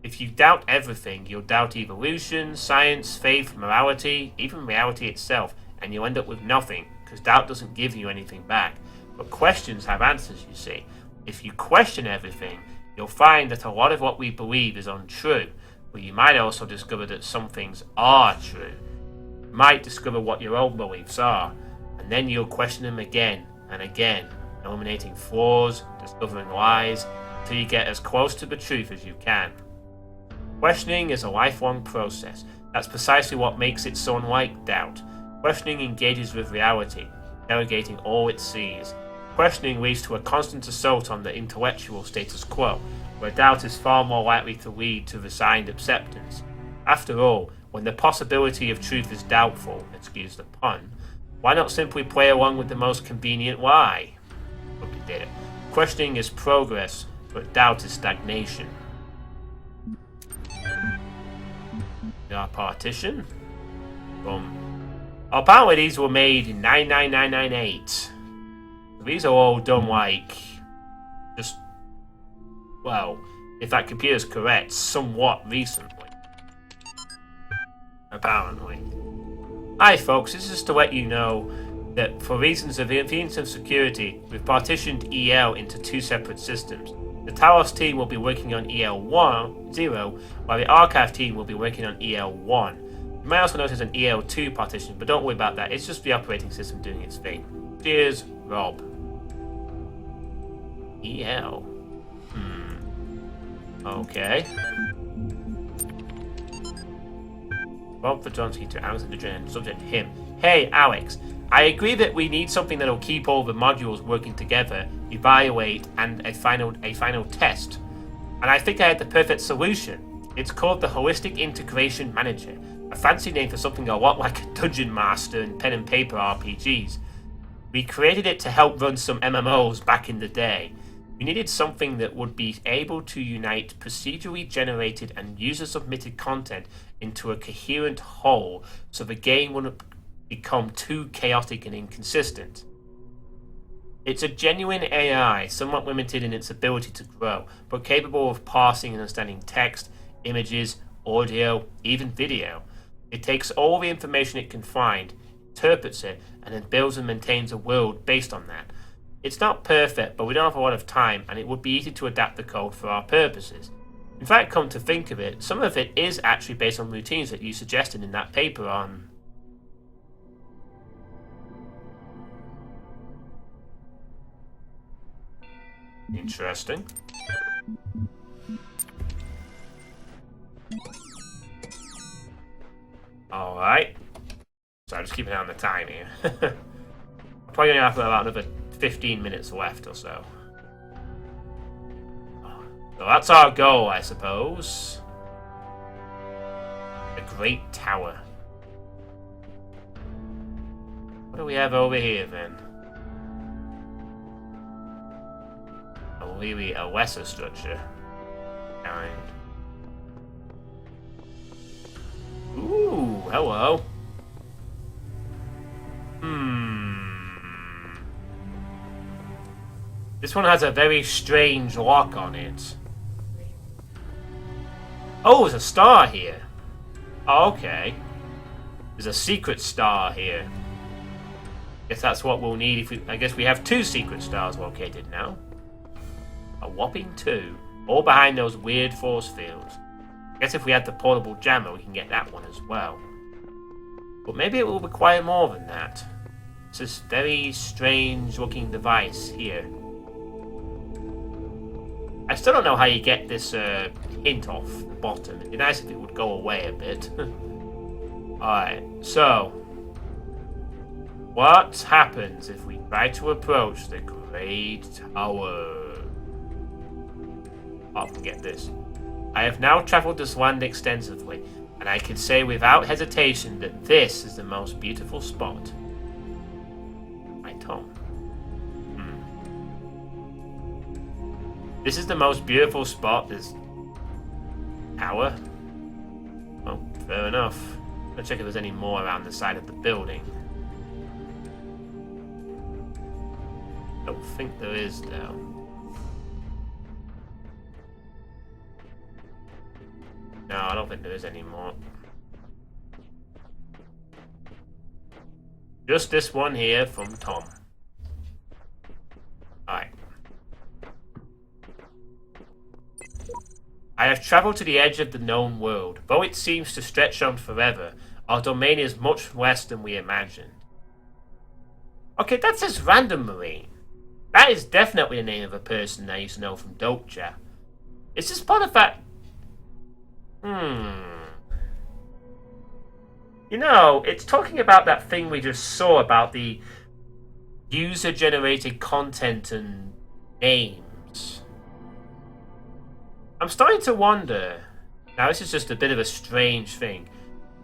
If you doubt everything, you'll doubt evolution, science, faith, morality, even reality itself, and you'll end up with nothing, because doubt doesn't give you anything back. But questions have answers, you see. If you question everything, you'll find that a lot of what we believe is untrue, but you might also discover that some things are true. You might discover what your own beliefs are, and then you'll question them again and again, eliminating flaws, discovering lies, until you get as close to the truth as you can. Questioning is a lifelong process. That's precisely what makes it so unlike doubt. Questioning engages with reality, delegating all it sees. Questioning leads to a constant assault on the intellectual status quo, where doubt is far more likely to lead to resigned acceptance. After all, when the possibility of truth is doubtful, excuse the pun, why not simply play along with the most convenient lie? Look at it. Questioning is progress, but doubt is stagnation. Our partition. Apparently these were made in 99998. These are all done like just, well, if that computer's correct, somewhat recently. Apparently. Hi folks, this is to let you know that for reasons of convenience and security, we've partitioned EL into two separate systems. The Talos team will be working on EL10, while the Archive team will be working on EL1. You may also notice an EL2 partition, but don't worry about that, it's just the operating system doing its thing. Cheers, Rob. EL. Okay. Rob for Johnsky to Alexander Jen, subject him. Hey, Alex, I agree that we need something that'll keep all the modules working together, evaluate, and a final test. And I think I had the perfect solution. It's called the Holistic Integration Manager, a fancy name for something a lot like a Dungeon Master in pen and paper RPGs. We created it to help run some MMOs back in the day. We needed something that would be able to unite procedurally generated and user-submitted content into a coherent whole so the game wouldn't become too chaotic and inconsistent. It's a genuine AI, somewhat limited in its ability to grow, but capable of parsing and understanding text, images, audio, even video. It takes all the information it can find, interprets it, and then builds and maintains a world based on that. It's not perfect, but we don't have a lot of time, and it would be easy to adapt the code for our purposes. In fact, come to think of it, some of it is actually based on routines that you suggested in that paper on... Interesting. Alright. So I'm just keeping an eye on the time here. I'm probably going to have about another 15 minutes left or so. So that's our goal, I suppose. The Great Tower. What do we have over here then? Really a lesser structure. Kind. Ooh, hello. This one has a very strange lock on it. Oh, there's a star here. Oh, okay. There's a secret star here. Guess that's what we'll need if we... I guess we have 2 secret stars located now. A whopping 2. All behind those weird force fields. I guess if we had the portable jammer, we can get that one as well. But maybe it will require more than that. It's this very strange looking device here. I still don't know how you get this hint off the bottom. It'd be nice if it would go away a bit. Alright, so... what happens if we try to approach the Great Tower? I'll forget this. I have now travelled this land extensively, and I can say without hesitation that this is the most beautiful spot. My Tom. This is the most beautiful spot. This tower. Oh, fair enough. Let's check if there's any more around the side of the building. Don't think there is, though. No, I don't think there is any more. Just this one here from Tom. Alright. I have travelled to the edge of the known world. Though it seems to stretch on forever, our domain is much less than we imagined. Okay, that says Random Marine. That is definitely the name of a person I used to know from Dope Chat. Is this part of that... You know, it's talking about that thing we just saw about the user-generated content and names. I'm starting to wonder, now this is just a bit of a strange thing,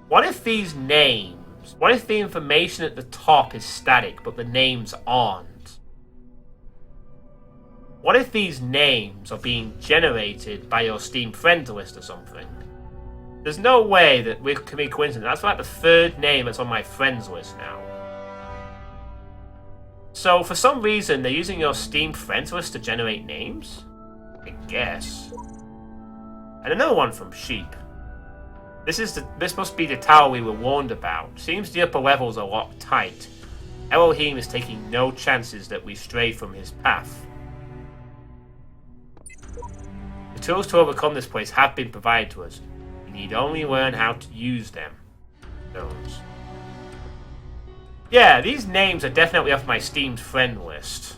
what if these names, what if the information at the top is static but the names aren't? What if these names are being generated by your Steam friends list or something? There's no way that we can be coincident. That's like the 3rd name that's on my friends list now. So for some reason they're using your Steam friends list to generate names? I guess. And another one from Sheep. This must be the tower we were warned about. Seems the upper levels are locked tight. Elohim is taking no chances that we stray from his path. The tools to overcome this place have been provided to us. We need only learn how to use them. Those. Yeah, these names are definitely off my Steam friend list.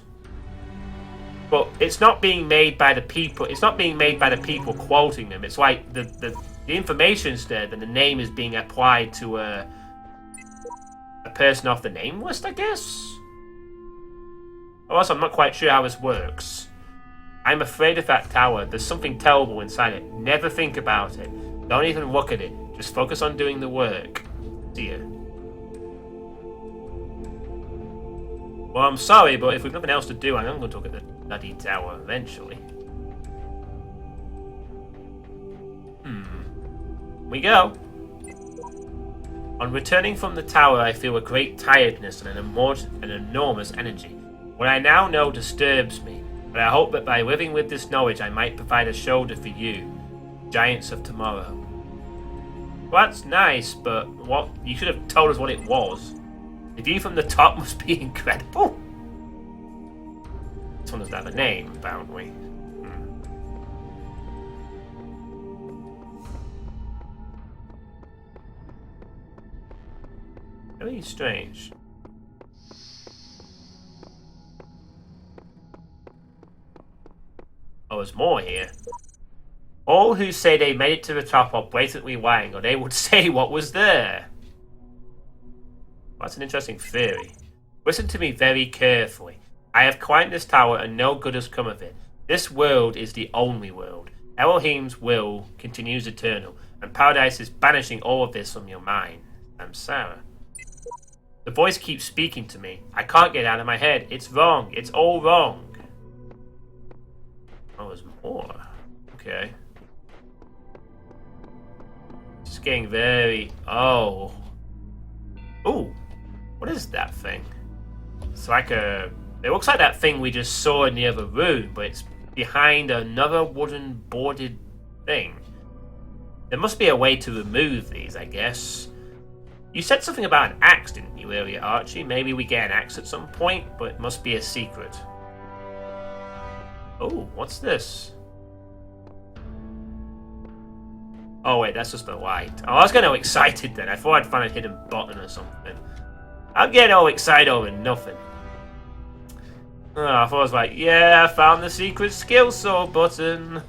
But it's not being made by the people. It's not being made by the people quoting them. It's like the information's there, then the name is being applied to a person off the name list, I guess? Or else I'm not quite sure how this works. I'm afraid of that tower. There's something terrible inside it. Never think about it. Don't even look at it. Just focus on doing the work. See ya. Well, I'm sorry, but if we've nothing else to do, I am going to look at the bloody tower eventually. We go. On returning from the tower, I feel a great tiredness and an enormous energy. What I now know disturbs me, but I hope that by living with this knowledge I might provide a shoulder for you, giants of tomorrow. Well, that's nice, but what? You should have told us what it was. The view from the top must be incredible. This one doesn't have a name, apparently. Very strange. Oh, there's more here. All who say they made it to the top are blatantly lying, or they would say what was there. That's an interesting theory. Listen to me very carefully. I have climbed this tower and no good has come of it. This world is the only world. Elohim's will continues eternal, and Paradise is banishing all of this from your mind. I'm Sarah. The voice keeps speaking to me. I can't get out of my head. It's wrong. It's all wrong. Oh, there's more. Okay. It's getting very... Oh. Ooh. What is that thing? It's like a... It looks like that thing we just saw in the other room, but it's behind another wooden boarded thing. There must be a way to remove these, I guess. You said something about an axe, didn't you, earlier, Archie? Maybe we get an axe at some point, but it must be a secret. Oh, what's this? Oh wait, that's just the light. Oh, I was getting all excited then. I thought I'd find a hidden button or something. I'm getting all excited over nothing. Oh, I thought I was like, yeah, I found the secret skill saw button.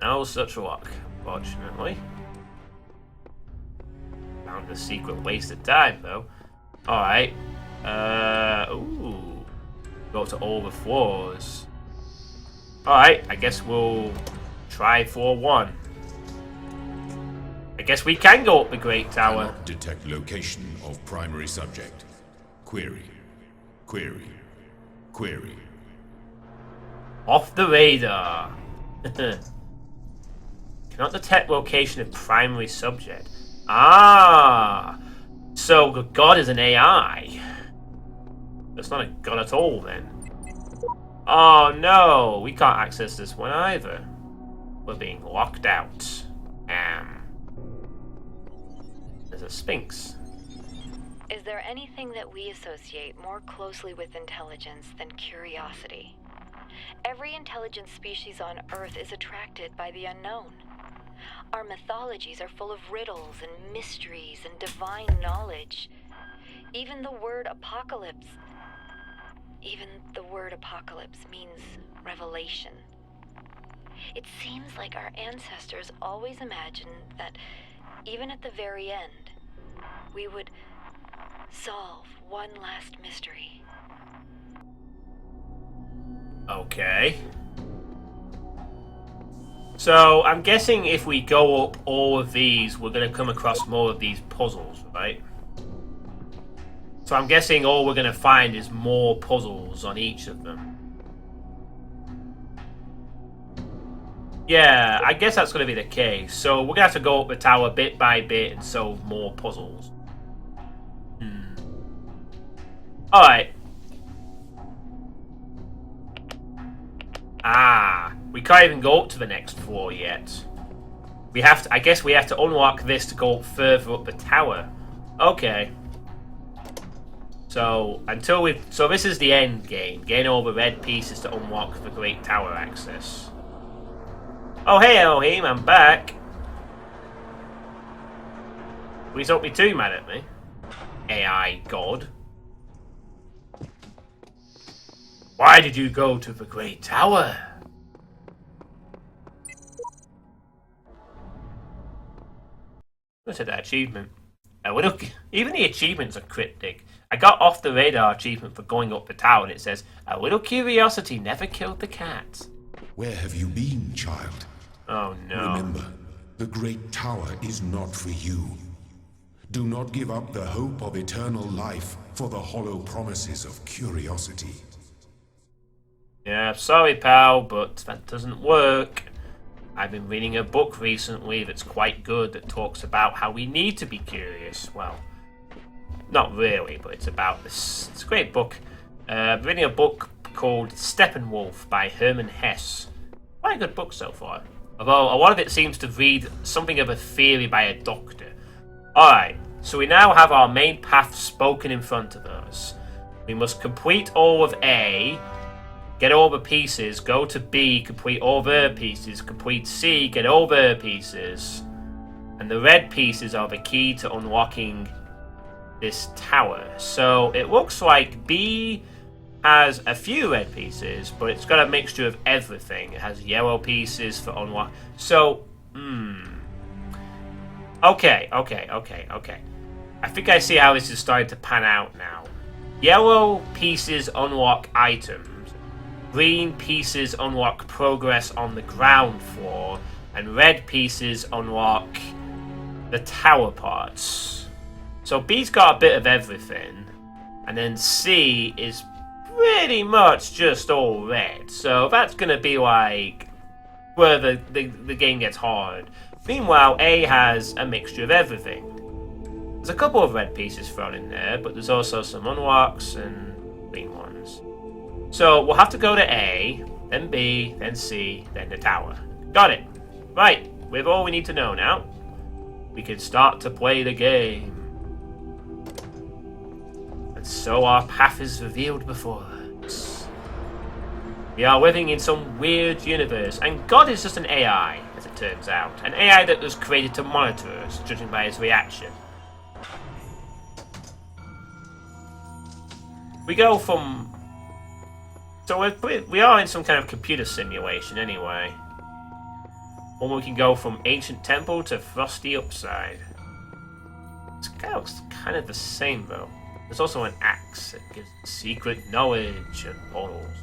No such luck, unfortunately. Found the secret waste of time, though. Alright. Ooh. Go to all the floors. Alright, I guess we'll try floor 1. I guess we can go up the Great Tower. Cannot detect location of primary subject. Query. Query. Query. Off the radar. Cannot detect location of primary subject. Ah! So God is an AI. That's not a God at all, then. Oh no! We can't access this one either. We're being locked out. There's a Sphinx. Is there anything that we associate more closely with intelligence than curiosity? Every intelligent species on Earth is attracted by the unknown. Our mythologies are full of riddles and mysteries and divine knowledge. Even the word apocalypse means revelation. It seems like our ancestors always imagined that even at the very end, we would solve one last mystery. Okay. So, I'm guessing if we go up all of these, we're going to come across more of these puzzles, right? So I'm guessing all we're going to find is more puzzles on each of them. Yeah, I guess that's going to be the case. So we're going to have to go up the tower bit by bit and solve more puzzles. Alright. Ah, we can't even go up to the next floor yet. We have to, I guess we have to unlock this to go further up the tower. Okay. So, so this is the end game. Getting all the red pieces to unlock the Great Tower access. Oh, hey Elohim, I'm back. Please don't be too mad at me. AI God. Why did you go to the Great Tower? Let's hit that achievement. Even the achievements are cryptic. I got off the radar achievement for going up the tower, and it says, "A little curiosity never killed the cat." Where have you been, child? Oh no. Remember, the great tower is not for you. Do not give up the hope of eternal life for the hollow promises of curiosity. Yeah, sorry pal, but that doesn't work. I've been reading a book recently that's quite good that talks about how we need to be curious. Well, not really, but it's about this. It's a great book. I'm reading a book called Steppenwolf by Hermann Hesse. Quite a good book so far. Although a lot of it seems to read something of a theory by a doctor. Alright, so we now have our main path spoken in front of us. We must complete all of A, get all the pieces, go to B, complete all their pieces, complete C, get all their pieces. And the red pieces are the key to unlocking this tower. So it looks like B has a few red pieces, but it's got a mixture of everything. It has yellow pieces for unlock. So, Okay. I think I see how this is starting to pan out now. Yellow pieces unlock items. Green pieces unlock progress on the ground floor. And red pieces unlock the tower parts. So B's got a bit of everything. And then C is pretty much just all red. So that's going to be like where the game gets hard. Meanwhile, A has a mixture of everything. There's a couple of red pieces thrown in there, but there's also some unlocks and green ones. So we'll have to go to A, then B, then C, then the tower. Got it. Right, with all we need to know now, we can start to play the game. And so our path is revealed before us. We are living in some weird universe, and God is just an AI, as it turns out. An AI that was created to monitor us, judging by his reaction. We go from... So we are in some kind of computer simulation anyway. One we can go from Ancient Temple to Frosty Upside. It looks kind of the same though. There's also an axe that gives secret knowledge and portals.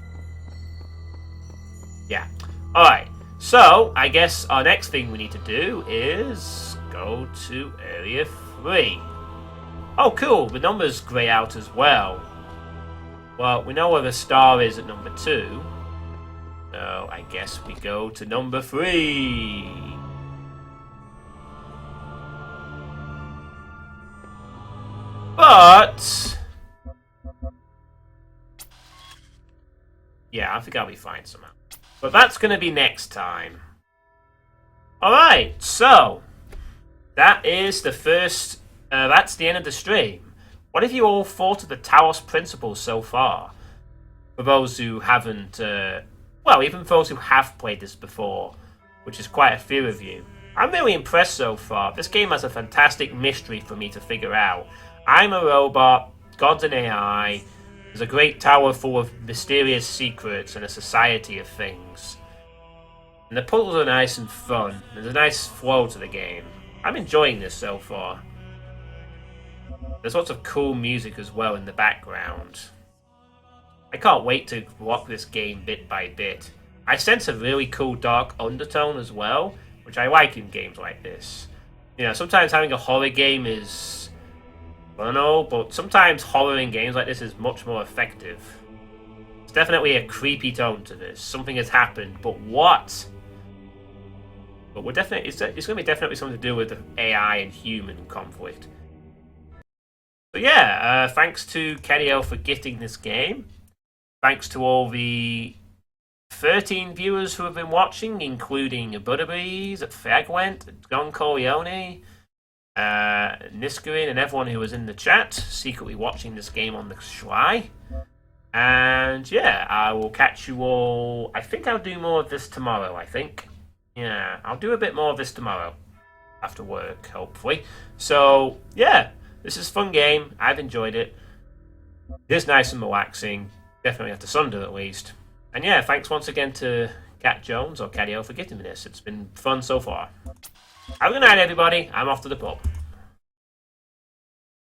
Yeah. Alright, so I guess our next thing we need to do is go to Area 3. Oh cool, the number's grey out as well. Well, we know where the star is at number 2. So I guess we go to number 3. But... yeah, I think I'll be fine somehow. But that's going to be next time. Alright, so... that is the first... that's the end of the stream. What have you all thought of the Talos Principle so far? For those who haven't... well, even those who have played this before, which is quite a few of you. I'm really impressed so far. This game has a fantastic mystery for me to figure out. I'm a robot, God's an AI, there's a great tower full of mysterious secrets and a society of things. And the puzzles are nice and fun. There's a nice flow to the game. I'm enjoying this so far. There's lots of cool music as well in the background. I can't wait to walk this game bit by bit. I sense a really cool dark undertone as well, which I like in games like this. You know, sometimes having a horror game is... I don't know, but sometimes horror in games like this is much more effective. It's definitely a creepy tone to this. Something has happened, but what? But we're definitely... it's going to be definitely something to do with the AI and human conflict. So yeah, thanks to Catio for gifting this game. Thanks to all the 13 viewers who have been watching, including Butterbreeze, Fragwent, John Corleone, Niskarin, and everyone who was in the chat, secretly watching this game on the sly. And yeah, I will catch you all. I think I'll do more of this tomorrow, I think. Yeah, I'll do a bit more of this tomorrow. After work, hopefully. So, yeah. This is a fun game. I've enjoyed it. It is nice and relaxing. Definitely after Sunday at least. And yeah, thanks once again to Cat Jones or Catio for gifting me this. It's been fun so far. Have a good night, everybody. I'm off to the pub.